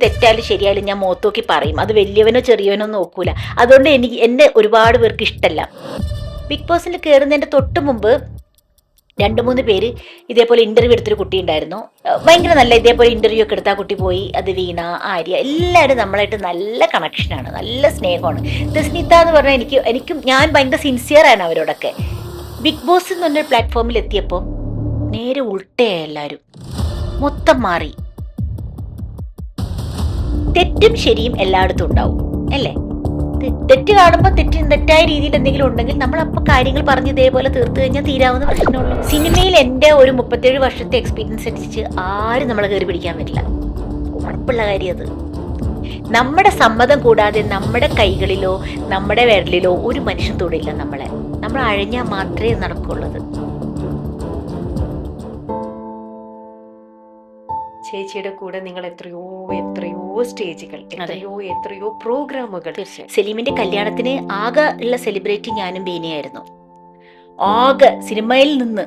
തെറ്റായാലും ശരിയായാലും ഞാൻ മുഖത്തോക്കി പറയും. അത് വലിയവനോ ചെറിയവനോ നോക്കൂല. അതുകൊണ്ട് എന്നെ ഒരുപാട് പേർക്ക് ഇഷ്ടമല്ല. ബിഗ് ബോസിൽ കയറുന്നതിൻ്റെ തൊട്ട് മുമ്പ് 2-3 പേര് ഇതേപോലെ ഇന്റർവ്യൂ എടുത്തൊരു കുട്ടി ഉണ്ടായിരുന്നു. ഭയങ്കര നല്ല ഇതേപോലെ ഇന്റർവ്യൂ ഒക്കെ എടുത്ത ആ കുട്ടി പോയി. അത് വീണ, ആര്യ, എല്ലാവരും നമ്മളായിട്ട് നല്ല കണക്ഷനാണ്, നല്ല സ്നേഹമാണ്. തസ്നിത്ത എന്ന് പറഞ്ഞാൽ എനിക്കും ഞാൻ ഭയങ്കര സിൻസിയറാണ് അവരോടൊക്കെ. ബിഗ് ബോസ് എന്ന് പറഞ്ഞൊരു പ്ലാറ്റ്ഫോമിൽ എത്തിയപ്പോൾ നേരെ ഉൾട്ടയായി എല്ലാവരും, മൊത്തം മാറി. തെറ്റും ശരിയും എല്ലായിടത്തും ഉണ്ടാവും അല്ലേ? തെറ്റ് കാണുമ്പോൾ തെറ്റായ രീതിയിൽ എന്തെങ്കിലും ഉണ്ടെങ്കിൽ നമ്മൾ അപ്പോൾ കാര്യങ്ങൾ പറഞ്ഞ് ഇതേപോലെ തീർത്തു കഴിഞ്ഞാൽ തീരാവുന്ന പ്രശ്നമുള്ളൂ. സിനിമയിൽ എൻ്റെ ഒരു 37 വർഷത്തെ എക്സ്പീരിയൻസ് അനുസരിച്ച് ആരും നമ്മളെ കയറി പിടിക്കാൻ പറ്റില്ല. ഉറപ്പുള്ള കാര്യം അത്. നമ്മുടെ സമ്മതം കൂടാതെ നമ്മുടെ കൈകളിലോ നമ്മുടെ വിരലിലോ ഒരു മനുഷ്യൻ തൊടില്ല നമ്മളെ. നമ്മൾ അഴഞ്ഞാൽ മാത്രമേ നടക്കുള്ളത്. ചേച്ചിയുടെ കൂടെ നിങ്ങൾ എത്രയോ സ്റ്റേജുകൾ, എത്രയോ പ്രോഗ്രാമുകൾ. സലീമിന്റെ കല്യാണത്തിന് ആകെ ഉള്ള സെലിബ്രിറ്റി ഞാനും ബീനയായിരുന്നു. ആകെ സിനിമയിൽ നിന്ന്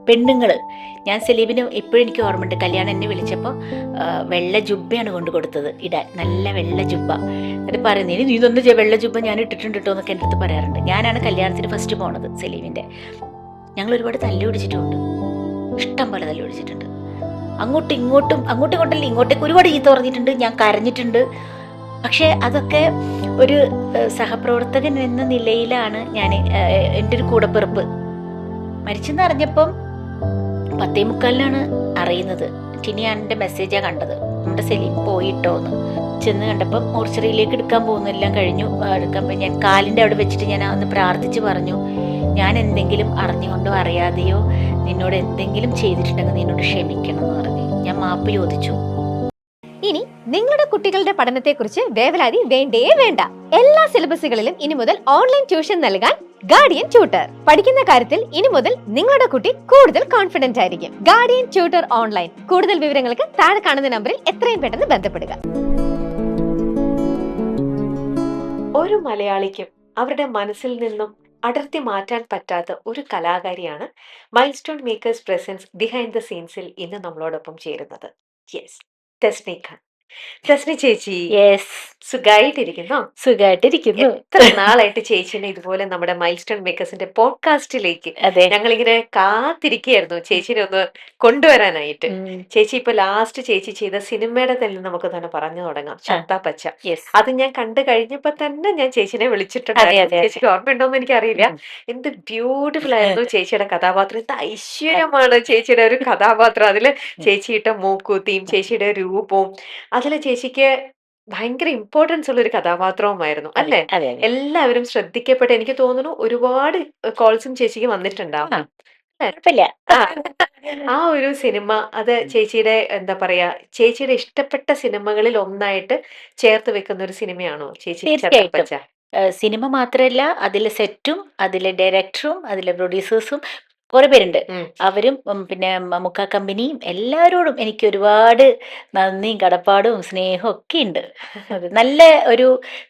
പെണ്ണുങ്ങള്. ഞാൻ സലീമിന് ഇപ്പോഴും എനിക്ക് ഓർമ്മയുണ്ട്, കല്യാണം എന്നെ വിളിച്ചപ്പോൾ വെള്ള ജുബ്ബയാണ് കൊണ്ടു കൊടുത്തത് ഇടാൻ, നല്ല വെള്ള ജുബ്ബ. എന്നിട്ട് പറയുന്നത്, നീ ഇതൊന്നും വെള്ള ജുബ്ബ ഞാൻ ഇട്ടിട്ടുണ്ട് കേട്ടോ എന്നൊക്കെ എൻ്റെ അടുത്ത് പറയാറുണ്ട്. ഞാനാണ് കല്യാണത്തിന് ഫസ്റ്റ് പോണത് സലീമിന്റെ. ഞങ്ങൾ ഒരുപാട് തല്ലു പിടിച്ചിട്ടുമുണ്ട്, ഇഷ്ടം പോലെ തല്ലു പിടിച്ചിട്ടുണ്ട്. അങ്ങോട്ടും ഇങ്ങോട്ടല്ല, ഇങ്ങോട്ടേക്ക് ഒരുപാട് ചീത്ത പറഞ്ഞിട്ടുണ്ട്, ഞാൻ കരഞ്ഞിട്ടുണ്ട്. പക്ഷെ അതൊക്കെ ഒരു സഹപ്രവർത്തകൻ എന്ന നിലയിലാണ് ഞാൻ. എൻ്റെ ഒരു കൂടപ്പിറപ്പ് മരിച്ചെന്ന് അറിഞ്ഞപ്പം 10:45 അറിയുന്നത്. ടിനിയാണ് എൻ്റെ മെസ്സേജാണ് കണ്ടത്, നമ്മുടെ സലീം പോയിട്ടോന്ന്. ചെന്ന് കണ്ടപ്പം മോർച്ചറിയിലേക്ക് എടുക്കാൻ പോകുന്നെല്ലാം കഴിഞ്ഞു. എടുക്കാൻ ഞാൻ കാലിൻ്റെ അവിടെ വെച്ചിട്ട് ഞാൻ അന്ന് പ്രാർത്ഥിച്ച് പറഞ്ഞു, ഞാൻ എന്തെങ്കിലും അറിഞ്ഞുകൊണ്ടോ അറിയാതെയോ നിന്നോട് എന്തെങ്കിലും ചെയ്തിട്ടുണ്ടെങ്കിൽ നിന്നോട് ക്ഷമിക്കണം എന്ന് പറഞ്ഞു. ഞാൻ മാപ്പ് ചോദിച്ചു. ഇനി നിങ്ങളുടെ കുട്ടികളുടെ പഠനത്തെക്കുറിച്ച് വേവലാതി വേണ്ടേ വേണ്ട. എല്ലാ സിലബസുകളിലും ഇനി മുതൽ ഓൺലൈൻ ട്യൂഷൻ നൽകാൻ ഗാർഡിയൻ ട്യൂട്ടർ. പഠിക്കുന്ന കാര്യത്തിൽ ഇനി മുതൽ നിങ്ങളുടെ കുട്ടി കൂടുതൽ കോൺഫിഡന്റ് ആയിരിക്കും. Guardian tutor online. കൂടുതൽ വിവരങ്ങൾക്ക് താഴെ കാണുന്ന നമ്പറിൽ എത്രയും പെട്ടെന്ന് ബന്ധപ്പെടുക. ഒരു മലയാളിക്കും അവരുടെ മനസ്സിൽ നിന്നും അടർത്തി മാറ്റാൻ പറ്റാത്ത ഒരു കലാകാരിയാണ് milestone makers presence behind the സീൻസിൽ ഇന്ന് നമ്മളോടൊപ്പം ചേരുന്നത്. യെസ്, തസ്നി ഖാൻ. തസ്നി ചേച്ചി, സുഖായിട്ടിരിക്കുന്നു? സുഖമായിട്ടിരിക്കുന്നു. എത്ര നാളായിട്ട് ചേച്ചിനെ ഇതുപോലെ നമ്മുടെ മൈൽസ്റ്റോൺ മേക്കേഴ്സിന്റെ പോഡ്കാസ്റ്റിലേക്ക് ഞങ്ങളിങ്ങനെ കാത്തിരിക്കുകയായിരുന്നു ചേച്ചിനെ ഒന്ന് കൊണ്ടുവരാനായിട്ട്. ചേച്ചി ഇപ്പൊ ലാസ്റ്റ് ചേച്ചി ചെയ്ത സിനിമയുടെ തന്നെ നമുക്ക് തന്നെ പറഞ്ഞു തുടങ്ങാം, ചത്ത പച്ച. അത് ഞാൻ കണ്ടു കഴിഞ്ഞപ്പോ തന്നെ ഞാൻ ചേച്ചിനെ വിളിച്ചിട്ടുണ്ടായിരുന്നു. ചേച്ചിക്ക് ഓർമ്മയുണ്ടോന്ന് എനിക്കറിയില്ല. എന്ത് ബ്യൂട്ടിഫുൾ ആയിരുന്നു ചേച്ചിയുടെ കഥാപാത്രം, എന്ത് ഐശ്വര്യമാണ് ചേച്ചിയുടെ ഒരു കഥാപാത്രം. അതില് ചേച്ചിയുടെ മൂക്കൂത്തിയും ചേച്ചിയുടെ രൂപവും, അതില് ചേച്ചിക്ക് ഭയങ്കര ഇമ്പോർട്ടൻസ് ഉള്ള ഒരു കഥാപാത്രവുമായിരുന്നു അല്ലെ? എല്ലാവരും ശ്രദ്ധിക്കപ്പെട്ട, എനിക്ക് തോന്നുന്നു ഒരുപാട് കോൾസും ചേച്ചിക്ക് വന്നിട്ടുണ്ടാവും. ആ ഒരു സിനിമ, അത് ചേച്ചിയുടെ എന്താ പറയാ, ചേച്ചിയുടെ ഇഷ്ടപ്പെട്ട സിനിമകളിൽ ഒന്നായിട്ട് ചേർത്ത് വെക്കുന്ന ഒരു സിനിമയാണോ ചേച്ചി ചത്തപ്പച്ച? സിനിമ മാത്രമല്ല, അതിലെ സെറ്റും അതിലെ ഡയറക്ടറും അതിലെ പ്രൊഡ്യൂസേഴ്സും കുറെ പേരുണ്ട്. അവരും പിന്നെ മമ്മുക്ക കമ്പനിയും എല്ലാവരോടും എനിക്ക് ഒരുപാട് നന്ദിയും കടപ്പാടും സ്നേഹവും ഒക്കെ ഉണ്ട്. നല്ല ഒരു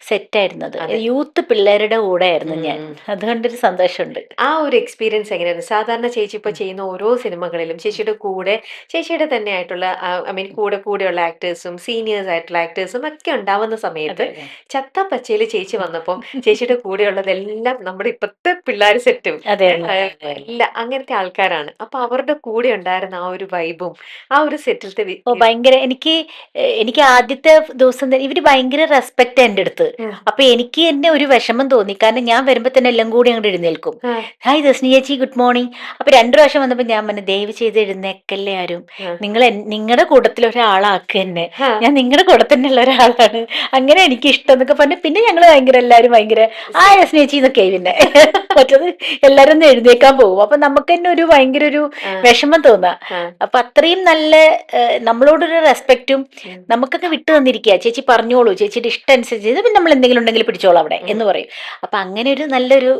സെറ്റായിരുന്നു അത്. യൂത്ത് പിള്ളേരുടെ കൂടെ ആയിരുന്നു ഞാൻ, അതുകൊണ്ടൊരു സന്തോഷമുണ്ട്. ആ ഒരു എക്സ്പീരിയൻസ് എങ്ങനെയായിരുന്നു? സാധാരണ ചേച്ചി ഇപ്പൊ ചെയ്യുന്ന ഓരോ സിനിമകളിലും ചേച്ചിയുടെ കൂടെ ചേച്ചിയുടെ തന്നെ ആയിട്ടുള്ള കൂടെയുള്ള ആക്ടേഴ്സും സീനിയേഴ്സ് ആയിട്ടുള്ള ആക്ടേഴ്സും ഒക്കെ ഉണ്ടാവുന്ന സമയത്ത് ചത്ത പച്ചയിൽ ചേച്ചി വന്നപ്പം ചേച്ചിയുടെ കൂടെയുള്ളതെല്ലാം നമ്മുടെ ഇപ്പത്തെ പിള്ളേർ സെറ്റും എല്ലാം അങ്ങനത്തെ ആൾക്കാരാണ്. അപ്പൊ അവരുടെ കൂടെ ഉണ്ടായിരുന്ന ആ ഒരു വൈബും ആ ഒരു സെറ്റിലത്തെ ഭയങ്കര, എനിക്ക് ആദ്യത്തെ ദിവസം തന്നെ ഇവര് ഭയങ്കര റെസ്പെക്ട് എന്റെ അടുത്ത്. അപ്പൊ എനിക്ക് തന്നെ ഒരു വിഷമം തോന്നി, കാരണം ഞാൻ വരുമ്പോ തന്നെ എല്ലാം കൂടി അങ്ങോട്ട് എഴുന്നേൽക്കും. ഹായ് ദസ്നി ചേച്ചി, ഗുഡ് മോർണിംഗ്. അപ്പൊ 2 പ്രാവശ്യം വന്നപ്പോ ഞാൻ പറഞ്ഞു, ദയവ് ചെയ്ത് എഴുന്നേക്കല്ലേ ആരും, നിങ്ങളുടെ കൂട്ടത്തിൽ ഒരാളാക്കുക തന്നെ, ഞാൻ നിങ്ങളുടെ കൂടെ തന്നെ ഉള്ള ഒരാളാണ്, അങ്ങനെ എനിക്ക് ഇഷ്ടം എന്നൊക്കെ പറഞ്ഞു. പിന്നെ ഞങ്ങള് എല്ലാരും ഭയങ്കര ആ ദസ്നി ചേച്ചി എന്നൊക്കെ. പിന്നെ മറ്റത് എല്ലാരും ഒന്ന് എഴുന്നേക്കാൻ പോകും. അപ്പൊ നമുക്ക് തന്നെ ഒരു ഭയങ്കര ഒരു വിഷമം തോന്നാ. അപ്പൊ അത്രയും നല്ല നമ്മളോടൊരു റെസ്പെക്റ്റും നമുക്കൊക്കെ വിട്ടു തന്നിരിക്കുക. ചേച്ചി പറഞ്ഞോളൂ, ചേച്ചിയുടെ ഇഷ്ടം അനുസരിച്ച് നമ്മൾ എന്തെങ്കിലും ഉണ്ടെങ്കിൽ പിടിച്ചോളൂ അവിടെ എന്ന് പറയും. അപ്പൊ അങ്ങനെ ഒരു നല്ലൊരു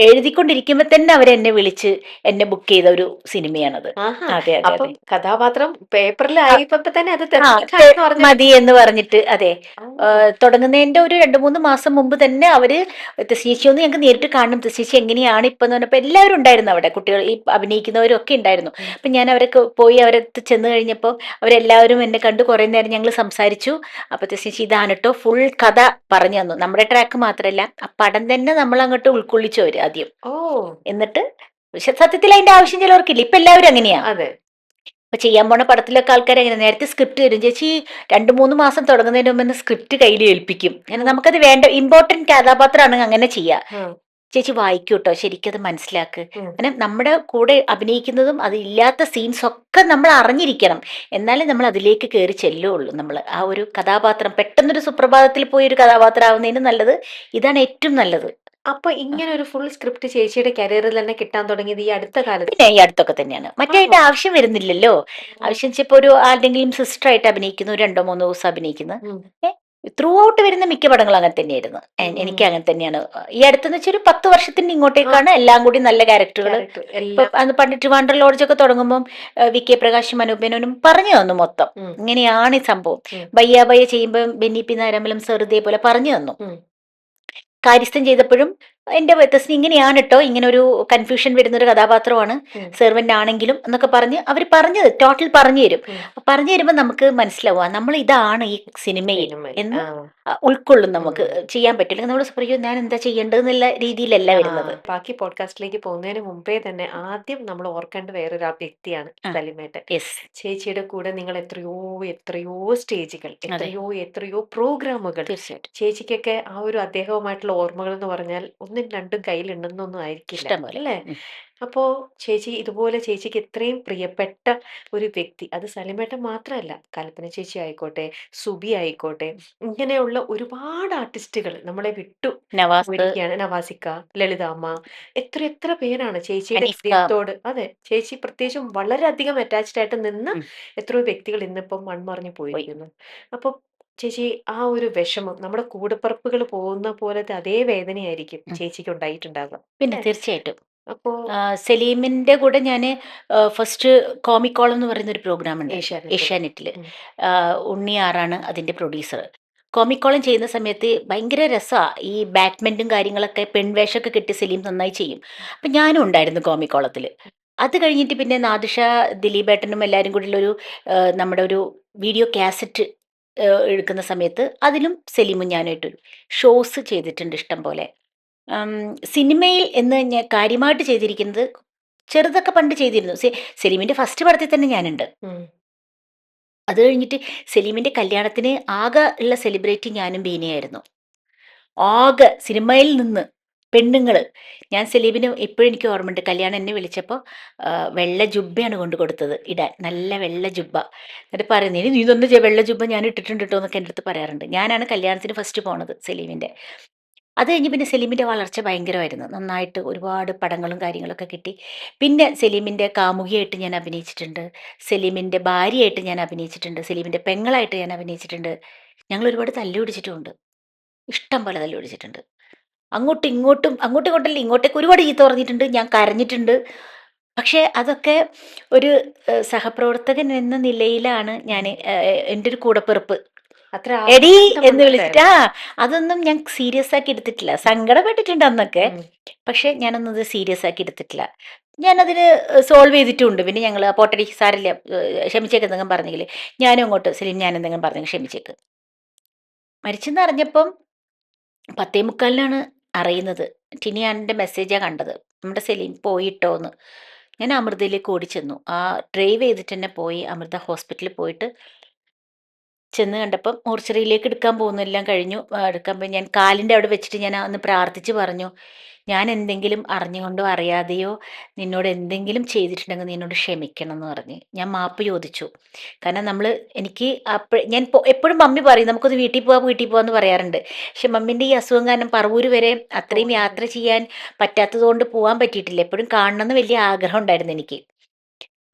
എഴുതിക്കൊണ്ടിരിക്കുമ്പോൾ തന്നെ അവരെന്നെ വിളിച്ച് എന്നെ ബുക്ക് ചെയ്ത ഒരു സിനിമയാണത്. ആഹാ. അതെ അതെ അപ്പം അതെ. കഥാപാത്രം പേപ്പറിൽ ആ, ആയപ്പോ തന്നെ അത് ആ തിരഞ്ഞെടുക്കാന്ന് പറഞ്ഞിട്ട്. മതി എന്ന് പറഞ്ഞിട്ട് അതെ. ഓ. തുടങ്ങുന്നതിന്റെ ഒരു 2-3 മാസം മുമ്പ് തന്നെ അവര് ചേച്ചി ഒന്ന് ഞങ്ങൾക്ക് നേരിട്ട് കാണണം, ചേച്ചി എങ്ങനെയാണ് ഇപ്പൊ എന്ന് പറഞ്ഞപ്പോ എല്ലാവരും ഉണ്ടായിരുന്നു അവിടെ, കുട്ടികൾ ഈ അഭിനയിക്കുന്നവരും ഒക്കെ ഉണ്ടായിരുന്നു. ഉം. അപ്പൊ ഞാൻ അവരൊക്കെ പോയി അവരടുത്ത് ചെന്ന് കഴിഞ്ഞപ്പോൾ അവരെല്ലാവരും എന്നെ കണ്ട് കുറെ നേരം ഞങ്ങൾ സംസാരിച്ചു. അപ്പൊ ചേച്ചി ഇതാണ് കേട്ടോ ഫുൾ കഥ പറഞ്ഞു തന്നു. നമ്മുടെ ട്രാക്ക് മാത്രമല്ല ആ പടം തന്നെ നമ്മൾ അങ്ങോട്ട് ഉൾക്കൊള്ളിച്ചു അവര് ആദ്യം. ഓ. എന്നിട്ട് പക്ഷെ സത്യത്തിൽ അതിന്റെ ആവശ്യം ചിലവർക്കില്ല, ഇപ്പൊ എല്ലാവരും അങ്ങനെയാ. അതെ. ഇപ്പൊ ചെയ്യാൻ പോണ പടത്തിലൊക്കെ ആൾക്കാർ എങ്ങനെ നേരത്തെ സ്ക്രിപ്റ്റ് തരും, ചേച്ചി 2-3 മാസം തുടങ്ങുന്നതിന് മുമ്പ് സ്ക്രിപ്റ്റ് കയ്യിൽ ഏൽപ്പിക്കും. കാരണം നമുക്കത് വേണ്ട ഇമ്പോർട്ടന്റ് കഥാപാത്രമാണ്, അങ്ങനെ ചെയ്യാ. ആ. ചേച്ചി വായിക്കൂ കേട്ടോ, ശരിക്കത് മനസ്സിലാക്ക്. ഉം. കാരണം നമ്മുടെ കൂടെ അഭിനയിക്കുന്നതും അത് ഇല്ലാത്ത സീൻസ് ഒക്കെ നമ്മൾ അറിഞ്ഞിരിക്കണം, എന്നാലേ നമ്മൾ അതിലേക്ക് കയറി ചെല്ലുള്ളൂ. നമ്മൾ ആ ഒരു കഥാപാത്രം പെട്ടെന്നൊരു സുപ്രഭാതത്തിൽ പോയി ഒരു കഥാപാത്രം ആവുന്നതിന് നല്ലത് ഇതാണ് ഏറ്റവും നല്ലത്. അപ്പൊ ഇങ്ങനെ ഒരു ഫുൾ സ്ക്രിപ്റ്റ് ചേച്ചിയുടെ കരിയറിൽ തന്നെ കിട്ടാൻ തുടങ്ങിയത് ഈ അടുത്ത കാലത്ത് പിന്നെ ഈ അടുത്തൊക്കെ തന്നെയാണ്, മറ്റേ ആണോ? അതിന്റെ ആവശ്യം വരുന്നില്ലല്ലോ. ഓ. ആവശ്യം ഇപ്പൊ ഒരു ആരുടെങ്കിലും സിസ്റ്റർ ആയിട്ട് അഭിനയിക്കുന്നു, 2-3 ദിവസം അഭിനയിക്കുന്നു. ഉം. ത്രൂ ഔട്ട് വരുന്ന മിക്ക പടങ്ങളും അങ്ങനെ തന്നെയായിരുന്നു. ഉം. എനിക്ക് അങ്ങനെ തന്നെയാണ്. ഈ അടുത്തെന്ന് വെച്ചാൽ ഒരു 10 വർഷത്തിന് ആ. ഇങ്ങോട്ടേക്കാണ് എല്ലാം കൂടി നല്ല ക്യാരക്ടറുകൾ. ക്യാരക്ടർ ഇപ്പൊ എല്ലാം. അന്ന് പണ്ട് ട്രിവാൻഡ്രം ലോഡ്ജൊക്കെ തുടങ്ങുമ്പോൾ വി.കെ. പ്രകാശും അനൂപ് പറഞ്ഞു തന്നു മൊത്തം ഉം. ഇങ്ങനെയാണ് ഈ സംഭവം. ഉം. ബയ്യ ബയ്യ ചെയ്യുമ്പോൾ ബെന്നി പി നാരാമ്പലം സാർ ഇതേപോലെ പറഞ്ഞു തന്നു. ഉം. കാര്യസ്ഥം ചെയ്തപ്പോഴും എന്റെ വ്യത്യസ്തം ഇങ്ങനെയാണ് കേട്ടോ, ഇങ്ങനെ ഒരു കൺഫ്യൂഷൻ വരുന്ന ഒരു കഥാപാത്രമാണ്, ഉം. സെർവന്റ് ആണെങ്കിലും എന്നൊക്കെ പറഞ്ഞ് അവർ പറഞ്ഞത് ടോട്ടൽ പറഞ്ഞു തരും. ഉം. പറഞ്ഞു തരുമ്പോൾ നമുക്ക് മനസ്സിലാവുക നമ്മൾ ഇതാണ് ഈ സിനിമയിൽ സിനിമയിൽ. എന്ന് ആ. ഉൾക്കൊള്ളും, നമുക്ക് ഉം. ചെയ്യാൻ പറ്റില്ല. നമ്മൾ പറയൂ ഞാൻ എന്താ ചെയ്യേണ്ടതെന്നുള്ള രീതിയിലല്ല ആ, വരുന്നത്. ബാക്കി പോഡ്കാസ്റ്റിലേക്ക് പോകുന്നതിന് മുമ്പേ തന്നെ ആദ്യം നമ്മൾ ഓർക്കേണ്ട വേറൊരു വ്യക്തിയാണ് ആ സലിമേട്ടൻ. യെസ് ചേച്ചിയുടെ കൂടെ നിങ്ങൾ എത്രയോ എത്രയോ സ്റ്റേജുകൾ, അതെ എത്രയോ എത്രയോ പ്രോഗ്രാമുകൾ. തീർച്ചയായിട്ടും ചേച്ചിക്കൊക്കെ ആ ഒരു അദ്ദേഹവുമായിട്ടുള്ള ഓർമ്മകൾ എന്ന് പറഞ്ഞാൽ ഒന്നും രണ്ടും കയ്യിലുണ്ടെന്നൊന്നും ആയിരിക്കില്ല, ഇഷ്ടം പോലെ. അല്ലേ? അപ്പോ ചേച്ചി ഇതുപോലെ ചേച്ചിക്ക് ഇത്രയും പ്രിയപ്പെട്ട ഒരു വ്യക്തി, അത് സലിമേട്ടൻ മാത്രമല്ല, കൽപ്പന ചേച്ചി ആയിക്കോട്ടെ, സുബി ആയിക്കോട്ടെ, ഇങ്ങനെയുള്ള ഒരുപാട് ആർട്ടിസ്റ്റുകൾ നമ്മളെ വിട്ടു നവാസ്, പോയിരിക്കുകയാണ്. നവാസിക്ക, ലളിതാമ്മ, എത്ര എത്ര പേരാണ് ചേച്ചിയുടെ ഹനീഫ്ക. ഹൃദയത്തോട്, അതെ, ചേച്ചി പ്രത്യേകിച്ചും വളരെയധികം അറ്റാച്ച്ഡ് ആയിട്ട് നിന്ന ഉം, എത്രയോ വ്യക്തികൾ ഇന്നിപ്പം മൺമറഞ്ഞു പോയി. പോയിരിക്കുന്നു. അപ്പൊ ചേച്ചി ആ ഒരു വിഷമം നമ്മുടെ കൂടപ്പിറപ്പുകൾ പോകുന്ന പോലത്തെ അതേ വേദനയായിരിക്കും ഉം. ചേച്ചിക്ക് ഉണ്ടായിട്ടുണ്ടാകുക, പിന്നെ അല്ലേ? തീർച്ചയായിട്ടും അപ്പോ സലീമിന്റെ കൂടെ ഞാൻ ഫസ്റ്റ് കോമിക്കോളം എന്ന് പറയുന്ന ഒരു പ്രോഗ്രാം ഉണ്ട് ഏഷ്യാനെറ്റില്. ഏഷ്യാനെറ്റിൽ. ഉം. ഉണ്ണിയാറാണ് അതിന്റെ പ്രൊഡ്യൂസർ. കോമിക്കോളം ചെയ്യുന്ന സമയത്ത് ഭയങ്കര രസമാണ്, ഈ ബാറ്റ്മെന്റും കാര്യങ്ങളൊക്കെ പെൺവേഷമൊക്കെ കെട്ടി സലീം നന്നായി ചെയ്യും. അപ്പം ഞാനും ഉണ്ടായിരുന്നു കോമിക്കോളത്തിൽ. അത് കഴിഞ്ഞിട്ട് പിന്നെ നാദിഷ, ദിലീപേട്ടനും എല്ലാവരും കൂടിയുള്ളൊരു നമ്മുടെ ഒരു വീഡിയോ കാസറ്റ് എടുക്കുന്ന സമയത്ത് അതിലും സലീമും ഞാനായിട്ടൊരു ഷോസ് ചെയ്തിട്ടുണ്ട് ഇഷ്ടം പോലെ. ഉം, സിനിമയിൽ എന്ന് ഞാൻ കാര്യമായിട്ട് ചെയ്തിരിക്കുന്നത് ചെറുതൊക്കെ പണ്ട് ചെയ്തിരുന്നു. സലീമിന്റെ ഫസ്റ്റ് പടത്തിൽ തന്നെ ഞാനുണ്ട്. ഉം. അത് കഴിഞ്ഞിട്ട് സലീമിന്റെ കല്യാണത്തിന് ആകെ ഉള്ള സെലിബ്രിറ്റി ഞാനും ബീനയായിരുന്നു. ആകെ സിനിമയിൽ നിന്ന് പെണ്ണുങ്ങള്. ഞാൻ സലീമിന് ഇപ്പോഴും എനിക്ക് ഓർമ്മയുണ്ട്, കല്യാണം എന്നെ വിളിച്ചപ്പോൾ വെള്ള ജുബ്ബയാണ് കൊണ്ട് കൊടുത്തത് ഇടാൻ, നല്ല വെള്ള ജുബ്ബ. എന്നിട്ട് പറയുന്നത് നീ ഇതൊന്ന് വെള്ള ജുബ്ബ ഞാൻ ഇട്ടിട്ടുണ്ട് കേട്ടോ എന്നൊക്കെ എൻ്റെ അടുത്ത് പറയാറുണ്ട്. ഞാനാണ് കല്യാണത്തിന് ഫസ്റ്റ് പോണത് സലീമിന്റെ. അത് കഴിഞ്ഞ് പിന്നെ സലീമിൻ്റെ വളർച്ച ഭയങ്കരമായിരുന്നു, നന്നായിട്ട് ഒരുപാട് പടങ്ങളും കാര്യങ്ങളൊക്കെ കിട്ടി. പിന്നെ സലീമിൻ്റെ കാമുകിയായിട്ട് ഞാൻ അഭിനയിച്ചിട്ടുണ്ട്, സലീമിൻ്റെ ഭാര്യയായിട്ട് ഞാൻ അഭിനയിച്ചിട്ടുണ്ട്, സലീമിൻ്റെ പെങ്ങളായിട്ട് ഞാൻ അഭിനയിച്ചിട്ടുണ്ട്. ഞങ്ങൾ ഒരുപാട് തല്ലുപിടിച്ചിട്ടുമുണ്ട്, ഇഷ്ടം പോലെ തല്ലുപിടിച്ചിട്ടുണ്ട്. അങ്ങോട്ടും ഇങ്ങോട്ടും, അങ്ങോട്ടും ഇങ്ങോട്ടല്ല ഇങ്ങോട്ടേക്ക് ഒരുപാട് ചീത്ത പറഞ്ഞിട്ടുണ്ട്, ഞാൻ കരഞ്ഞിട്ടുണ്ട്. പക്ഷേ അതൊക്കെ ഒരു സഹപ്രവർത്തകൻ എന്ന നിലയിലാണ് ഞാൻ എൻ്റെ ഒരു കൂടപ്പിറപ്പ് അത്ര എടി എന്ന് ആത്മാർത്ഥമുള്ള വിളിച്ചിട്ട് അതൊന്നും ഞാൻ സീരിയസ് ആക്കി എടുത്തിട്ടില്ല. സങ്കടപ്പെട്ടിട്ടുണ്ട് അന്നൊക്കെ, ഉം. പക്ഷെ ഞാനൊന്നും അത് സീരിയസ് ആക്കി എടുത്തിട്ടില്ല. ഞാനതിന് സോൾവ് ചെയ്തിട്ടുമുണ്ട്. പിന്നെ ഞങ്ങൾ പോട്ടടി സാരില്ല, ക്ഷമിച്ചേക്ക് എന്തെങ്കിലും പറഞ്ഞെങ്കിൽ ഞാനും അങ്ങോട്ട് സലീം ഞാൻ എന്തെങ്കിലും പറഞ്ഞെങ്കിൽ ക്ഷമിച്ചേക്ക്. മരിച്ചെന്ന് അറിഞ്ഞപ്പം 10:45 അറിയുന്നത്. ടിനിയാൻ്റെ മെസ്സേജാണ് കണ്ടത്, നമ്മുടെ സലീം പോയിട്ടോ എന്ന്. ഞാൻ അമൃതയിലേക്ക് ഓടിച്ചെന്നു, ആ ഡ്രൈവ് ചെയ്തിട്ട് തന്നെ പോയി അമൃത ഹോസ്പിറ്റലിൽ പോയിട്ട് ചെന്ന് കണ്ടപ്പം മോർച്ചറിയിലേക്ക് എടുക്കാൻ പോകുന്നു, എല്ലാം കഴിഞ്ഞു. എടുക്കാൻ പോയി ഞാൻ കാലിൻ്റെ അവിടെ വെച്ചിട്ട് ഞാൻ അന്ന് പ്രാർത്ഥിച്ച് പറഞ്ഞു, ഞാൻ എന്തെങ്കിലും അറിഞ്ഞുകൊണ്ടോ അറിയാതെയോ നിന്നോട് എന്തെങ്കിലും ചെയ്തിട്ടുണ്ടെങ്കിൽ നീ എന്നോട് ക്ഷമിക്കണം എന്ന് പറഞ്ഞ് ഞാൻ മാപ്പ് ചോദിച്ചു. കാരണം എനിക്ക് ഞാൻ എപ്പോഴും മമ്മി പറയും നമുക്കൊന്ന് വീട്ടിൽ പോകാമെന്ന് പറയാറുണ്ട്. പക്ഷെ മമ്മീൻ്റെ ഈ അസുഖം കാരണം പറവൂര് വരെ അത്രയും പോകാൻ യാത്ര ചെയ്യാൻ പറ്റാത്തതുകൊണ്ട് പോകാൻ പറ്റിയിട്ടില്ല. എപ്പോഴും കാണണമെന്ന് വലിയ ആഗ്രഹം ഉണ്ടായിരുന്നു എനിക്ക്.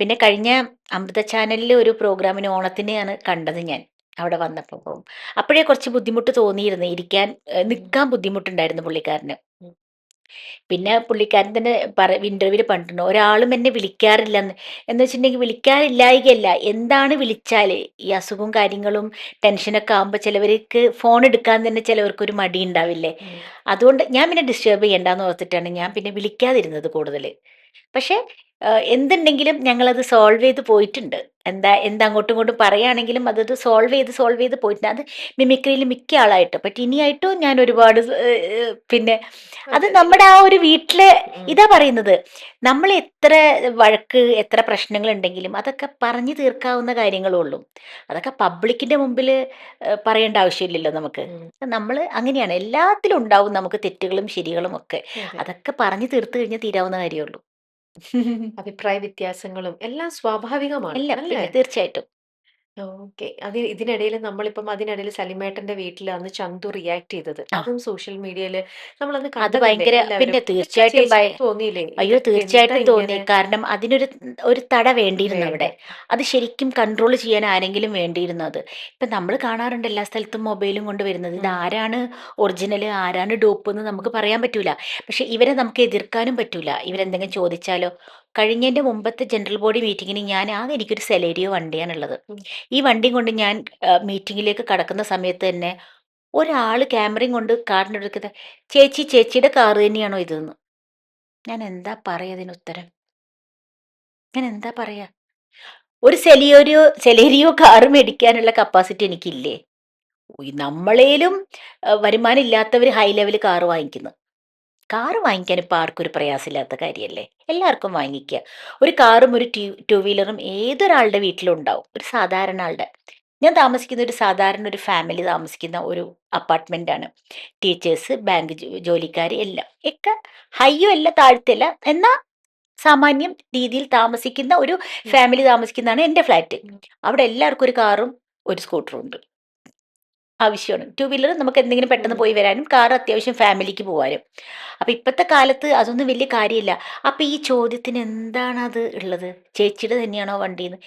പിന്നെ കഴിഞ്ഞ അമൃത ചാനലിൽ ഒരു പ്രോഗ്രാമിന് ഓണത്തിനെയാണ് കണ്ടത് ഞാൻ അവിടെ വന്നപ്പോൾ. അപ്പോഴേ കുറച്ച് ബുദ്ധിമുട്ട് തോന്നിയിരുന്നു, ഇരിക്കാൻ ഉം. നിൽക്കാൻ ബുദ്ധിമുട്ടുണ്ടായിരുന്നു പുള്ളിക്കാരന്. ഉം. പിന്നെ പുള്ളിക്കാരൻ തന്നെ ഇന്റർവ്യൂവിൽ പറഞ്ഞിട്ടുണ്ട്, ഒരാളും എന്നെ വിളിക്കാറില്ലെന്ന്. എന്ന് വെച്ചിട്ടുണ്ടെങ്കിൽ വിളിക്കാറില്ലായികയല്ല, എന്താണ് വിളിച്ചാൽ ഈ അസുഖവും കാര്യങ്ങളും ടെൻഷനൊക്കെ ആകുമ്പോൾ ചിലവർക്ക് ഫോൺ എടുക്കാൻ തന്നെ ചിലവർക്കൊരു മടി ഉണ്ടാവില്ലേ. അതുകൊണ്ട് ഞാൻ പിന്നെ ഡിസ്റ്റർബ് ചെയ്യണ്ടെന്ന് ഓർത്തിട്ടാണ് ഞാൻ പിന്നെ വിളിക്കാതിരുന്നത് കൂടുതൽ. പക്ഷേ എന്തുണ്ടെങ്കിലും ഞങ്ങളത് സോൾവ് ചെയ്ത് പോയിട്ടുണ്ട്. എന്താ അങ്ങോട്ടും ഇങ്ങോട്ടും പറയുകയാണെങ്കിലും അതത് സോൾവ് ചെയ്ത് പോയിട്ടുണ്ട്. അത് മിമിക്രിയിൽ മിക്ക ആളായിട്ട്, ബട്ട് ഇനിയായിട്ടും ഞാൻ ഒരുപാട് പിന്നെ അത് നമ്മുടെ ആ ഒരു വീട്ടിലെ ഇതാ പറയുന്നത്, നമ്മൾ എത്ര വഴക്ക് എത്ര പ്രശ്നങ്ങൾ ഉണ്ടെങ്കിലും അതൊക്കെ പറഞ്ഞു തീർക്കാവുന്ന കാര്യങ്ങളേ ഉള്ളൂ. അതൊക്കെ പബ്ലിക്കിന്റെ മുമ്പിൽ പറയേണ്ട ആവശ്യമില്ലല്ലോ നമുക്ക്. നമ്മൾ അങ്ങനെയാണ്, എല്ലാത്തിലും ഉണ്ടാവും നമുക്ക് തെറ്റുകളും ശരികളും ഒക്കെ. അതൊക്കെ പറഞ്ഞു തീർത്തു കഴിഞ്ഞാൽ തീരാവുന്ന കാര്യമുള്ളൂ. അഭിപ്രായ വ്യത്യാസങ്ങളും എല്ലാം സ്വാഭാവികമാണ് എല്ലാം അല്ലേ? പിന്നെ തീർച്ചയായിട്ടും. ഓക്കെ. ഇതിനിടയിൽ നമ്മളിപ്പം അതിനിടയിൽ സലീമേട്ടന്റെ വീട്ടിൽ അന്ന് ചന്തു റിയാക്ട് ചെയ്തത്, ആ അതും സോഷ്യൽ മീഡിയയിൽ നമ്മളന്ന് അത് കണ്ടതല്ലേ ഭയങ്കര, എല്ലാവരും. പിന്നെ ഇതൊക്കെ തീർച്ചയായിട്ടും ചേച്ചിക്ക് തോന്നിയില്ലേ? അയ്യോ ഇതൊക്കെ എന്താ തീർച്ചയായിട്ടും തോന്നി. ഇങ്ങനെ കാരണം അതിനൊരു ഒരു തട വേണ്ടിയിരുന്നു വേണ്ട? അവിടെ. അത് ശരിക്കും കൺട്രോൾ ചെയ്യാൻ ആരെങ്കിലും വേണ്ടിയിരുന്നു അത്. ഇപ്പം നമ്മൾ കാണാറുണ്ട് എല്ലാ സ്ഥലത്തും മൊബൈലും കൊണ്ട് വരുന്നത്. ഇത് ആരാണ് ഒറിജിനൽ ആരാണ് ഡൂപ്പ് എന്ന് നമുക്ക് പറയാൻ പറ്റൂല. പക്ഷെ ഇവരെ നമുക്ക് എതിർക്കാനും പറ്റൂല. ഇവരെന്തെങ്കിലും ചോദിച്ചാലോ. കഴിഞ്ഞതിൻ്റെ മുമ്പത്തെ ജനറൽ ബോഡി മീറ്റിങ്ങിന് ഞാൻ ആകെ എനിക്കൊരു സെലേരിയോ വണ്ടിയാണുള്ളത്. ഈ വണ്ടിയും കൊണ്ട് ഞാൻ മീറ്റിങ്ങിലേക്ക് കടക്കുന്ന സമയത്ത് തന്നെ ഒരാൾ ക്യാമറയും കൊണ്ട് കാറിൻ്റെ ചേച്ചി ചേച്ചിയുടെ കാറ് തന്നെയാണോ ഇതെന്ന്. ഞാൻ എന്താ പറയാ അതിന് ഉത്തരം? ഞാൻ എന്താ പറയാ? ഒരു സെലേരിയോ കാറ് മേടിക്കാനുള്ള കപ്പാസിറ്റി എനിക്കില്ലേ? നമ്മളേലും വരുമാനം ഇല്ലാത്തവർ ഹൈ ലെവൽ കാറ് വാങ്ങിക്കുന്നു. കാറ് വാങ്ങിക്കാൻ ഇപ്പം ആർക്കും ഒരു പ്രയാസമില്ലാത്ത കാര്യമല്ലേ, എല്ലാവർക്കും വാങ്ങിക്കുക. ഒരു കാറും ഒരു ടൂ വീലറും ഏതൊരാളുടെ വീട്ടിലും ഉണ്ടാവും, ഒരു സാധാരണ ആളുടെ. ഞാൻ താമസിക്കുന്ന ഒരു സാധാരണ ഒരു ഫാമിലി താമസിക്കുന്ന ഒരു അപ്പാർട്ട്മെൻ്റാണ്. ടീച്ചേഴ്സ്, ബാങ്ക് ജോലിക്കാർ എല്ലാം ഒക്കെ ഹൈയും അല്ല താഴ്ത്തല്ല, എന്നാൽ സാമാന്യം രീതിയിൽ താമസിക്കുന്ന ഒരു ഫാമിലി താമസിക്കുന്നതാണ് എൻ്റെ ഫ്ലാറ്റ്. അവിടെ എല്ലാവർക്കും ഒരു കാറും ഒരു സ്കൂട്ടറും ഉണ്ട്, ആവശ്യമാണ്. ടൂ വീലർ നമുക്ക് എന്തെങ്കിലും പെട്ടെന്ന് പോയി വരാനും, കാർ അത്യാവശ്യം ഫാമിലിക്ക് പോകാനും. അപ്പം ഇപ്പോഴത്തെ കാലത്ത് അതൊന്നും വലിയ കാര്യമില്ല. അപ്പം ഈ ചോദ്യത്തിന് എന്താണ് അത് ഉള്ളത്, ചേച്ചിയുടെ തന്നെയാണോ വണ്ടിയെന്ന്?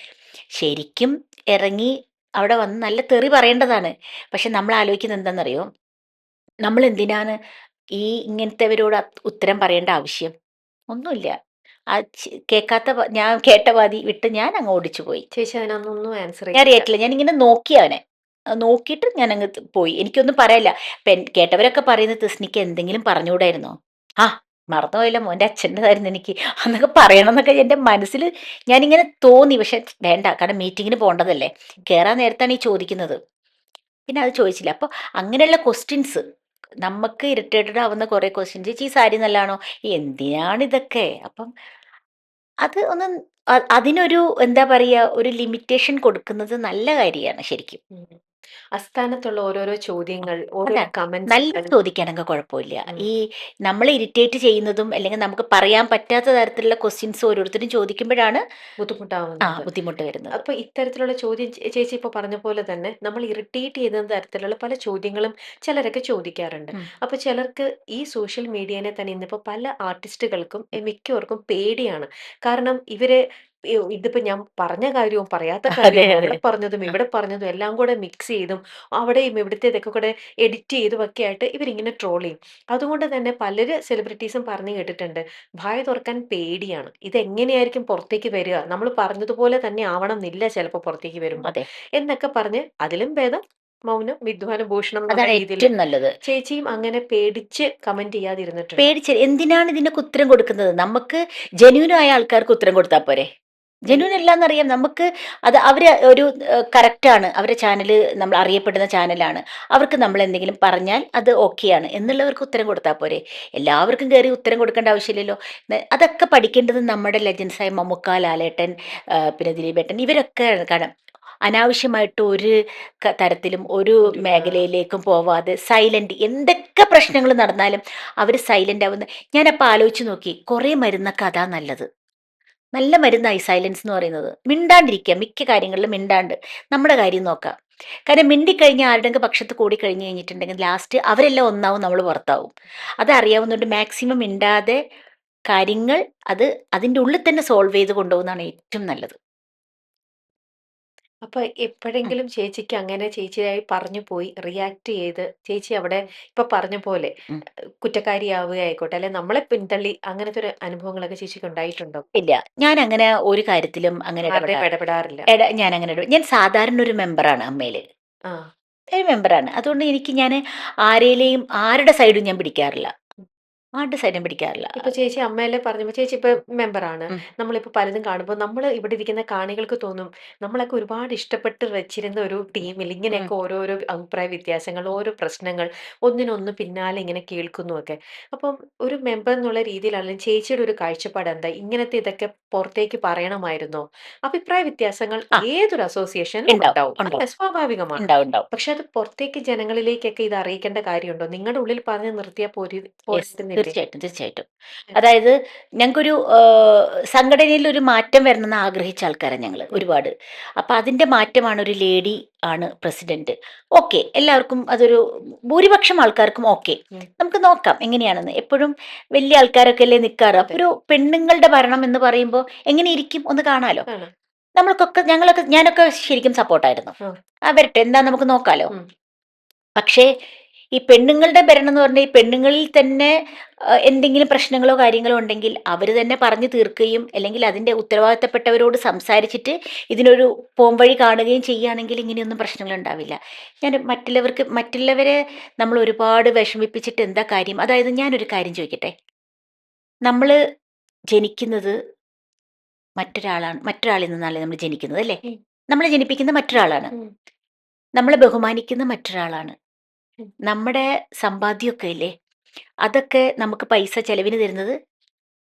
ശരിക്കും ഇറങ്ങി അവിടെ വന്ന് നല്ല തെറി പറയേണ്ടതാണ്. പക്ഷെ നമ്മൾ ആലോചിക്കുന്നത് എന്താണെന്നറിയോ, നമ്മൾ എന്തിനാണ് ഈ ഇങ്ങനത്തെവരോട് ഉത്തരം പറയേണ്ട ആവശ്യം? ഒന്നുമില്ല. കേൾക്കാത്ത ഞാൻ കേട്ട പാതി വിട്ട് ഞാൻ അങ്ങ് ഓടിച്ചു പോയി. ചേച്ചി അതിനൊന്നും ആൻസർ ഞാൻ അറിയത്തില്ല, ഞാനിങ്ങനെ നോക്കി അവനെ നോക്കിയിട്ട് ഞാൻ അങ്ങ് പോയി. എനിക്കൊന്നും പറയില്ല. കേട്ടവരൊക്കെ പറയുന്നത് തെസ്നിക്ക് എന്തെങ്കിലും പറഞ്ഞുകൂടായിരുന്നോ? ആ മറന്നുപോയില്ല, മോൻ്റെ അച്ഛൻ്റെതായിരുന്നു എനിക്ക് എന്നൊക്കെ പറയണം എന്നൊക്കെ എൻ്റെ മനസ്സിൽ ഞാനിങ്ങനെ തോന്നി. പക്ഷെ വേണ്ട, കാരണം മീറ്റിങ്ങിന് പോകേണ്ടതല്ലേ, കയറാൻ നേരത്താണ് ഈ ചോദിക്കുന്നത്. പിന്നെ അത് ചോദിച്ചില്ല. അപ്പോൾ അങ്ങനെയുള്ള ക്വസ്റ്റ്യൻസ് നമുക്ക് ഇറിറ്റേറ്റഡ് ആവുന്ന കുറേ ക്വസ്റ്റ്യൻസ്, ചേച്ചി ഈ സാരി നല്ലതാണോ, എന്തിനാണിതൊക്കെ? അപ്പം അത് ഒന്ന് അതിനൊരു എന്താ പറയുക, ഒരു ലിമിറ്റേഷൻ കൊടുക്കുന്നത് നല്ല കാര്യമാണ് ശരിക്കും. അസ്ഥാനത്തുള്ള ഓരോരോ ചോദ്യങ്ങൾ, ഓരോരോ അതാണ് നല്ല കമന്റ്സുകൾ ചോദിക്കാനൊക്കെ കുഴപ്പമില്ല. ഈ നമ്മളെ ഇറിറ്റേറ്റ് ചെയ്യുന്നതും അല്ലെങ്കിൽ നമുക്ക് പറയാൻ പറ്റാത്ത തരത്തിലുള്ള ക്വസ്റ്റ്യൻസ് ഓരോരുത്തരും ചോദിക്കുമ്പോഴാണ് ബുദ്ധിമുട്ടാവുന്നത്. ബുദ്ധിമുട്ട് വരുന്നത്. അപ്പൊ ഇത്തരത്തിലുള്ള ചോദ്യം ചേച്ചി ഇപ്പൊ പറഞ്ഞ പോലെ തന്നെ നമ്മൾ ഇറിറ്റേറ്റ് ചെയ്യുന്ന തരത്തിലുള്ള പല ചോദ്യങ്ങളും ചിലരൊക്കെ ചോദിക്കാറുണ്ട്. ഉം. അപ്പൊ ചിലർക്ക് ഈ സോഷ്യൽ മീഡിയനെ തന്നെ ഇന്നിപ്പോ പല ആർട്ടിസ്റ്റുകൾക്കും മിക്കവർക്കും പേടിയാണ്. കാരണം ഇവര് ഇതിപ്പോ ഞാൻ പറഞ്ഞ കാര്യവും പറയാത്ത അതെ കാര്യവും അതെ. അവിടെ പറഞ്ഞതും ഇവിടെ പറഞ്ഞതും എല്ലാം കൂടെ മിക്സ് ചെയ്തും അവിടെയും ഇവിടുത്തേതൊക്കെ കൂടെ എഡിറ്റ് ചെയ്തും ഒക്കെ ആയിട്ട് ഇവരിങ്ങനെ ട്രോൾ ചെയ്യും. അതുകൊണ്ട് തന്നെ സെലിബ്രിറ്റീസും പറഞ്ഞു കേട്ടിട്ടുണ്ട്, വായ തുറക്കാൻ പേടിയാണ്. ഇതെങ്ങനെയായിരിക്കും പുറത്തേക്ക് വരിക? നമ്മൾ പറഞ്ഞതുപോലെ തന്നെ ആവണം എന്നില്ല ചിലപ്പോൾ പുറത്തേക്ക് വരുമ്പോൾ. അതെ, എന്നൊക്കെ പറഞ്ഞ് അതിലും ഭേദം മൗനം വിദ്വാന ഭൂഷണം എന്നുള്ള അതാണ് രീതിയിൽ ഏറ്റവും നല്ലത്. ചേച്ചിയും അങ്ങനെ പേടിച്ച് കമന്റ് ചെയ്യാതിരുന്നിട്ടുണ്ടോ? പേടിച്ച് എന്തിനാണ് ഇതിനൊക്കെ ഉത്തരം കൊടുക്കുന്നത്? നമുക്ക് ജെന്യൂനായ ആൾക്കാർക്ക് ഉത്തരം കൊടുത്താൽ പോരെ? ജെന്യൂൻ അല്ലാന്നറിയാം നമുക്ക്. അത് അവർ ഒരു കറക്റ്റാണ്, അവരുടെ ചാനൽ നമ്മൾ അറിയപ്പെടുന്ന ചാനലാണ്, അവർക്ക് നമ്മൾ എന്തെങ്കിലും പറഞ്ഞാൽ അത് ഓക്കെയാണ് എന്നുള്ളവർക്ക് ഉത്തരം കൊടുത്താൽ പോരെ? എല്ലാവർക്കും കയറി ഉത്തരം കൊടുക്കേണ്ട ആവശ്യമില്ലല്ലോ. അതൊക്കെ പഠിക്കേണ്ടത് നമ്മുടെ ലെജൻസായ മമ്മൂക്ക, ലാലേട്ടൻ, പിന്നെ ദിലീപേട്ടൻ, ഇവരൊക്കെ കാണാം. അനാവശ്യമായിട്ട് ഒരു തരത്തിലും ഒരു മേഖലയിലേക്കും പോവാതെ സൈലന്റ്, എന്തൊക്കെ പ്രശ്നങ്ങൾ നടന്നാലും അവർ സൈലന്റ് ആവുന്ന. ഞാനപ്പോൾ ആലോചിച്ച് നോക്കി, കുറേ മരുന്നൊക്കെ അതാ നല്ലത്. നല്ല മരുന്നായി സൈലൻസ് എന്ന് പറയുന്നത്. മിണ്ടാണ്ടിരിക്കുക, മിക്ക കാര്യങ്ങളിലും മിണ്ടാണ്ട് നമ്മുടെ കാര്യം നോക്കാം. കാരണം മിണ്ടിക്കഴിഞ്ഞാൽ ആരുടെയൊക്കെ പക്ഷത്ത് കൂടി കഴിഞ്ഞ് കഴിഞ്ഞിട്ടുണ്ടെങ്കിൽ ലാസ്റ്റ് അവരെല്ലാം ഒന്നാവും, നമ്മൾ പുറത്താവും. അതറിയാവുന്നതുകൊണ്ട് മാക്സിമം മിണ്ടാതെ കാര്യങ്ങൾ അത് അതിൻ്റെ ഉള്ളിൽ തന്നെ സോൾവ് ചെയ്ത് കൊണ്ടുപോകുന്നതാണ് ഏറ്റവും നല്ലത്. അപ്പൊ എപ്പോഴെങ്കിലും ചേച്ചിക്ക് അങ്ങനെ ചേച്ചിയായി പറഞ്ഞു പോയി റിയാക്ട് ചെയ്ത് ചേച്ചി അവിടെ ഇപ്പൊ പറഞ്ഞ പോലെ ഉം. കുറ്റക്കാരിയാവുകയായിക്കോട്ടെ, അല്ലെ നമ്മളെ പിന്തള്ളി അങ്ങനത്തെ ഒരു അനുഭവങ്ങളൊക്കെ ചേച്ചിക്ക് ഉണ്ടായിട്ടുണ്ടോ? ഇല്ല, ഞാൻ അങ്ങനെ ഒരു കാര്യത്തിലും അങ്ങനെ ആരുടെയും ഇടപെടാറില്ല. ഞാൻ അങ്ങനെ ഞാൻ സാധാരണ ഒരു മെമ്പറാണ് അമ്മയില്, ആ. ഒരു മെമ്പറാണ്. അതുകൊണ്ട് ഞാൻ ആരേലെയും ആരുടെ സൈഡും ഞാൻ പിടിക്കാറില്ല, ആരുടെ സൈഡും പിടിക്കാറില്ല. ഇപ്പൊ ചേച്ചി അമ്മയല്ലേ പറഞ്ഞപ്പോ ചേച്ചി ഇപ്പൊ മെമ്പറാണ്. ഉം. നമ്മളിപ്പോ പലതും കാണുമ്പോൾ നമ്മൾ ഇവിടെ ഇരിക്കുന്ന കാണികൾക്ക് തോന്നും നമ്മളൊക്കെ ഒരുപാട് ഇഷ്ടപ്പെട്ട് വെച്ചിരുന്ന ഒരു ടീമിൽ ഉം. ഇങ്ങനെയൊക്കെ ഓരോരോ അഭിപ്രായ വ്യത്യാസങ്ങൾ, ഓരോ പ്രശ്നങ്ങൾ ഒന്നിനൊന്ന് പിന്നാലെ ഇങ്ങനെ കേൾക്കുന്നു ഒക്കെ. അപ്പം ഒരു മെമ്പർ എന്നുള്ള രീതിയിലാണെങ്കിലും ചേച്ചിയുടെ ഒരു കാഴ്ചപ്പാട് എന്താ? ഇങ്ങനത്തെ ഇതൊക്കെ പുറത്തേക്ക് പറയണമായിരുന്നോ? അഭിപ്രായ വ്യത്യാസങ്ങൾ ആ, ഏതൊരു അസോസിയേഷനിലും ഉണ്ടാവും ഉണ്ടാവും, ഉണ്ടാവും അല്ലെ? സ്വാഭാവികമാണ്. ഉണ്ടാവും ഉണ്ടാവും. പക്ഷെ അത് പുറത്തേക്ക് ജനങ്ങളിലേക്കൊക്കെ ഇത് അറിയിക്കേണ്ട കാര്യമുണ്ടോ? നിങ്ങളുടെ ഉള്ളിൽ പറഞ്ഞ് നിർത്തിയാൽ യെസ്, പോരായിരുന്നില്ലേ? തീർച്ചയായിട്ടും തീർച്ചയായിട്ടും. അതായത് ഞങ്ങൾക്കൊരു സംഘടനയിൽ ഒരു മാറ്റം വരണമെന്ന് ആഗ്രഹിച്ച ആൾക്കാരാണ് ഞങ്ങൾ ഉം. ഒരുപാട്. അപ്പം അതിൻ്റെ മാറ്റമാണ്, ഒരു ലേഡി ആണ് പ്രസിഡന്റ്. ഓക്കെ, എല്ലാവർക്കും അതൊരു ഭൂരിപക്ഷം ആൾക്കാർക്കും ഓക്കെ. ഉം. നമുക്ക് നോക്കാം എങ്ങനെയാണെന്ന്. എപ്പോഴും വലിയ ആൾക്കാരൊക്കെ അല്ലേ നിൽക്കാറ്. അപ്പോൾ അതെ. ഒരു പെണ്ണുങ്ങളുടെ ഭരണം എന്ന് പറയുമ്പോൾ എങ്ങനെ ഇരിക്കും ഒന്ന് കാണാലോ. ആണ്. ഞാനൊക്കെ ശരിക്കും സപ്പോർട്ടായിരുന്നു. ആ. വരട്ടെ, എന്താ നമുക്ക് നോക്കാലോ. ഉം. പക്ഷേ ഈ പെണ്ണുങ്ങളുടെ ഭരണം എന്ന് പറഞ്ഞാൽ ഈ പെണ്ണുങ്ങളിൽ തന്നെ എന്തെങ്കിലും പ്രശ്നങ്ങളോ കാര്യങ്ങളോ ഉണ്ടെങ്കിൽ അവർ തന്നെ പറഞ്ഞു തീർക്കുകയും അല്ലെങ്കിൽ അതിൻ്റെ ഉത്തരവാദിത്തപ്പെട്ടവരോട് സംസാരിച്ചിട്ട് ഇതിനൊരു പോംവഴി കാണുകയും ചെയ്യുകയാണെങ്കിൽ ഇങ്ങനെയൊന്നും പ്രശ്നങ്ങൾ ഉണ്ടാവില്ല. മറ്റുള്ളവരെ നമ്മൾ ഒരുപാട് വിഷമിപ്പിച്ചിട്ട് എന്താ കാര്യം? അതായത് ഞാനൊരു കാര്യം ചോദിക്കട്ടെ, നമ്മൾ ജനിക്കുന്നത് മറ്റൊരാളിൽ നിന്നല്ലേ നമ്മൾ ജനിക്കുന്നത്, അല്ലേ? ഉം. നമ്മളെ ജനിപ്പിക്കുന്ന മറ്റൊരാളാണ്, ഉം. നമ്മളെ ബഹുമാനിക്കുന്ന മറ്റൊരാളാണ്. ഉം. നമ്മുടെ സമ്പാദ്യമൊക്കെ ഇല്ലേ, അതൊക്കെ നമുക്ക് പൈസ ചെലവിന് തരുന്നത്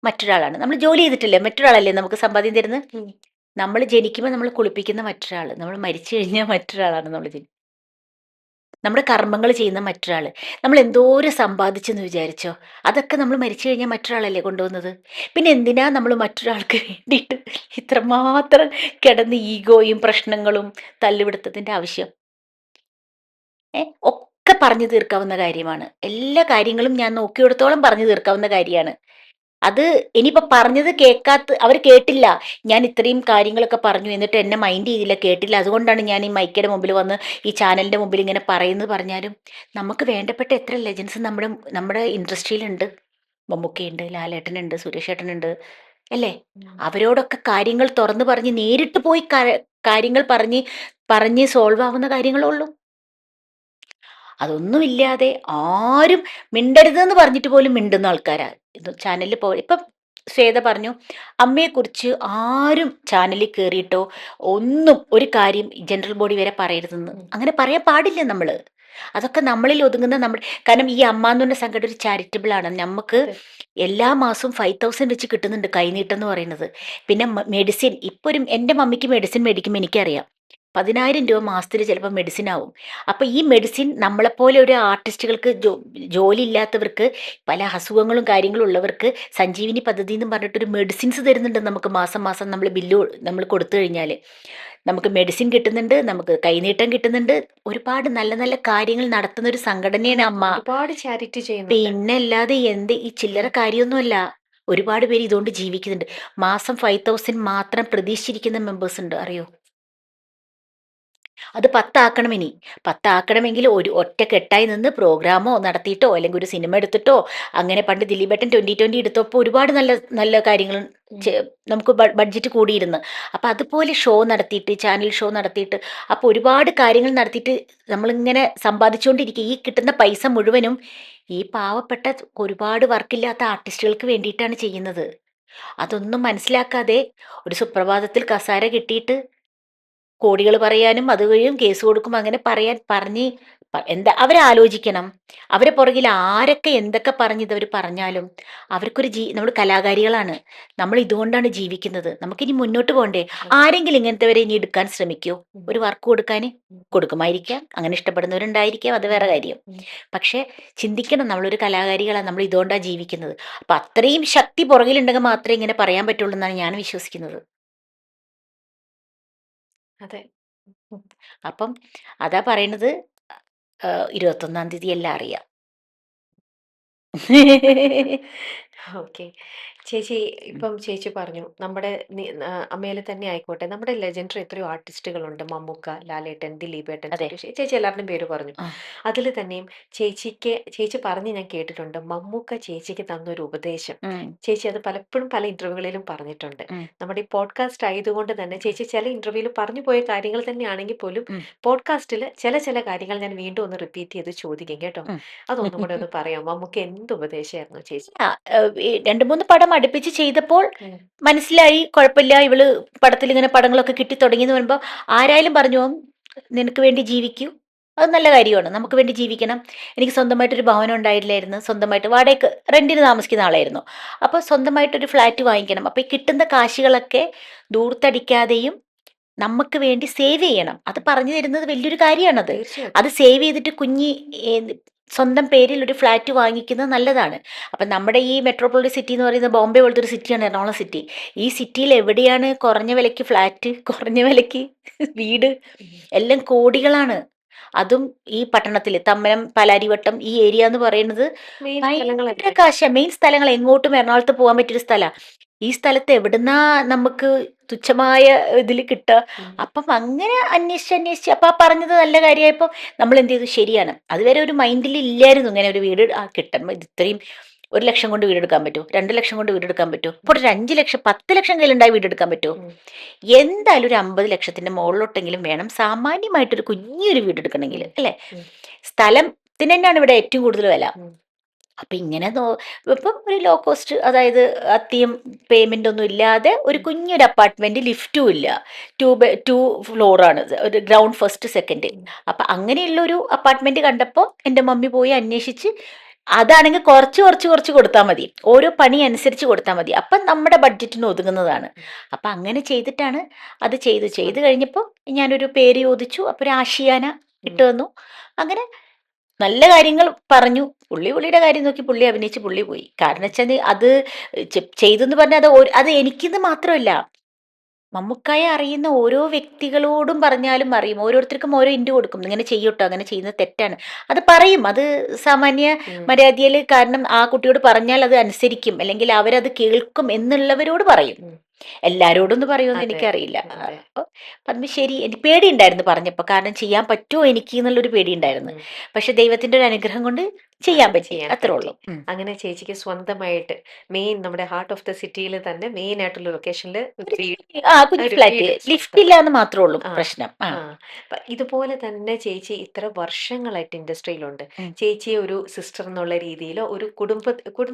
മറ്റൊരാളാണ്. നമ്മൾ ജോലി ചെയ്തിട്ടില്ലേ, മറ്റൊരാളല്ലേ നമുക്ക് സമ്പാദ്യം തരുന്നത്. ഉം. നമ്മൾ ജനിക്കുമ്പോൾ നമ്മൾ കുളിപ്പിക്കുന്ന മറ്റൊരാൾ, നമ്മൾ മരിച്ചു കഴിഞ്ഞാൽ മറ്റൊരാളാണ് നമ്മുടെ കർമ്മങ്ങൾ ചെയ്യുന്ന മറ്റൊരാൾ. നമ്മൾ എന്തോരം സമ്പാദിച്ചെന്ന് വിചാരിച്ചോ, അതൊക്കെ നമ്മൾ മരിച്ചു കഴിഞ്ഞാൽ മറ്റൊരാളല്ലേ കൊണ്ടുവന്നത്. പിന്നെ എന്തിനാ നമ്മൾ മറ്റൊരാൾക്ക് വേണ്ടിയിട്ട് ഇത്രമാത്രം കിടന്ന് ഈഗോയും പ്രശ്നങ്ങളും തല്ലുപിടുത്തത്തിൻ്റെ ആവശ്യം? ഒക്കെ പറഞ്ഞു തീർക്കാവുന്ന കാര്യമാണ്. എല്ലാ കാര്യങ്ങളും ഞാൻ നോക്കിയിടത്തോളം പറഞ്ഞു തീർക്കാവുന്ന കാര്യമാണ്. അത് ഇനിയിപ്പോൾ പറഞ്ഞത് അവർ കേട്ടില്ല. ഞാൻ ഇത്രയും കാര്യങ്ങളൊക്കെ പറഞ്ഞു എന്നിട്ട് എന്നെ മൈൻഡ് ചെയ്തില്ല, കേട്ടില്ല. അതുകൊണ്ടാണ് ഞാൻ ഈ മൈക്കയുടെ മുമ്പിൽ വന്ന് ഈ ചാനലിൻ്റെ മുമ്പിൽ ഇങ്ങനെ പറയുന്നത് പറഞ്ഞാലും നമുക്ക് വേണ്ടപ്പെട്ട എത്ര ലെജൻസ് നമ്മുടെ നമ്മുടെ ഇൻഡസ്ട്രിയിലുണ്ട്. മമ്മൂക്കയുണ്ട്, ലാലേട്ടനുണ്ട്, സുരേഷ് ഏട്ടനുണ്ട്, അല്ലേ? ഉം. അവരോടൊക്കെ കാര്യങ്ങൾ തുറന്നു പറഞ്ഞ് നേരിട്ട് പോയി കാര്യങ്ങൾ പറഞ്ഞ് പറഞ്ഞ് സോൾവ് ആവുന്ന കാര്യങ്ങളേ ഉള്ളൂ. അതൊന്നുമില്ലാതെ ആരും മിണ്ടരുതെന്ന് പറഞ്ഞിട്ട് പോലും മിണ്ടുന്ന ആൾക്കാരാ ഇത് ചാനലിൽ ഇപ്പം ശ്വേത പറഞ്ഞു, അമ്മയെക്കുറിച്ച് ആരും ചാനലിൽ കയറിയിട്ടോ ഒന്നും ഒരു കാര്യം ജനറൽ ബോഡി വരെ പറയരുതെന്ന്. ഉം. അങ്ങനെ പറയാൻ പാടില്ല നമ്മൾ. അതൊക്കെ നമ്മളിൽ ഒതുങ്ങുന്ന കാരണം ഈ അമ്മ എന്ന് പറഞ്ഞ സംഘടന ഒരു ചാരിറ്റബിൾ ആണ്. നമുക്ക് അതെ. എല്ലാ മാസവും 5,000 വെച്ച് കിട്ടുന്നുണ്ട് കൈനീട്ടം എന്ന് പറയുന്നത്. പിന്നെ മെഡിസിൻ, ഇപ്പോൾ എൻ്റെ മമ്മിക്ക് മെഡിസിൻ മേടിക്കുമ്പോൾ എനിക്കറിയാം 10,000 രൂപ മാസത്തിൽ ചിലപ്പോൾ മെഡിസിൻ ആവും. അപ്പോൾ ഈ മെഡിസിൻ നമ്മളെപ്പോലെ ഒരു ആർട്ടിസ്റ്റുകൾക്ക് ജോലി ഇല്ലാത്തവർക്ക്, പല അസുഖങ്ങളും കാര്യങ്ങളും ഉള്ളവർക്ക് സഞ്ജീവിനി പദ്ധതി എന്ന് പറഞ്ഞിട്ടൊരു മെഡിസിൻസ് തരുന്നുണ്ട് നമുക്ക്. മാസം മാസം നമ്മൾ കൊടുത്തു കഴിഞ്ഞാൽ നമുക്ക് മെഡിസിൻ കിട്ടുന്നുണ്ട്, നമുക്ക് കൈനീട്ടം കിട്ടുന്നുണ്ട്. ഒരുപാട് നല്ല നല്ല കാര്യങ്ങൾ നടത്തുന്ന ഒരു സംഘടനയാണ് അമ്മ. ഒരുപാട് ചാരിറ്റി ചെയ്യുന്നുണ്ട്. പിന്നെ അല്ലാതെ ഈ ചില്ലറ കാര്യമൊന്നുമല്ല. ഒരുപാട് പേര് ഇതുകൊണ്ട് ജീവിക്കുന്നുണ്ട്. മാസം 5,000 മാത്രം പ്രതീക്ഷിച്ചിരിക്കുന്ന മെമ്പേഴ്സ് ഉണ്ട്, അറിയോ? അത് 10 ആക്കണം. ഇനി 10 ആക്കണമെങ്കിൽ ഒരു ഒറ്റക്കെട്ടായി നിന്ന് പ്രോഗ്രാമോ നടത്തിയിട്ടോ അല്ലെങ്കിൽ ഒരു സിനിമ എടുത്തിട്ടോ, അങ്ങനെ പണ്ട് ദിലീപേട്ടൻ 2020 എടുത്തപ്പോൾ ഒരുപാട് നല്ല നല്ല കാര്യങ്ങൾ നമുക്ക് ബഡ്ജറ്റ് കൂടിയിരുന്നു. അപ്പം അതുപോലെ ഷോ നടത്തിയിട്ട്, ചാനൽ ഷോ നടത്തിയിട്ട്, അപ്പോൾ ഒരുപാട് കാര്യങ്ങൾ നടത്തിയിട്ട് നമ്മളിങ്ങനെ സമ്പാദിച്ചുകൊണ്ടിരിക്കുക. ഈ കിട്ടുന്ന പൈസ മുഴുവനും ഈ പാവപ്പെട്ട ഒരുപാട് വർക്കില്ലാത്ത ആർട്ടിസ്റ്റുകൾക്ക് വേണ്ടിയിട്ടാണ് ചെയ്യുന്നത്. അതൊന്നും മനസ്സിലാക്കാതെ ഒരു സുപ്രഭാതത്തിൽ കസാര കിട്ടിയിട്ട് കോടികൾ പറയാനും അത് കഴിയും കേസ് കൊടുക്കും, അങ്ങനെ പറഞ്ഞ് എന്താ അവരാലോചിക്കണം. അവരെ പുറകിൽ ആരൊക്കെ എന്തൊക്കെ പറഞ്ഞത് പറഞ്ഞാലും അവർക്കൊരു നമ്മൾ കലാകാരികളാണ്, നമ്മൾ ഇതുകൊണ്ടാണ് ജീവിക്കുന്നത്. നമുക്കിനി മുന്നോട്ട് പോകണ്ടേ? ആരെങ്കിലും ഇങ്ങനത്തെവരെ ഇനി എടുക്കാൻ ശ്രമിക്കോ? ഒരു വർക്ക് കൊടുക്കുമായിരിക്കാം, അങ്ങനെ ഇഷ്ടപ്പെടുന്നവരുണ്ടായിരിക്കാം, അത് വേറെ കാര്യം. പക്ഷെ ചിന്തിക്കണം, നമ്മളൊരു കലാകാരികളാണ്, നമ്മൾ ഇതുകൊണ്ടാണ് ജീവിക്കുന്നത്. അപ്പം അത്രയും ശക്തി പുറകിലുണ്ടെങ്കിൽ മാത്രമേ ഇങ്ങനെ പറയാൻ പറ്റുള്ളൂ എന്നാണ് ഞാൻ വിശ്വസിക്കുന്നത്. അതെ. അപ്പം അതാ പറയണത്, 21-ാം തീയതി എല്ലാം അറിയാം. ഓക്കെ. ചേച്ചി ഇപ്പം ചേച്ചി പറഞ്ഞു നമ്മുടെ അമ്മയില് തന്നെ ആയിക്കോട്ടെ, നമ്മുടെ ലെജൻഡറി എത്രയോ ആർട്ടിസ്റ്റുകളുണ്ട്. മമ്മൂക്ക, ലാലേട്ടൻ, ദിലീപേട്ടൻ, അതെ. സുരേഷ്, ചേച്ചി എല്ലാവരുടെയും പേര് പറഞ്ഞു. ആ. അതിൽ തന്നെയും ചേച്ചി പറഞ്ഞ് ഞാൻ കേട്ടിട്ടുണ്ട്, മമ്മൂക്ക ചേച്ചിക്ക് തന്നൊരു ഉപദേശം. ഉം, ചേച്ചി അത് പലപ്പോഴും പല ഇന്റർവ്യൂകളിലും പറഞ്ഞിട്ടുണ്ട്. ഉം, നമ്മുടെ ഈ പോഡ്കാസ്റ്റ് ആയതുകൊണ്ട് തന്നെ ചേച്ചി ചില ഇന്റർവ്യൂവിൽ പറഞ്ഞു പോയ കാര്യങ്ങൾ തന്നെയാണെങ്കിൽ പോലും ഉം, പോഡ്കാസ്റ്റിൽ ചില കാര്യങ്ങൾ ഞാൻ വീണ്ടും ഒന്ന് റിപ്പീറ്റ് ചെയ്ത് ചോദിക്കും കേട്ടോ. ഉം. അതൊന്നും കൂടെ ഒന്ന് പറയാം, മമ്മൂക്ക എന്ത് ഉപദേശമായിരുന്നു ചേച്ചി? ആ, ഈ 2-3 പടം അടുപ്പിച്ച് ചെയ്തപ്പോൾ ഉം. മനസ്സിലായി കുഴപ്പമില്ല, ഇവള് പടത്തിൽ ഇങ്ങനെ പടങ്ങളൊക്കെ കിട്ടി തുടങ്ങിയെന്ന് പറയുമ്പോൾ ആരായാലും പറഞ്ഞു "ഉം, നിനക്ക് വേണ്ടി ജീവിക്കൂ, അത് നല്ല കാര്യമാണ്, നമുക്ക് വേണ്ടി ജീവിക്കണം. എനിക്ക് സ്വന്തമായിട്ടൊരു ഭവനം ഉണ്ടായിട്ടില്ലായിരുന്നു, സ്വന്തമായിട്ട് വാടകയ്ക്ക് റെന്റിന് താമസിക്കുന്ന ആളായിരുന്നു. അപ്പോൾ സ്വന്തമായിട്ടൊരു ഫ്ലാറ്റ് വാങ്ങിക്കണം. അപ്പോൾ ഈ കിട്ടുന്ന കാശുകളൊക്കെ ദൂർത്തടിക്കാതെയും നമുക്ക് വേണ്ടി സേവ് ചെയ്യണം. അത് പറഞ്ഞു തരുന്നത് വലിയൊരു കാര്യമാണത്. തീർച്ചയായിട്ടും. അത് സേവ് ചെയ്തിട്ട് സ്വന്തം പേരിൽ ഒരു ഫ്ലാറ്റ് വാങ്ങിക്കുന്നത് നല്ലതാണ്. അപ്പം നമ്മുടെ ഈ മെട്രോപൊളിറ്റൻ സിറ്റി എന്ന് പറയുന്നത് ബോംബെ പോലത്തെ ഒരു സിറ്റിയാണ്, എറണാകുളം സിറ്റി. ഈ സിറ്റിയിൽ എവിടെയാണ് കുറഞ്ഞ വിലയ്ക്ക് ഫ്ലാറ്റ്, കുറഞ്ഞ വിലയ്ക്ക് വീട്? എല്ലാം കോടികളാണ്. അതും ഈ പട്ടണത്തിൽ തമ്മനം, പാലാരിവട്ടം, ഈ ഏരിയ എന്ന് പറയുന്നത് മെയിൻ ഭയങ്കര സ്ഥലങ്ങളല്ലേ? കാശ. മെയിൻ സ്ഥലങ്ങൾ, എങ്ങോട്ടും എറണാകുളത്ത് പോകാൻ പറ്റിയൊരു സ്ഥലമാണ്. ഈ സ്ഥലത്ത് എവിടുന്നാ നമുക്ക് തുച്ഛമായ ഇതിൽ കിട്ടുക? ഉം. അപ്പം അങ്ങനെ അന്വേഷിച്ച് അപ്പം ആ പറഞ്ഞത് നല്ല കാര്യമായപ്പോൾ നമ്മൾ എന്ത് ചെയ്തു, ശരിയാണ്. അതുവരെ ഒരു മൈൻഡിൽ ഇല്ലായിരുന്നു ഇങ്ങനെ ഒരു വീട് കിട്ടുമ്പോൾ ഇത് ഇത്രയും 1 ലക്ഷം കൊണ്ട് വീടെടുക്കാൻ പറ്റുമോ, 2 ലക്ഷം കൊണ്ട് വീടെടുക്കാൻ പറ്റുമോ, ഇപ്പോൾ ഒരു 5 ലക്ഷം 10 ലക്ഷം കയ്യിലുണ്ടായി വീടെടുക്കാൻ പറ്റുമോ? ഉം. എന്തായാലും ഒരു 50 ലക്ഷത്തിന്റെ മുകളിലോട്ടെങ്കിലും വേണം സാമാന്യമായിട്ടൊരു കുഞ്ഞൊരു വീടെടുക്കണമെങ്കിൽ, അല്ലേ? ഉം. സ്ഥലത്തിന് തന്നെയാണ് ഇവിടെ ഏറ്റവും കൂടുതൽ വില. ഉം. അപ്പം ഇങ്ങനെ ഇപ്പം ഒരു ലോ കോസ്റ്റ്, അതായത് അധികം പേയ്മെൻ്റ് ഒന്നും ഇല്ലാതെ ഒരു കുഞ്ഞൊരു അപ്പാർട്ട്മെൻറ്റ്, ലിഫ്റ്റും ഇല്ല, 2 ഫ്ലോറാണ്, ഒരു ഗ്രൗണ്ട് ഫസ്റ്റ് സെക്കൻഡ്. അപ്പം അങ്ങനെയുള്ള ഒരു അപ്പാർട്ട്മെൻറ്റ് കണ്ടപ്പോൾ എൻ്റെ മമ്മി പോയി അന്വേഷിച്ച്, അതാണെങ്കിൽ കുറച്ച് കൊടുത്താൽ മതി, ഓരോ പണി അനുസരിച്ച് കൊടുത്താൽ മതി, അപ്പം നമ്മുടെ ബഡ്ജറ്റിന് ഒതുങ്ങുന്നതാണ്. അപ്പം അങ്ങനെ ചെയ്തിട്ടാണ് അത് ചെയ്ത് കഴിഞ്ഞപ്പോൾ ഞാനൊരു പേര് ചോദിച്ചു. അപ്പോൾ ഒരു ആഷിയാന ഇട്ട് തന്നു. അങ്ങനെ നല്ല കാര്യങ്ങൾ പറഞ്ഞു. പുള്ളിയുടെ കാര്യം നോക്കി പുള്ളി അഭിനയിച്ച് പുള്ളി പോയി. കാരണം വെച്ചാൽ അത് ചെയ്തെന്ന് പറഞ്ഞാൽ അത് എനിക്കിന്ന് മാത്രമല്ല, മമ്മൂക്കായെ അറിയുന്ന ഓരോ വ്യക്തികളോടും പറഞ്ഞാലും അറിയും. ഓരോരുത്തർക്കും ഓരോ ഇൻഡ് കൊടുക്കും, ഇങ്ങനെ ചെയ്യൂട്ടോ, അങ്ങനെ ചെയ്യുന്നത് തെറ്റാണ്, അത് പറയും. അത് സാമാന്യ ഉം. മര്യാദയിൽ, കാരണം ആ കുട്ടിയോട് പറഞ്ഞാൽ അത് അനുസരിക്കും, അല്ലെങ്കിൽ അവരത് കേൾക്കും എന്നുള്ളവരോട് പറയും. ഉം. എല്ലാരോടൊന്നും പറയുമെന്ന് അതെ. എനിക്കറിയില്ല. അതെ. അപ്പോൾ പറഞ്ഞു ശരി. എനിക്ക് പേടിയുണ്ടായിരുന്നു പറഞ്ഞപ്പോൾ, കാരണം ചെയ്യാൻ പറ്റുമോ എനിക്ക് എന്നുള്ളൊരു പേടിയുണ്ടായിരുന്നു. ഉം. പക്ഷെ ദൈവത്തിന്റെ ഒരു അനുഗ്രഹം കൊണ്ട് ചെയ്യാൻ പറ്റി, ചെയ്യാൻ അത്രേ പറ്റി. ഉള്ളൂ. ഉം. അങ്ങനെ ചേച്ചിക്ക് സ്വന്തമായിട്ട് മെയിൻ നമ്മുടെ ഹാർട്ട് ഓഫ് ദ സിറ്റിയിൽ തന്നെ മെയിൻ ആയിട്ടുള്ള ലൊക്കേഷനിൽ കുഞ്ഞു ഒരു ഫ്ലാറ്റ്, വീട് ലിഫ്റ്റ് സ്വന്തം. ഇല്ല എന്ന് മാത്രമേ ഉള്ളൂ ആ. പ്രശ്നം. ആ. ആ. ഇതുപോലെ തന്നെ ചേച്ചി ഇത്ര വർഷങ്ങളായിട്ട് ഇൻഡസ്ട്രിയിലുണ്ട്. ഉം. ചേച്ചിയെ ഒരു സിസ്റ്റർ എന്നുള്ള രീതിയിലോ ഒരു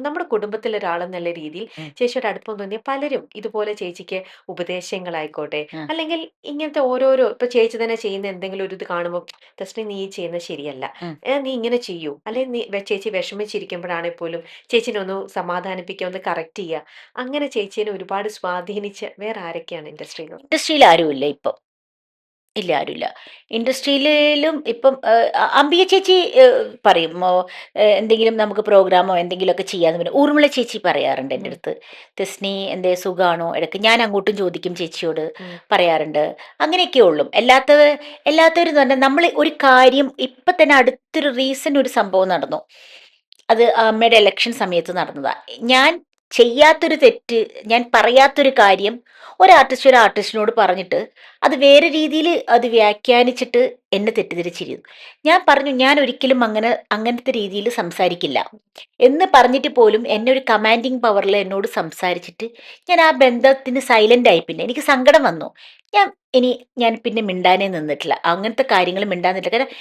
നമ്മുടെ കുടുംബത്തിലെ ഒരാളെന്നുള്ള രീതിയിൽ ഉം. ചേച്ചിയുടെ അടുപ്പം തോന്നിയ പലരും ഇതുപോലെ ചേച്ചിക്ക് ഉപദേശങ്ങളായിക്കോട്ടെ, ആ. അല്ലെങ്കിൽ ഇങ്ങനത്തെ ഓരോരോ ഇപ്പൊ ചേച്ചി തന്നെ ചെയ്യുന്ന എന്തെങ്കിലും ഒരു ഇത് കാണുമ്പോൾ, ജസ്റ്റ് നീ ചെയ്യുന്നത് ശരിയല്ല, ഉം. നീ ഇങ്ങനെ ചെയ്യൂ, അല്ലെങ്കിൽ ചേച്ചി വിഷമിച്ചിരിക്കുമ്പോഴാണെങ്കിൽ പോലും ചേച്ചിനെ ഒന്ന് സമാധാനിപ്പിക്കുക, ഒന്ന് കറക്റ്റ് ചെയ്യുക, അങ്ങനെ ചേച്ചീനെ ഒരുപാട് സ്വാധീനിച്ച വേറെ ആരൊക്കെയാണ് ഇൻഡസ്ട്രിയിലുള്ളത്? ഇൻഡസ്ട്രിയിൽ ആരുമില്ല ഇപ്പം. ഇല്ല, ആരുമില്ല ഇൻഡസ്ട്രിയിലും ഇപ്പം. അംബിക ചേച്ചി പറയും, എന്തെങ്കിലും നമുക്ക് പ്രോഗ്രാമോ എന്തെങ്കിലുമൊക്കെ ചെയ്യാന്ന് പറയും. ഊർമിള ചേച്ചി പറയാറുണ്ട് എൻ്റെ ഉം. അടുത്ത്, തെസ്നി എന്തേ സുഖാണോ, ഇടയ്ക്ക് ഞാൻ അങ്ങോട്ടും ചോദിക്കും ചേച്ചിയോട്, ഉം. പറയാറുണ്ട്. അങ്ങനെയൊക്കെ ഉള്ളൂ. എല്ലാത്തവരും പറഞ്ഞാൽ നമ്മൾ ഒരു കാര്യം, ഇപ്പം തന്നെ അടുത്തൊരു റീസെൻ്റ് ഒരു സംഭവം നടന്നു. അത് അമ്മയുടെ ഇലക്ഷൻ സമയത്ത് നടന്നതാ. ഞാൻ ചെയ്യാത്തൊരു തെറ്റ്, ഞാൻ പറയാത്തൊരു കാര്യം ഒരു ആർട്ടിസ്റ്റിനോട് പറഞ്ഞിട്ട് അത് വേറെ രീതിയിൽ അത് വ്യാഖ്യാനിച്ചിട്ട് എന്നെ തെറ്റിദ്ധരിച്ചിരുന്നു. ഞാൻ പറഞ്ഞു ഞാൻ ഒരിക്കലും അങ്ങനത്തെ രീതിയിൽ സംസാരിക്കില്ല എന്ന് പറഞ്ഞിട്ട് പോലും എന്നെ ഒരു കമാൻഡിങ് പവറിൽ എന്നോട് സംസാരിച്ചിട്ട് ഞാൻ ആ ബന്ധത്തിന് സൈലന്റ് ആയി. പിന്നെ എനിക്ക് സങ്കടം വന്നു. ഞാൻ ഞാൻ പിന്നെ മിണ്ടാനേ നിന്നിട്ടില്ല, അങ്ങനത്തെ കാര്യങ്ങൾ മിണ്ടാൻ നിന്നിട്ടില്ല. കാരണം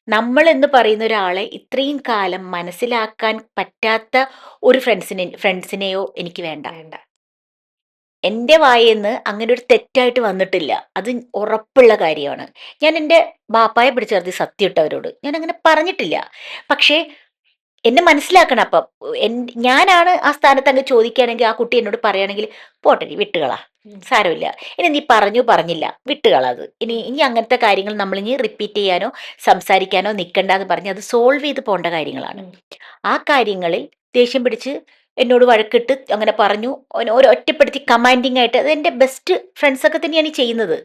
നമ്മൾ എന്ന് പറയുന്ന ഒരാളെ ഇത്രയും കാലം മനസ്സിലാക്കാൻ പറ്റാത്ത ഒരു ഫ്രണ്ട്സിനെയോ എനിക്ക് വേണ്ട. വേണ്ട. എൻ്റെ വായേന്ന് അങ്ങനെ ഒരു തെറ്റായിട്ട് വന്നിട്ടില്ല, അത് ഉറപ്പുള്ള കാര്യമാണ്. ഞാൻ എൻ്റെ ബാപ്പായെ പിടിച്ചു നിർത്തി സത്യം ഇട്ടവരോട് ഞാൻ അങ്ങനെ പറഞ്ഞിട്ടില്ല. പക്ഷേ എന്നെ മനസ്സിലാക്കണം. അപ്പം ഞാനാണ് ആ സ്ഥാനത്ത് അങ്ങ് ചോദിക്കുകയാണെങ്കിൽ, ആ കുട്ടി എന്നോട് പറയുകയാണെങ്കിൽ പോട്ടെ വിട്ടുകളാ, ഉം. സാരമില്ല, ഇനി നീ പറഞ്ഞില്ല, വിട്ടുകളത്. ഇനി അങ്ങനത്തെ കാര്യങ്ങൾ നമ്മൾ ഇനി റിപ്പീറ്റ് ചെയ്യാനോ സംസാരിക്കാനോ നിൽക്കണ്ടെന്ന് പറഞ്ഞ് അത് സോൾവ് ചെയ്ത് പോകേണ്ട കാര്യങ്ങളാണ്. ഉം. ആ കാര്യങ്ങളിൽ ദേഷ്യം പിടിച്ച് എന്നോട് വഴക്കിട്ട് അങ്ങനെ പറഞ്ഞു, ഒരു ഒറ്റപ്പെടുത്തി കമാൻഡിങ് ആയിട്ട്, അത് എൻ്റെ ബെസ്റ്റ് ഫ്രണ്ട്സൊക്കെ തന്നെയാണ് ഈ ചെയ്യുന്നത്.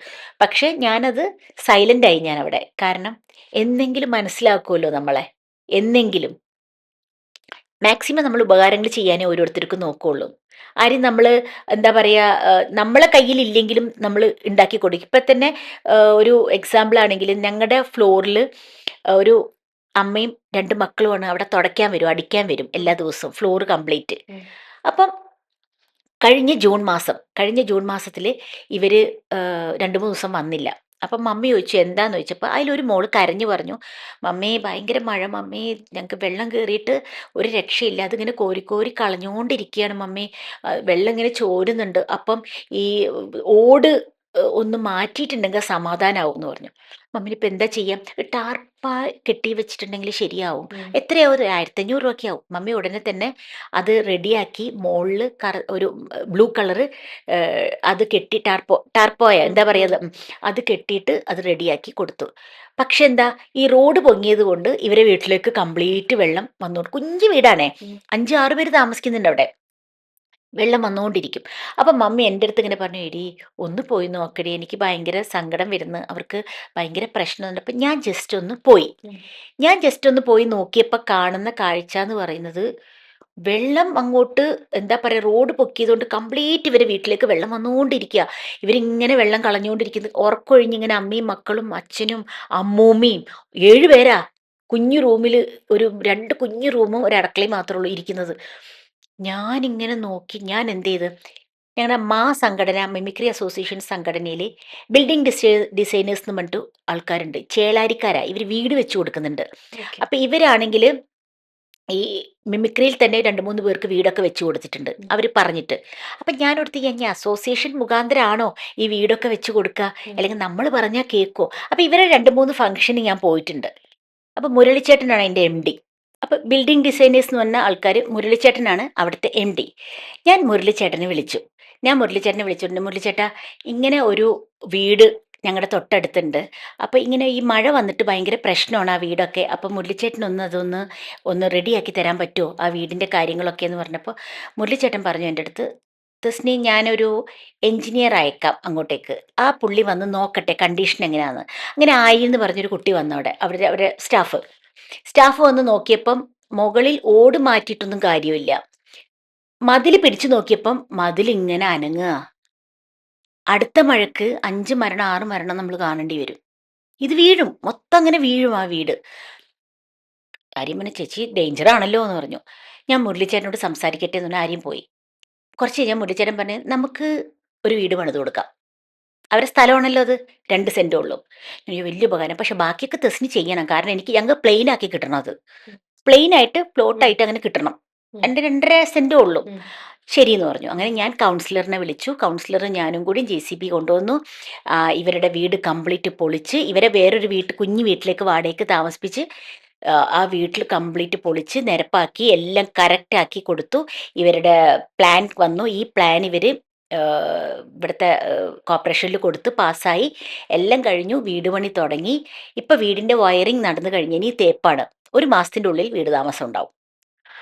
പക്ഷേ ഞാനത് സൈലൻ്റ് ആയി ഞാൻ അവിടെ. കാരണം എന്നെങ്കിലും മനസ്സിലാക്കുമല്ലോ നമ്മളെ, എന്നെങ്കിലും മാക്സിമം നമ്മൾ ഉപകാരങ്ങൾ ചെയ്യാനേ ഓരോരുത്തർക്കും നോക്കുകയുള്ളൂ. ആരും നമ്മൾ എന്താ പറയുക, നമ്മളെ കയ്യിലില്ലെങ്കിലും നമ്മൾ ഉണ്ടാക്കി കൊടുക്കും. ഇപ്പം തന്നെ ഒരു എക്സാമ്പിൾ ആണെങ്കിൽ ഞങ്ങളുടെ ഫ്ലോറിൽ ഒരു അമ്മയും 2 മക്കളുമാണ് അവിടെ തുടയ്ക്കാൻ വരും, അടിക്കാൻ വരും എല്ലാ ദിവസവും ഫ്ലോർ കംപ്ലീറ്റ്. ഉം. അപ്പം കഴിഞ്ഞ ജൂൺ മാസത്തിൽ ഇവർ 2-3 ദിവസം വന്നില്ല. അപ്പം മമ്മി ചോദിച്ചു എന്താന്ന് ചോദിച്ചപ്പോൾ അതിലൊരു മോള് കരഞ്ഞു പറഞ്ഞു, മമ്മി ഭയങ്കര മഴ മമ്മി, ഞങ്ങൾക്ക് വെള്ളം കയറിയിട്ട് ഒരു രക്ഷയില്ല, അതിങ്ങനെ കോരി കോരി കളഞ്ഞുകൊണ്ടിരിക്കുകയാണ് മമ്മി, വെള്ളം ഇങ്ങനെ ചോരുന്നുണ്ട്, അപ്പം ഈ ഓട് ഒന്ന് മാറ്റിയിട്ടുണ്ടെങ്കിൽ സമാധാനമാവും എന്ന് പറഞ്ഞു. മമ്മിനി ഇപ്പം എന്താ ചെയ്യാം, ടാർപ്പ കെട്ടി വെച്ചിട്ടുണ്ടെങ്കിൽ ശരിയാവും, ഉം. എത്രയാവും, ഒരു 1500 രൂപയ്ക്ക് ആവും. മമ്മി ഉടനെ തന്നെ അത് റെഡിയാക്കി മുകളിൽ ഒരു ബ്ലൂ കളറ് അത് കെട്ടി ടാർപ്പോയ ഉം. എന്താ ഉം. പറയുക, അത് കെട്ടിയിട്ട് അത് റെഡിയാക്കി കൊടുത്തു. പക്ഷെ എന്താ, ഈ റോഡ് പൊങ്ങിയത് കൊണ്ട് ഇവരെ വീട്ടിലേക്ക് കംപ്ലീറ്റ് വെള്ളം വന്നുകൊണ്ട്, കുഞ്ഞു വീടാണേ, ഉം. 5-6 പേര് താമസിക്കുന്നുണ്ട് അവിടെ, വെള്ളം വന്നുകൊണ്ടിരിക്കും. അപ്പം മമ്മി എൻ്റെ അടുത്ത് ഇങ്ങനെ പറഞ്ഞു, എടി ഒന്ന് പോയി നോക്കടി, എനിക്ക് ഭയങ്കര സങ്കടം വരുന്നു, അവർക്ക് ഭയങ്കര പ്രശ്നമുണ്ട്. അപ്പം ഉം. ഞാൻ ജസ്റ്റ് ഒന്ന് പോയി നോക്കിയപ്പോൾ കാണുന്ന കാഴ്ച എന്ന് പറയുന്നത്, വെള്ളം അങ്ങോട്ട് എന്താ പറയുക, റോഡ് പൊക്കിയതുകൊണ്ട് കംപ്ലീറ്റ് ഇവരെ വീട്ടിലേക്ക് വെള്ളം വന്നുകൊണ്ടിരിക്കുക. ഇവരിങ്ങനെ വെള്ളം കളഞ്ഞുകൊണ്ടിരിക്കുന്നത്, ഉറക്കൊഴിഞ്ഞിങ്ങനെ അമ്മയും മക്കളും അച്ഛനും അമ്മൂമ്മയും 7 പേരാ കുഞ്ഞു റൂമിൽ, ഒരു 2 കുഞ്ഞു റൂമും ഒരു അടുക്കളയും മാത്രമേ ഉള്ളൂ ഇരിക്കുന്നത്. ഞാനിങ്ങനെ നോക്കി, ഞാൻ എന്ത് ചെയ്ത്, ഞങ്ങളുടെ സംഘടന, മിമിക്രി അസോസിയേഷൻ സംഘടനയിൽ ബിൽഡിംഗ് ഡിസൈനേഴ്സ് എന്ന് പറഞ്ഞിട്ട് ആൾക്കാരുണ്ട്, ചേളാരിക്കാരാ, ഇവർ വീട് വെച്ച് കൊടുക്കുന്നുണ്ട്. ഓക്കെ. അപ്പം ഇവരാണെങ്കിൽ ഈ മിമിക്രിയിൽ തന്നെ 2-3 പേർക്ക് വീടൊക്കെ വെച്ച് കൊടുത്തിട്ടുണ്ട് ഉം. അവർ പറഞ്ഞിട്ട്. അപ്പം ഞാനോടത്ത്, ഞാൻ അസോസിയേഷൻ മുഖാന്തരമാണോ ഈ വീടൊക്കെ വെച്ച് കൊടുക്കുക, ഉം. അല്ലെങ്കിൽ നമ്മൾ പറഞ്ഞാൽ കേൾക്കോ? അപ്പം ഇവരെ 2-3 ഫംഗ്ഷന് ഞാൻ പോയിട്ടുണ്ട്. അപ്പം മുരളിച്ചേട്ടനാണ് എൻ്റെ MD. അപ്പം ബിൽഡിംഗ് ഡിസൈനേഴ്സ് എന്ന് പറഞ്ഞ ആൾക്കാർ, മുരളിച്ചേട്ടനാണ് അവിടുത്തെ MD. ഞാൻ മുരളിച്ചേട്ടനെ വിളിച്ചിട്ടുണ്ട്, മുരളിച്ചേട്ടാ ഇങ്ങനെ ഒരു വീട് ഞങ്ങളുടെ തൊട്ടടുത്തുണ്ട്, അപ്പോൾ ഇങ്ങനെ ഈ മഴ വന്നിട്ട് ഭയങ്കര പ്രശ്നമാണ് ആ വീടൊക്കെ, അപ്പം മുരളിച്ചേട്ടനൊന്ന് ഒന്ന് റെഡിയാക്കി തരാൻ പറ്റുമോ ആ വീടിൻ്റെ കാര്യങ്ങളൊക്കെ എന്ന് പറഞ്ഞപ്പോൾ മുരളിച്ചേട്ടൻ പറഞ്ഞു എൻ്റെ അടുത്ത്, തസ്നി ഞാനൊരു എൻജിനീയർ അയക്കാം അങ്ങോട്ടേക്ക്, ആ പുള്ളി വന്ന് നോക്കട്ടെ കണ്ടീഷൻ എങ്ങനെയാണെന്ന്. അങ്ങനെ ആയി എന്ന് പറഞ്ഞൊരു കുട്ടി വന്നു അവിടെ, അവരുടെ സ്റ്റാഫ് വന്ന് നോക്കിയപ്പം മുകളിൽ ഓട് മാറ്റിയിട്ടൊന്നും കാര്യമില്ല, മതിൽ പിടിച്ചു നോക്കിയപ്പം മതിൽ ഇങ്ങനെ അനങ്ങുക. അടുത്ത മഴക്ക് 5 മരണം 6 മരണം നമ്മൾ കാണേണ്ടി വരും. ഇത് വീഴും, മൊത്തം അങ്ങനെ വീഴും ആ വീട്. ആര്യം പറഞ്ഞു, ചേച്ചി ഡേഞ്ചർ ആണല്ലോ എന്ന് പറഞ്ഞു. ഞാൻ മുരളിച്ചേട്ടനോട് സംസാരിക്കട്ടെ എന്ന് പറഞ്ഞാൽ ആര്യം പോയി. കുറച്ച് കഴിഞ്ഞാൽ മുരളിച്ചേട്ടൻ പറഞ്ഞ്, നമുക്ക് ഒരു വീട് പണിത് കൊടുക്കാം, അവരുടെ സ്ഥലമാണല്ലോ അത്, 2 സെൻറ്റേ ഉള്ളൂ. എനിക്ക് വലിയ ഉപകാരം, പക്ഷെ ബാക്കിയൊക്കെ തെസ്നി ചെയ്യണം, കാരണം എനിക്ക് ഞങ്ങൾ പ്ലെയിൻ ആക്കി കിട്ടണം, അത് പ്ലെയിൻ ആയിട്ട് പ്ലോട്ടായിട്ട് അങ്ങനെ കിട്ടണം, ഉം. എൻ്റെ 2.5 സെൻറ്റേ ഉള്ളൂ. ഉം. ശരിയെന്ന് പറഞ്ഞു. അങ്ങനെ ഞാൻ കൗൺസിലറിനെ വിളിച്ചു, കൗൺസിലർ ഞാനും കൂടി JCB കൊണ്ടുവന്നു. ഇവരുടെ വീട് കംപ്ലീറ്റ് പൊളിച്ച്, ഇവരെ വേറൊരു കുഞ്ഞു വീട്ടിലേക്ക് വാടകയ്ക്ക് താമസിപ്പിച്ച്, ആ വീട്ടിൽ കംപ്ലീറ്റ് പൊളിച്ച് നിരപ്പാക്കി എല്ലാം കറക്റ്റാക്കി കൊടുത്തു. ഇവരുടെ പ്ലാൻ വന്നു, ഈ പ്ലാൻ ഇവർ ഇവിടുത്തെ കോർപ്പറേഷനിൽ കൊടുത്ത് പാസ്സായി, എല്ലാം കഴിഞ്ഞു, വീട് പണി തുടങ്ങി. ഇപ്പം വീടിൻ്റെ വയറിങ് നടന്നു കഴിഞ്ഞ് ഇനി തേപ്പാണ്. 1 മാസത്തിൻ്റെ ഉള്ളിൽ വീട് താമസം ഉണ്ടാവും.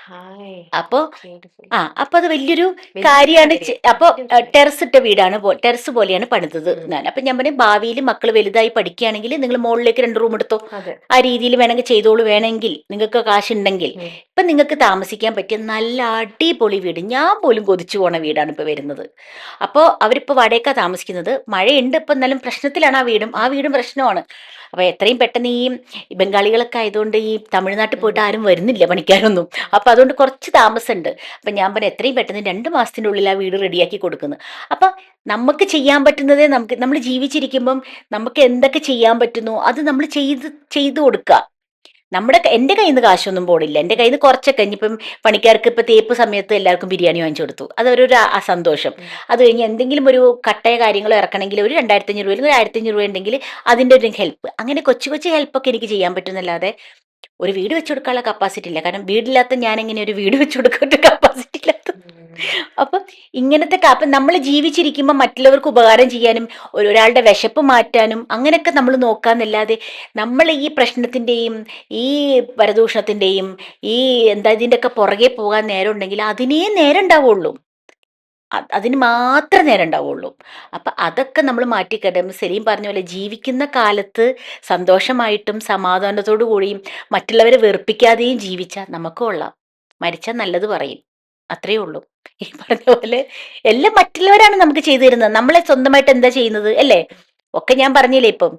ഹായ്. അപ്പോൾ ബ്യൂട്ടിഫുൾ. അപ്പോൾ അത് വലിയൊരു വലിയ കാര്യമാണ്. കാര്യം. അപ്പോൾ വലിയൊരു കാര്യം. ടെറസ് ഇട്ട വീടാണ്, ടെറസ് പോലെയാണ് പണിതത് ഉം. ഞാൻ. അപ്പം ഞാൻ പറഞ്ഞു, ഭാവിയിൽ മക്കൾ വലുതായി പഠിക്കുകയാണെങ്കിൽ നിങ്ങൾ മുകളിലേക്ക് 2 റൂം എടുത്തോ, അതെ. ആ രീതിയിൽ വേണമെങ്കിൽ ചെയ്തോളൂ, വേണമെങ്കിൽ നിങ്ങൾക്ക് കാശുണ്ടെങ്കിൽ. ഉം. ഇപ്പം നിങ്ങൾക്ക് താമസിക്കാൻ പറ്റിയ നല്ല അടിപൊളി വീട്, ഞാൻ പോലും കൊതിച്ചു പോണ വീടാണ് ഇപ്പോൾ വരുന്നത്. അപ്പോൾ അവരിപ്പോൾ വാടകയ്ക്കാണ് താമസിക്കുന്നത്, മഴയുണ്ട് ഇപ്പം, എന്നാലും പ്രശ്നത്തിലാണ് ആ വീടും പ്രശ്നമാണ്. അപ്പോൾ എത്രയും പെട്ടെന്ന് ഈ ബംഗാളികളൊക്കെ ആയതുകൊണ്ട് ഈ തമിഴ്നാട്ടിൽ പോയിട്ട് ആരും വരുന്നില്ല പണിക്കാരൊന്നും, അപ്പം അതുകൊണ്ട് കുറച്ച് താമസമുണ്ട്. അപ്പം ഞാൻ പറഞ്ഞു, എത്രയും പെട്ടെന്ന് 2 മാസത്തിൻ്റെ ഉള്ളിൽ ആ വീട് റെഡിയാക്കി കൊടുക്കുന്നു. അപ്പം നമുക്ക് ചെയ്യാൻ പറ്റുന്നതേ, നമ്മൾ ജീവിച്ചിരിക്കുമ്പം നമുക്ക് എന്തൊക്കെ ചെയ്യാൻ പറ്റുന്നു അത് നമ്മൾ ചെയ്തു കൊടുക്കുക. എൻ്റെ കയ്യിൽ നിന്ന് കാശൊന്നും പോടില്ല, എൻ്റെ കയ്യിൽ നിന്ന് കുറച്ചൊക്കെ, ഇനിയിപ്പം പണിക്കാർക്ക് ഇപ്പം തേപ്പ് സമയത്ത് എല്ലാവർക്കും ബിരിയാണി വാങ്ങിച്ചു കൊടുത്തു, അതൊരു സന്തോഷം. അത് കഴിഞ്ഞ് എന്തെങ്കിലും ഒരു കട്ടയ കാര്യങ്ങളോ ഇറക്കണമെങ്കിൽ ഒരു 2500 രൂപ അല്ലെങ്കിൽ 1500 രൂപ ഉണ്ടെങ്കിൽ അതിൻ്റെ ഒരു ഹെൽപ്പ്, അങ്ങനെ കൊച്ചു കൊച്ചു ഹെൽപ്പൊക്കെ എനിക്ക് ചെയ്യാൻ പറ്റുന്നല്ലാതെ ഒരു വീട് വെച്ച് കൊടുക്കാനുള്ള കപ്പാസിറ്റി ഇല്ല. കാരണം വീടില്ലാത്ത ഞാൻ എങ്ങനെ ഒരു വീട് വെച്ച് കൊടുക്കേണ്ട കപ്പാസിറ്റി ഇല്ലാത്ത. അപ്പം അപ്പം നമ്മൾ ജീവിച്ചിരിക്കുമ്പോൾ മറ്റുള്ളവർക്ക് ഉപകാരം ചെയ്യാനും ഒരാളുടെ വിശപ്പ് മാറ്റാനും അങ്ങനെയൊക്കെ നമ്മൾ നോക്കാന്നല്ലാതെ, നമ്മൾ ഈ പ്രശ്നത്തിൻ്റെയും ഈ പരദൂഷണത്തിൻ്റെയും ഈ ഇതിൻ്റെയൊക്കെ പുറകെ പോകാൻ നേരം ഉണ്ടെങ്കിൽ അതിനേ നേരം ഉണ്ടാവുള്ളൂ, അതിന് മാത്രമേ നേരം ഉണ്ടാവുള്ളൂ. അപ്പം അതൊക്കെ നമ്മൾ മാറ്റിക്കഴിയുമ്പോൾ സലീം പറഞ്ഞ പോലെ ജീവിക്കുന്ന കാലത്ത് സന്തോഷമായിട്ടും സമാധാനത്തോടു കൂടിയും മറ്റുള്ളവരെ വെറുപ്പിക്കാതെയും ജീവിച്ചാൽ നമുക്ക് കൊള്ളാം. മരിച്ചാൽ നല്ലത് പറയും, അത്രയേ ഉള്ളൂ. ഈ പറഞ്ഞ പോലെ എല്ലാം മറ്റുള്ളവരാണ് നമുക്ക് ചെയ്തു തരുന്നത്, നമ്മളെ സ്വന്തമായിട്ട് എന്താ ചെയ്യുന്നത് അല്ലേ? ഒക്കെ ഞാൻ പറഞ്ഞില്ലേ ഇപ്പം,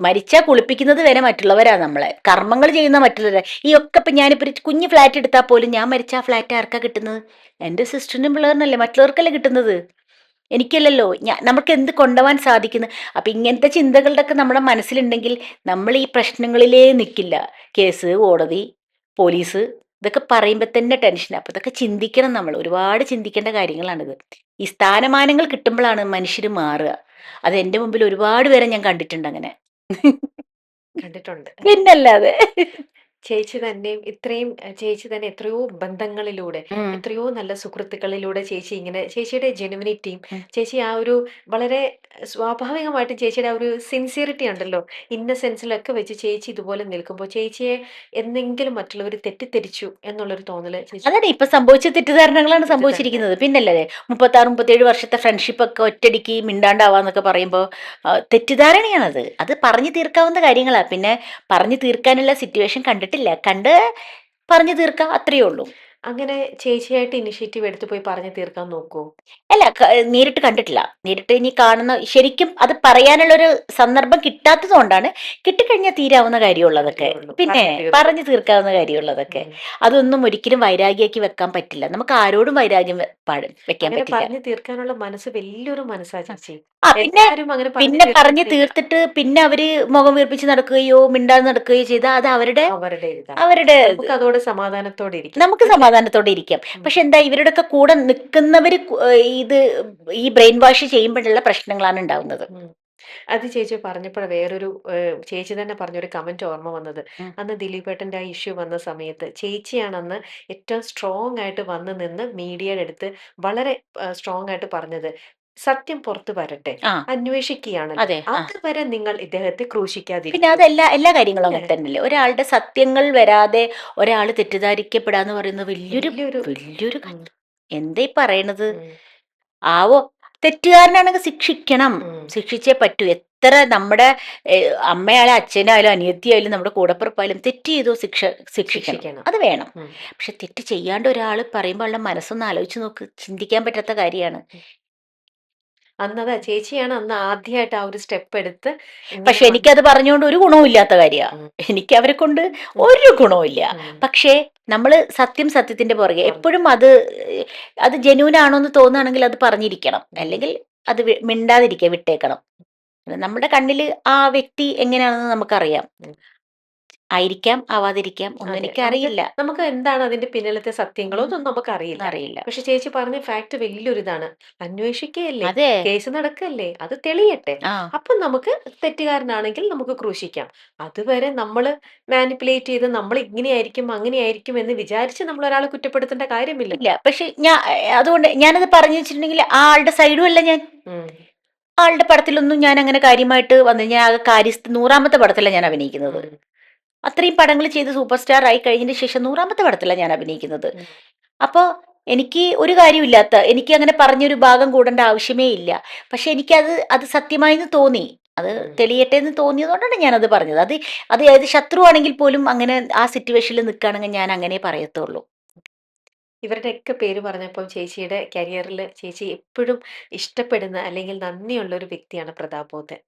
മരിച്ചാൽ കുളിപ്പിക്കുന്നത് വരെ മറ്റുള്ളവരാ, നമ്മളെ കർമ്മങ്ങൾ ചെയ്യുന്ന മറ്റുള്ളവരാ. ഈ ഒക്കെ ഇപ്പം ഞാനിപ്പോൾ ഒരു കുഞ്ഞ് ഫ്ലാറ്റ് എടുത്താൽ പോലും ഞാൻ മരിച്ച ആ ഫ്ലാറ്റ് ആർക്കാ കിട്ടുന്നത്? എൻ്റെ സിസ്റ്ററിനും പിള്ളേറിനല്ലേ, മറ്റുള്ളവർക്കല്ലേ കിട്ടുന്നത്, എനിക്കല്ലല്ലോ. നമുക്ക് എന്ത് കൊണ്ടുപോകാൻ സാധിക്കുന്നു? അപ്പം ഇങ്ങനത്തെ ചിന്തകളുടെ ഒക്കെ നമ്മുടെ മനസ്സിലുണ്ടെങ്കിൽ നമ്മൾ ഈ പ്രശ്നങ്ങളിലേ നിൽക്കില്ല. കേസ്, കോടതി, പോലീസ് ഇതൊക്കെ പറയുമ്പോൾ തന്നെ ടെൻഷനാണ്. അപ്പം ഇതൊക്കെ ചിന്തിക്കണം, നമ്മൾ ഒരുപാട് ചിന്തിക്കേണ്ട കാര്യങ്ങളാണിത്. ഈ സ്ഥാനമാനങ്ങൾ കിട്ടുമ്പോഴാണ് മനുഷ്യർ മാറുക. അത് എൻ്റെ മുമ്പിൽ ഒരുപാട് പേരെ ഞാൻ കണ്ടിട്ടുണ്ട് അങ്ങനെ. കണ്ടിട്ടുണ്ട്. പിന്നല്ലാതെ. ചേച്ചി തന്നെയും ഇത്രയും ചേച്ചി തന്നെ എത്രയോ ബന്ധങ്ങളിലൂടെ, എത്രയോ നല്ല സുഹൃത്തുക്കളിലൂടെ ചേച്ചി ഇങ്ങനെ ചേച്ചിയുടെ ജെനുവിനിറ്റിയും ചേച്ചി ആ ഒരു വളരെ സ്വാഭാവികമായിട്ടും ചേച്ചിയുടെ ആ ഒരു സിൻസിയറിറ്റി ഉണ്ടല്ലോ, ഇന്നസെൻസിലൊക്കെ വെച്ച് ചേച്ചി ഇതുപോലെ നിൽക്കുമ്പോൾ ചേച്ചിയെ എന്തെങ്കിലും മറ്റുള്ളവർ തെറ്റിദ്ധരിച്ചു എന്നുള്ളൊരു തോന്നല് ചേച്ചി അതാണ് ഇപ്പൊ സംഭവിച്ച തെറ്റിദ്ധാരണകളാണ് സംഭവിച്ചിരിക്കുന്നത്. പിന്നല്ലേ 36-37 വർഷത്തെ ഫ്രണ്ട്ഷിപ്പ് ഒക്കെ ഒറ്റയടിക്ക് മിണ്ടാണ്ടാവാന്നൊക്കെ പറയുമ്പോൾ തെറ്റിദ്ധാരണയാണത്. അത് പറഞ്ഞു തീർക്കാവുന്ന കാര്യങ്ങളാ. പിന്നെ പറഞ്ഞു തീർക്കാനുള്ള സിറ്റുവേഷൻ കണ്ടിട്ടില്ല, കണ്ട് പറഞ്ഞു തീർക്കാം, അത്രയേ ഉള്ളൂ. അങ്ങനെ ചേച്ചിയായിട്ട് ഇനിഷ്യേറ്റീവ് എടുത്ത് പോയി പറഞ്ഞു തീർക്കാൻ നോക്കൂ? അല്ല, നേരിട്ട് കണ്ടിട്ടില്ല. നേരിട്ട് ഇനി കാണുന്ന, ശരിക്കും അത് പറയാനുള്ളൊരു സന്ദർഭം കിട്ടാത്തത് കൊണ്ടാണ്. കിട്ടിക്കഴിഞ്ഞാൽ തീരാവുന്ന കാര്യമുള്ളതൊക്കെ, പിന്നെ പറഞ്ഞു തീർക്കാവുന്ന കാര്യമുള്ളതൊക്കെ. അതൊന്നും ഒരിക്കലും വൈരാഗ്യമാക്കി വെക്കാൻ പറ്റില്ല. നമുക്ക് ആരോടും വൈരാഗ്യം വെക്കാൻ പറ്റില്ല. പറഞ്ഞു തീർക്കാനുള്ള മനസ്സ് വലിയൊരു മനസ്സാ ചേച്ചി. പിന്നെ പറഞ്ഞു തീർത്തിട്ട് പിന്നെ അവര് മുഖം വീർപ്പിച്ച് നടക്കുകയോ മിണ്ടാതെ നടക്കുകയോ ചെയ്താൽ അത് അവരുടെ അതോടെ സമാധാനത്തോടെ ഇരിക്കും, നമുക്ക് സമാധാനത്തോടെ ഇരിക്കാം. പക്ഷെ എന്താ, ഇവരുടെയൊക്കെ കൂടെ നിൽക്കുന്നവര് ഇത് ഈ ബ്രെയിൻ വാഷ് ചെയ്യുമ്പോഴുള്ള പ്രശ്നങ്ങളാണ് ഉണ്ടാവുന്നത്. അത് ചേച്ചി പറഞ്ഞപ്പോൾ വേറൊരു ചേച്ചി തന്നെ പറഞ്ഞൊരു കമന്റ് ഓർമ്മ വന്നത്, അന്ന് ദിലീപേട്ടന്റെ ആ ഇഷ്യൂ വന്ന സമയത്ത് ചേച്ചിയാണ് അന്ന് ഏറ്റവും സ്ട്രോങ് ആയിട്ട് വന്ന് നിന്ന് മീഡിയയുടെ അടുത്ത് വളരെ സ്ട്രോങ് ആയിട്ട് പറഞ്ഞത്, സത്യം പുറത്തു വരട്ടെ, അന്വേഷിക്കുകയാണ്, അതുവരെ നിങ്ങൾ ഇദ്ദേഹത്തെ ക്രൂശിക്കാതിരിക്കും. പിന്നെ അതെല്ലാ എല്ലാ കാര്യങ്ങളും അങ്ങനെ തന്നെയല്ലേ. ഒരാളുടെ സത്യങ്ങൾ വരാതെ ഒരാൾ തെറ്റിദ്ധരിക്കപ്പെടാന്ന് പറയുന്നത് വലിയൊരു എന്താ ഈ പറയണത്? ആവോ, തെറ്റുകാരനാണെങ്കിൽ ശിക്ഷിക്കണം, ശിക്ഷിച്ചേ പറ്റൂ. എത്ര നമ്മുടെ അമ്മയായാലും അച്ഛനായാലും അനിയത്തിയായാലും നമ്മുടെ കൂടപ്പിറപ്പായാലും തെറ്റ് ചെയ്തോ ശിക്ഷിക്കണം, അത് വേണം. പക്ഷെ തെറ്റ് ചെയ്യാണ്ട് ഒരാൾ പറയുമ്പോൾ ഉള്ള മനസ്സൊന്ന് ആലോചിച്ച് നോക്ക്, ചിന്തിക്കാൻ പറ്റാത്ത കാര്യമാണ്. അന്നതാ ചേച്ചിയാണ് അന്ന് ആദ്യമായിട്ട് ആ ഒരു സ്റ്റെപ്പ് എടുത്ത്. പക്ഷെ എനിക്കത് പറഞ്ഞുകൊണ്ട് ഒരു ഗുണവും ഇല്ലാത്ത കാര്യമാണ്. എനിക്ക് അവരെ കൊണ്ട് ഒരു ഗുണവും ഇല്ല. പക്ഷേ നമ്മള് സത്യത്തിന്റെ പുറകെ എപ്പോഴും അത് ജെന്യൂൻ ആണോ എന്ന് തോന്നുകയാണെങ്കിൽ അത് പറഞ്ഞിരിക്കണം, അല്ലെങ്കിൽ അത് മിണ്ടാതിരിക്കുക, വിട്ടേക്കണം. നമ്മുടെ കണ്ണിൽ ആ വ്യക്തി എങ്ങനെയാണെന്ന് നമുക്കറിയാം. ആയിരിക്കാം, ആവാതിരിക്കാം, ഒന്നും എനിക്ക് അറിയില്ല. നമുക്ക് എന്താണ് അതിന്റെ പിന്നിലത്തെ സത്യങ്ങളോ ഒന്നും നമുക്ക് അറിയില്ല. പക്ഷെ ചേച്ചി പറഞ്ഞ ഫാക്ട് വലിയൊരു ഇതാണ്, അന്വേഷിക്കുകയല്ലേ, കേസ് നടക്കല്ലേ, അത് തെളിയട്ടെ, അപ്പൊ നമുക്ക് തെറ്റുകാരനാണെങ്കിൽ നമുക്ക് ക്രൂശിക്കാം. അതുവരെ നമ്മള് മാനിപ്പുലേറ്റ് ചെയ്ത് നമ്മൾ ഇങ്ങനെയായിരിക്കും അങ്ങനെയായിരിക്കും എന്ന് വിചാരിച്ച് നമ്മൾ ഒരാളെ കുറ്റപ്പെടുത്തേണ്ട കാര്യമില്ല. പക്ഷെ അതുകൊണ്ട് ഞാനത് പറഞ്ഞു വെച്ചിട്ടുണ്ടെങ്കിൽ ആ ആളുടെ സൈഡും അല്ല ഞാൻ. ആളുടെ പടത്തിലൊന്നും ഞാൻ അങ്ങനെ കാര്യമായിട്ട് ഞാൻ ആകെ 100ാമത്തെ പടത്തിലാണ് ഞാൻ അഭിനയിക്കുന്നത്. അത്രയും പടങ്ങൾ ചെയ്ത് സൂപ്പർ സ്റ്റാർ ആയി കഴിഞ്ഞതിന് ശേഷം 100ാമത്തെ പടത്തിലാണ് ഞാൻ അഭിനയിക്കുന്നത്. അപ്പോൾ എനിക്ക് ഒരു കാര്യമില്ലാത്ത, എനിക്ക് അങ്ങനെ പറഞ്ഞൊരു ഭാഗം കൂടേണ്ട ആവശ്യമേ ഇല്ല. പക്ഷെ അത് സത്യമായെന്ന് തോന്നി, അത് തെളിയട്ടെ എന്ന് തോന്നിയതുകൊണ്ടാണ് ഞാനത് പറഞ്ഞത്. അത് ഏത് ശത്രുവാണെങ്കിൽ പോലും അങ്ങനെ ആ സിറ്റുവേഷനിൽ നിൽക്കുകയാണെങ്കിൽ ഞാൻ അങ്ങനെ പറയത്തുള്ളൂ. ഇവരുടെയൊക്കെ പേര് പറഞ്ഞപ്പോൾ ചേച്ചിയുടെ കരിയറിൽ ചേച്ചി എപ്പോഴും ഇഷ്ടപ്പെടുന്ന അല്ലെങ്കിൽ നന്ദിയുള്ള ഒരു വ്യക്തിയാണ് പ്രതാപ് പോത്തൻ.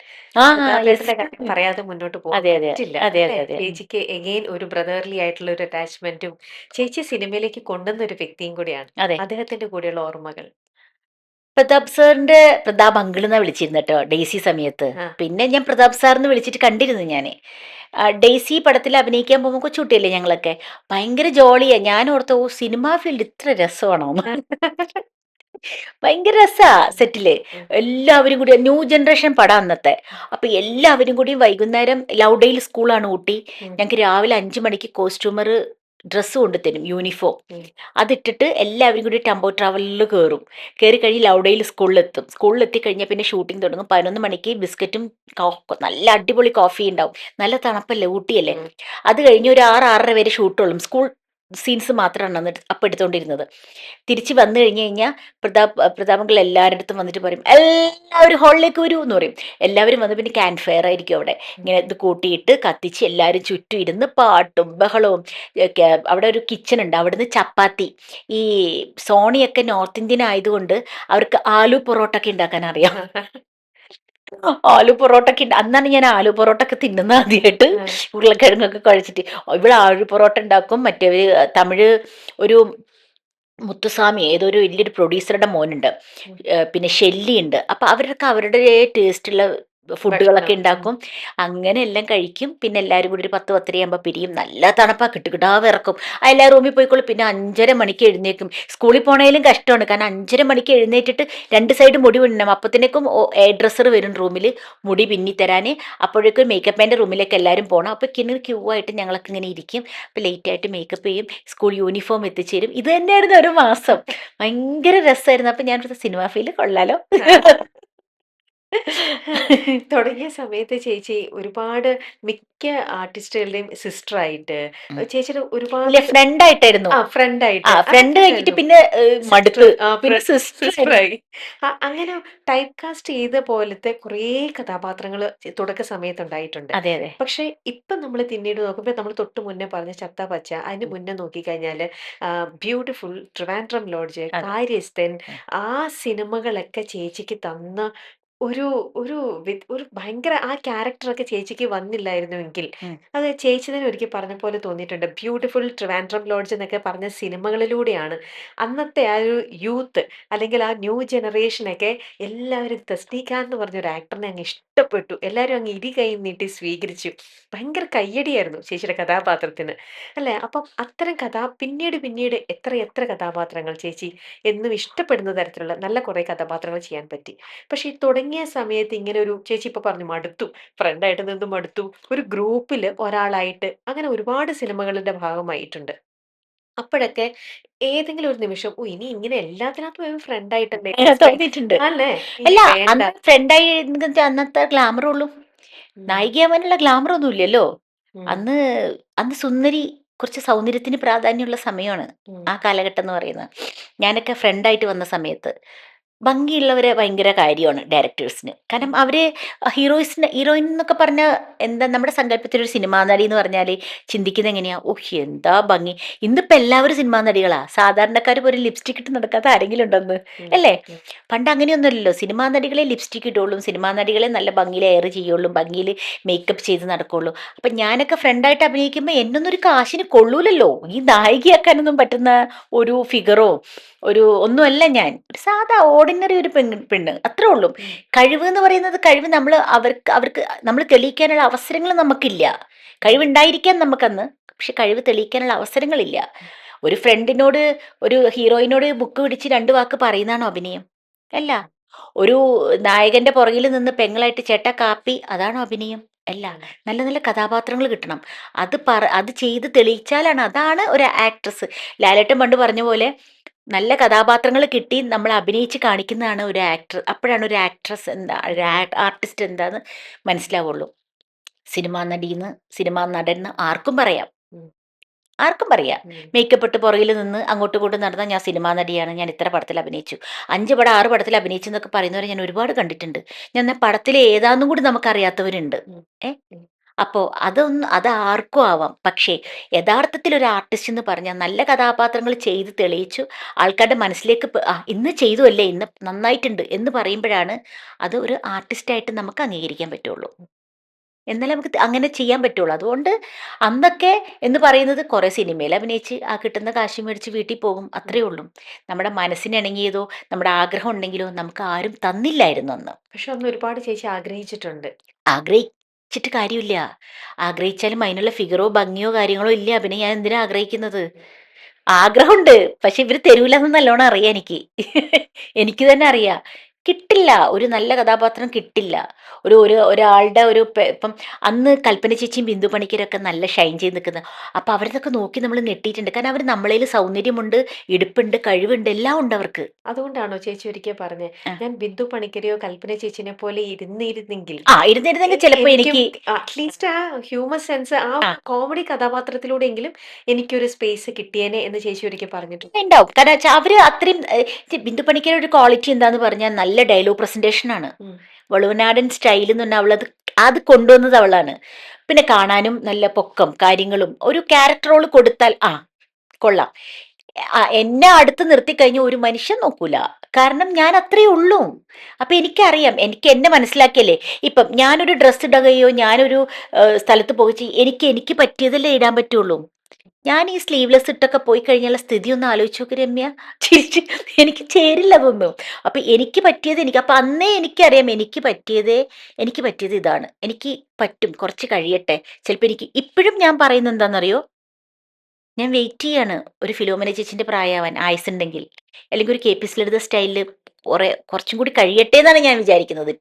പറയാതെ മുന്നോട്ട് പോകാൻ പറ്റില്ല. ചേച്ചിക്ക് എഗെയിൻ ഒരു ബ്രദർലി ആയിട്ടുള്ള ഒരു അറ്റാച്ച്മെന്റും ചേച്ചി സിനിമയിലേക്ക് കൊണ്ടുവന്ന ഒരു വ്യക്തിയും കൂടിയാണ്. അദ്ദേഹത്തിന്റെ കൂടെയുള്ള ഓർമ്മകൾ? പ്രതാപ് അങ്കിൾ എന്നാ വിളിച്ചിരുന്നു കേട്ടോ ഡെയ്സി സമയത്ത്. പിന്നെ ഞാൻ പ്രതാപ് സാറിന് വിളിച്ചിട്ട് കണ്ടിരുന്നു. ഞാൻ ഡെയ്സി പടത്തിൽ അഭിനയിക്കാൻ പോകുമ്പോൾ കൊച്ചുകുട്ടിയല്ലേ ഞങ്ങളൊക്കെ, ഭയങ്കര ജോളിയാ. ഞാൻ ഓർത്ത സിനിമാ ഫീൽഡ് ഇത്ര രസമാണോ, ഭയങ്കര രസാ. സെറ്റില് എല്ലാവരും കൂടി ന്യൂ ജനറേഷൻ പടം അന്നത്തെ. അപ്പൊ എല്ലാവരും കൂടി വൈകുന്നേരം ലൗഡെയിൽ സ്കൂളാണ് ഊട്ടി. ഞങ്ങൾക്ക് രാവിലെ 5 മണിക്ക് കോസ്റ്റ്യൂമർ ഡ്രസ്സ് കൊണ്ടുതരും, യൂണിഫോം. അതിട്ടിട്ട് എല്ലാവരും കൂടി ടെമ്പോ ട്രാവലിൽ കയറി കഴിഞ്ഞ് ലൗഡെയിൽ സ്കൂളിലെത്തി കഴിഞ്ഞാൽ പിന്നെ ഷൂട്ടിംഗ് തുടങ്ങും. 11 മണിക്ക് ബിസ്ക്കറ്റും നല്ല അടിപൊളി കോഫി ഉണ്ടാവും. നല്ല തണുപ്പല്ലേ, ഊട്ടിയല്ലേ. അത് കഴിഞ്ഞ് ഒരു 6-6:30 വരെ ഷൂട്ടുള്ളൂ. സ്കൂൾ സീൻസ് മാത്രമാണ് അന്ന് അപ്പം എടുത്തുകൊണ്ടിരുന്നത്. തിരിച്ച് വന്നു കഴിഞ്ഞ് കഴിഞ്ഞാൽ പ്രതാപങ്ങൾ എല്ലാവരുടെ അടുത്തും വന്നിട്ട് പറയും എല്ലാവരും ഹാളിലേക്ക് വരൂ എന്ന് പറയും. എല്ലാവരും വന്ന് പിന്നെ ക്യാമ്പ് ഫയർ ആയിരിക്കും അവിടെ. ഇങ്ങനെ ഇത് കൂട്ടിയിട്ട് കത്തിച്ച് എല്ലാവരും ചുറ്റും ഇരുന്ന് പാട്ടും ബഹളവും. അവിടെ ഒരു കിച്ചൺ ഉണ്ട്, അവിടുന്ന് ചപ്പാത്തി. ഈ സോണിയൊക്കെ നോർത്ത് ഇന്ത്യൻ ആയതുകൊണ്ട് അവർക്ക് ആലു പൊറോട്ട ഒക്കെ ഉണ്ടാക്കാൻ അറിയാം. ആലു പൊറോട്ട ഒക്കെ അന്നാണ് ഞാൻ ആലു പൊറോട്ട ഒക്കെ തിന്നുന്ന ആദ്യമായിട്ട്. ഉരുളക്കിഴങ്ങൊക്കെ കഴിച്ചിട്ട് ഇവിടെ ആലു പൊറോട്ട ഉണ്ടാക്കും. മറ്റേവര് തമിഴ് ഒരു മുത്തുസ്വാമി ഏതൊരു വലിയൊരു പ്രൊഡ്യൂസറുടെ മോനുണ്ട്, പിന്നെ ഷെല്ലി ഉണ്ട്. അപ്പൊ അവരൊക്കെ അവരുടെ ടേസ്റ്റുള്ള ഫുഡുകളൊക്കെ ഉണ്ടാക്കും. അങ്ങനെ എല്ലാം കഴിക്കും. പിന്നെ എല്ലാവരും കൂടി ഒരു 10-10:30 പിരിയും. നല്ല തണുപ്പാ, കിട്ടുകിട്ടാ വിറക്കും. എല്ലാ റൂമിൽ പോയിക്കോളും. പിന്നെ 5:30 മണിക്ക് എഴുന്നേക്കും. സ്കൂളിൽ പോണേലും കഷ്ടമാണ്, കാരണം 5:30 മണിക്ക് എഴുന്നേറ്റിട്ട് 2 സൈഡ് മുടി പിന്നണം. അപ്പത്തിനേക്കും ഡ്രസ്സർ വരും റൂമിൽ മുടി പിന്നി തരാൻ. അപ്പോഴേക്കും മേക്കപ്പ് മാൻ്റെ റൂമിലേക്ക് എല്ലാവരും പോകണം. അപ്പോൾ ഇങ്ങനെ ക്യൂ ആയിട്ട് ഞങ്ങളൊക്കെ ഇങ്ങനെ ഇരിക്കും. അപ്പോൾ ലേറ്റായിട്ട് മേക്കപ്പ് ചെയ്യും, സ്കൂൾ യൂണിഫോം എത്തിച്ചേരും. ഇത് തന്നെയായിരുന്നു ഒരു മാസം. ഭയങ്കര രസമായിരുന്നു. അപ്പം ഞാൻ സിനിമ ഫീൽ കൊള്ളാലോ. തുടങ്ങിയ സമയത്ത് ചേച്ചി ഒരുപാട് മിക്ക ആർട്ടിസ്റ്റുകളുടെയും സിസ്റ്റർ ആയിട്ട് ചേച്ചിയുടെ ഒരുപാട് ഫ്രണ്ട് ആയിട്ടായിരുന്നു. ഫ്രണ്ട് ആയിട്ട് ഫ്രണ്ട് കഴിഞ്ഞിട്ട് പിന്നെ മടുത്ത് പിന്നെ സിസ്റ്റർ സിസ്റ്ററായി. അങ്ങനെ ടൈപ്പ് കാസ്റ്റ് ചെയ്ത പോലത്തെ കുറേ കഥാപാത്രങ്ങൾ തുടക്ക സമയത്ത് ഉണ്ടായിട്ടുണ്ട്. അതെ അതെ പക്ഷെ ഇപ്പൊ നമ്മൾ പിന്നീട് നോക്കുമ്പോൾ നമ്മൾ തൊട്ട് മുന്നേ പറഞ്ഞ ചത്ത പച്ച, അതിന് മുന്നേ നോക്കിക്കഴിഞ്ഞാല് ബ്യൂട്ടിഫുൾ, ട്രിവാൻഡ്രം ലോഡ്ജ്, അതെ കാര്യസ്ഥൻ, ഉം. ആ സിനിമകളൊക്കെ ചേച്ചിക്ക് തന്ന ഒരു ഒരു ഒരു ഭയങ്കര ആ ക്യാരക്ടറൊക്കെ ചേച്ചിക്ക് വന്നില്ലായിരുന്നുവെങ്കിൽ ഉം. അത് ചേച്ചി തന്നെ ഒരിക്കൽ പറഞ്ഞ പോലെ തോന്നിയിട്ടുണ്ട്. ബ്യൂട്ടിഫുൾ, ട്രിവാൻഡ്രം ലോഡ്ജ് എന്നൊക്കെ പറഞ്ഞ സിനിമകളിലൂടെയാണ് അന്നത്തെ ആ ഒരു യൂത്ത് അല്ലെങ്കിൽ ആ ന്യൂ ജനറേഷനൊക്കെ എല്ലാവരും തസ്നീഖാൻ എന്ന് പറഞ്ഞ ഒരു ആക്ടറിനെ അങ്ങ് ഇഷ്ടപ്പെട്ടു. എല്ലാവരും അങ്ങ് ഇരു കൈ നീട്ടി സ്വീകരിച്ചു. ഭയങ്കര കയ്യടിയായിരുന്നു ചേച്ചിയുടെ കഥാപാത്രത്തിന്, അല്ലേ? അപ്പം അത്തരം പിന്നീട് പിന്നീട് എത്ര എത്ര കഥാപാത്രങ്ങൾ ചേച്ചി എന്നും ഇഷ്ടപ്പെടുന്ന തരത്തിലുള്ള നല്ല കുറെ കഥാപാത്രങ്ങൾ ചെയ്യാൻ പറ്റി. പക്ഷെ ഈ തുടങ്ങിയ സമയത്ത് ഇങ്ങനെ ഒരു ചേച്ചി ഇപ്പൊ പറഞ്ഞു മടുത്തു, ഫ്രണ്ടായിട്ട് നിന്ന് മടുത്തു, ഒരു ഗ്രൂപ്പില് ഒരാളായിട്ട് അങ്ങനെ ഒരുപാട് സിനിമകളുടെ ഭാഗമായിട്ടുണ്ട്. അപ്പോഴൊക്കെ ഏതെങ്കിലും ഒരു നിമിഷം ഓ ഇനി ഇങ്ങനെ എല്ലാത്തിനകത്തും ഫ്രണ്ടായിട്ടല്ലേ തോന്നിയിട്ടുണ്ട്. അല്ലേ, അല്ല, ഇനി വേണ്ട. അന്ന് ഫ്രണ്ടായി അന്നത്തെ ഗ്ലാമർ ഉള്ളൂ. ഉം, നായികയാവാനുള്ള ഗ്ലാമർ ഒന്നും ഇല്ലല്ലോ ഉം, അന്ന്. അന്ന് സുന്ദരി, കുറച്ച് സൗന്ദര്യത്തിന് പ്രാധാന്യമുള്ള സമയമാണ് ഉം, ആ കാലഘട്ടം എന്ന് പറയുന്നത്. ഞാനൊക്കെ ഫ്രണ്ടായിട്ട് വന്ന സമയത്ത് ഭംഗിയുള്ളവരെ ഭയങ്കര കാര്യമാണ് ഡയറക്ടേഴ്സിന്. ഉം, കാരണം അവര് ഹീറോയിൻ എന്നൊക്കെ പറഞ്ഞ എന്താ നമ്മുടെ സങ്കല്പത്തിലൊരു സിനിമാ നടി എന്ന് പറഞ്ഞാൽ ചിന്തിക്കുന്നത് എങ്ങനെയാ, ഓഹ് എന്താ ഭംഗി. ഇന്നിപ്പോൾ എല്ലാവരും സിനിമാ നടികളാ. സാധാരണക്കാർ പോലും ലിപ്സ്റ്റിക് ഇട്ട് നടക്കാത്ത ആരെങ്കിലും ഉണ്ടെന്ന്, ഉം, അല്ലേ? ഉം, പണ്ട് അങ്ങനെയൊന്നുമല്ലല്ലോ. സിനിമാ നടികളെ ലിപ്സ്റ്റിക് ഇടുള്ളൂ, സിനിമാ നടികളെ നല്ല ഭംഗിയിൽ എയർ ചെയ്യുള്ളൂ, ഭംഗിയിൽ മേക്കപ്പ് ചെയ്ത് നടക്കുള്ളൂ. അപ്പം ഞാനൊക്കെ ഫ്രണ്ടായിട്ട് അഭിനയിക്കുമ്പോൾ എന്നൊന്നും ഒരു കാശിന് കൊള്ളൂലല്ലോ. ഈ നായികയാക്കാനൊന്നും പറ്റുന്ന ഒരു ഫിഗറോ ഒരു ഒന്നുമല്ല ഞാൻ. ഒരു സാധാ ഓർഡിനറി ഒരു പെണ്ണ് അത്രേ ഉള്ളൂ. ഉം, കഴിവ് എന്ന് പറയുന്നത്, കഴിവ് നമ്മൾ അവർക്ക് നമ്മൾ തെളിയിക്കാനുള്ള അവസരങ്ങൾ നമുക്കില്ല. കഴിവുണ്ടായിരിക്കാം നമുക്കന്ന്, പക്ഷെ കഴിവ് തെളിയിക്കാനുള്ള അവസരങ്ങളില്ല. ഒരു ഫ്രണ്ടിനോട്, ഒരു ഹീറോയിനോട് ബുക്ക് പിടിച്ച് 2 വാക്ക് പറയുന്നതാണോ അഭിനയം? അല്ല. ഒരു നായകന്റെ പുറകിൽ നിന്ന് പെങ്ങളായിട്ട് ചേട്ടാ കാപ്പി, അതാണോ അഭിനയം? അല്ല. അല്ല. നല്ല നല്ല കഥാപാത്രങ്ങൾ കിട്ടണം. അത് ചെയ്ത് തെളിയിച്ചാലാണ്, അതാണ് ഒരു ആക്ട്രസ്. ലാലേട്ടൻ പണ്ട് പറഞ്ഞ പോലെ നല്ല കഥാപാത്രങ്ങൾ കിട്ടി നമ്മൾ അഭിനയിച്ച് കാണിക്കുന്നതാണ് ഒരു ആക്ടർ. അപ്പോഴാണ് ഒരു ആക്ട്രസ് എന്താ, ഒരു ആർട്ടിസ്റ്റ് എന്താന്ന് മനസ്സിലാവുള്ളൂ. സിനിമാ നടീന്ന്, സിനിമാ നടന്ന് ആർക്കും പറയാം, ഉം, ആർക്കും പറയാം. ഉം, മേക്കപ്പ് ഇട്ട് പുറകിൽ നിന്ന് അങ്ങോട്ടും ഇങ്ങോട്ടും നടന്നാൽ ഞാൻ സിനിമാ നടിയാണ്, ഞാൻ ഇത്ര പടത്തിൽ അഭിനയിച്ചു, 5 പടം 6 പടത്തിൽ അഭിനയിച്ചു എന്നൊക്കെ പറയുന്നവരെ ഞാൻ ഒരുപാട് കണ്ടിട്ടുണ്ട്. ഞാൻ പടത്തിലെ ഏതാന്നും കൂടി നമുക്കറിയാത്തവരുണ്ട്. ഉം, ഏ ഉം. അപ്പോൾ അത് ആർക്കും ആവാം. പക്ഷേ യഥാർത്ഥത്തിൽ ഒരു ആർട്ടിസ്റ്റ് എന്ന് പറഞ്ഞാൽ നല്ല കഥാപാത്രങ്ങൾ ചെയ്ത് തെളിയിച്ചു ആൾക്കാരുടെ മനസ്സിലേക്ക് ഇന്ന് ചെയ്തു അല്ലേ, ഇന്ന് നന്നായിട്ടുണ്ട് എന്ന് പറയുമ്പോഴാണ് അത് ഒരു ആർട്ടിസ്റ്റായിട്ട് നമുക്ക് അംഗീകരിക്കാൻ പറ്റുള്ളൂ. എന്നാലേ നമുക്ക് അങ്ങനെ ചെയ്യാൻ പറ്റുള്ളൂ. അതുകൊണ്ട് അന്നൊക്കെ എന്ന് പറയുന്നത് കുറേ സിനിമയിൽ അഭിനയിച്ച് ആ കിട്ടുന്ന കാശ് മേടിച്ച് വീട്ടിൽ പോകും, അത്രയേ ഉള്ളൂ. നമ്മുടെ മനസ്സിനിണങ്ങിയതോ നമ്മുടെ ആഗ്രഹം ഉണ്ടെങ്കിലോ നമുക്ക് ആരും തന്നില്ലായിരുന്നു അന്ന്. പക്ഷെ അന്ന് ഒരുപാട് ചേച്ചി ആഗ്രഹിച്ചിട്ടുണ്ട്. ആഗ്രഹിച്ചിട്ട് കാര്യമില്ല. ആഗ്രഹിച്ചാലും അതിനുള്ള ഫിഗറോ ഭംഗിയോ കാര്യങ്ങളോ ഇല്ല. പിന്നെ ഞാൻ എന്തിനാ ആഗ്രഹിക്കുന്നത്? ആഗ്രഹമുണ്ട്, പക്ഷെ ഇവർ തരൂലെന്ന് നല്ലോണം അറിയാം എനിക്ക്. എനിക്ക് തന്നെ അറിയാം. കിട്ടില്ല, ഒരു നല്ല കഥാപാത്രം കിട്ടില്ല. ഒരാളുടെ ഇപ്പം അന്ന് കൽപ്പന ചേച്ചിയും ബിന്ദു പണിക്കരൊക്കെ നല്ല ഷൈൻ ചെയ്ത് നിൽക്കുന്നത്. അപ്പം അവരതൊക്കെ നോക്കി നമ്മൾ ഞെട്ടിയിട്ടുണ്ട്. കാരണം അവർ നമ്മളേൽ സൗന്ദര്യമുണ്ട്, ഇടുപ്പുണ്ട്, കഴിവുണ്ട്, എല്ലാം ഉണ്ട് അവർക്ക്. അതുകൊണ്ടാണോ ചേച്ചി ഒരിക്കൽ പറഞ്ഞത്, ആ. ഞാൻ ബിന്ദു പണിക്കരെയോ കൽപ്പന ചേച്ചിനെ പോലെ ഇരുന്നിരുന്നെങ്കിൽ ഇരുന്നിരുന്നെങ്കിൽ ചിലപ്പോൾ എനിക്കും എനിക്ക് അറ്റ്ലീസ്റ്റ് ആ ഹ്യൂമർ സെൻസ്, ആ ആ കോമഡി കഥാപാത്രത്തിലൂടെയെങ്കിലും എനിക്കൊരു സ്പേസ് കിട്ടിയേനെ എന്ന് ചേച്ചി ഒരിക്കൽ പറഞ്ഞിട്ടുണ്ട്. ഉണ്ടാവും. കാരണം വെച്ചാൽ അവര് അത്രയും ബിന്ദു പണിക്കര ഒരു ക്വാളിറ്റി എന്താന്ന് പറഞ്ഞാൽ നല്ല ഡയലോഗ് പ്രസന്റേഷൻ ആണ്. ഉം. വളുവനാടൻ സ്റ്റൈൽ എന്ന് പറഞ്ഞാൽ അത് കൊണ്ടുവന്നത് അവളാണ്. പിന്നെ കാണാനും നല്ല പൊക്കം കാര്യങ്ങളും ഒരു ക്യാരക്ടർ റോൾ കൊടുത്താൽ കൊള്ളാം. എന്നെ അടുത്ത് നിർത്തി കഴിഞ്ഞ ഒരു മനുഷ്യൻ നോക്കൂല. കാരണം ഞാൻ അത്രേ ഉള്ളൂ. അപ്പൊ എനിക്കറിയാം, എനിക്ക് എന്നെ മനസ്സിലാക്കിയല്ലേ. ഇപ്പം ഞാനൊരു ഡ്രസ്സ് ഇടുകയോ ഞാനൊരു സ്ഥലത്ത് പോയി എനിക്ക് പറ്റിയതല്ലേ ഇടാൻ പറ്റുള്ളൂ. ഞാൻ ഈ സ്ലീവ്ലെസ് ഇട്ടൊക്കെ പോയി കഴിഞ്ഞാൽ സ്ഥിതി ഒന്ന് ആലോചിച്ച് നോക്ക് രമ്യ. ചിരിച്ച് എനിക്ക് ചേരില്ല അതൊന്നും. അപ്പൊ എനിക്ക് പറ്റിയത് അപ്പൊ അന്നേ എനിക്കറിയാം എനിക്ക് പറ്റിയത് ഇതാണ്. എനിക്ക് പറ്റും, കുറച്ച് കഴിയട്ടെ. ചിലപ്പോൾ ഇപ്പോഴും ഞാൻ പറയുന്നത് എന്താണെന്നറിയോ, ഞാൻ വെയിറ്റ് ചെയ്യാണ് ഒരു ഫിലോമിന ചേച്ചിന്റെ പ്രായമാവാൻ ആയുസുണ്ടെങ്കിൽ, അല്ലെങ്കിൽ ഒരു KP ലളിത സ്റ്റൈലിൽ കുറച്ചും കൂടി കഴിയട്ടെ എന്നാണ് ഞാൻ വിചാരിക്കുന്നത്.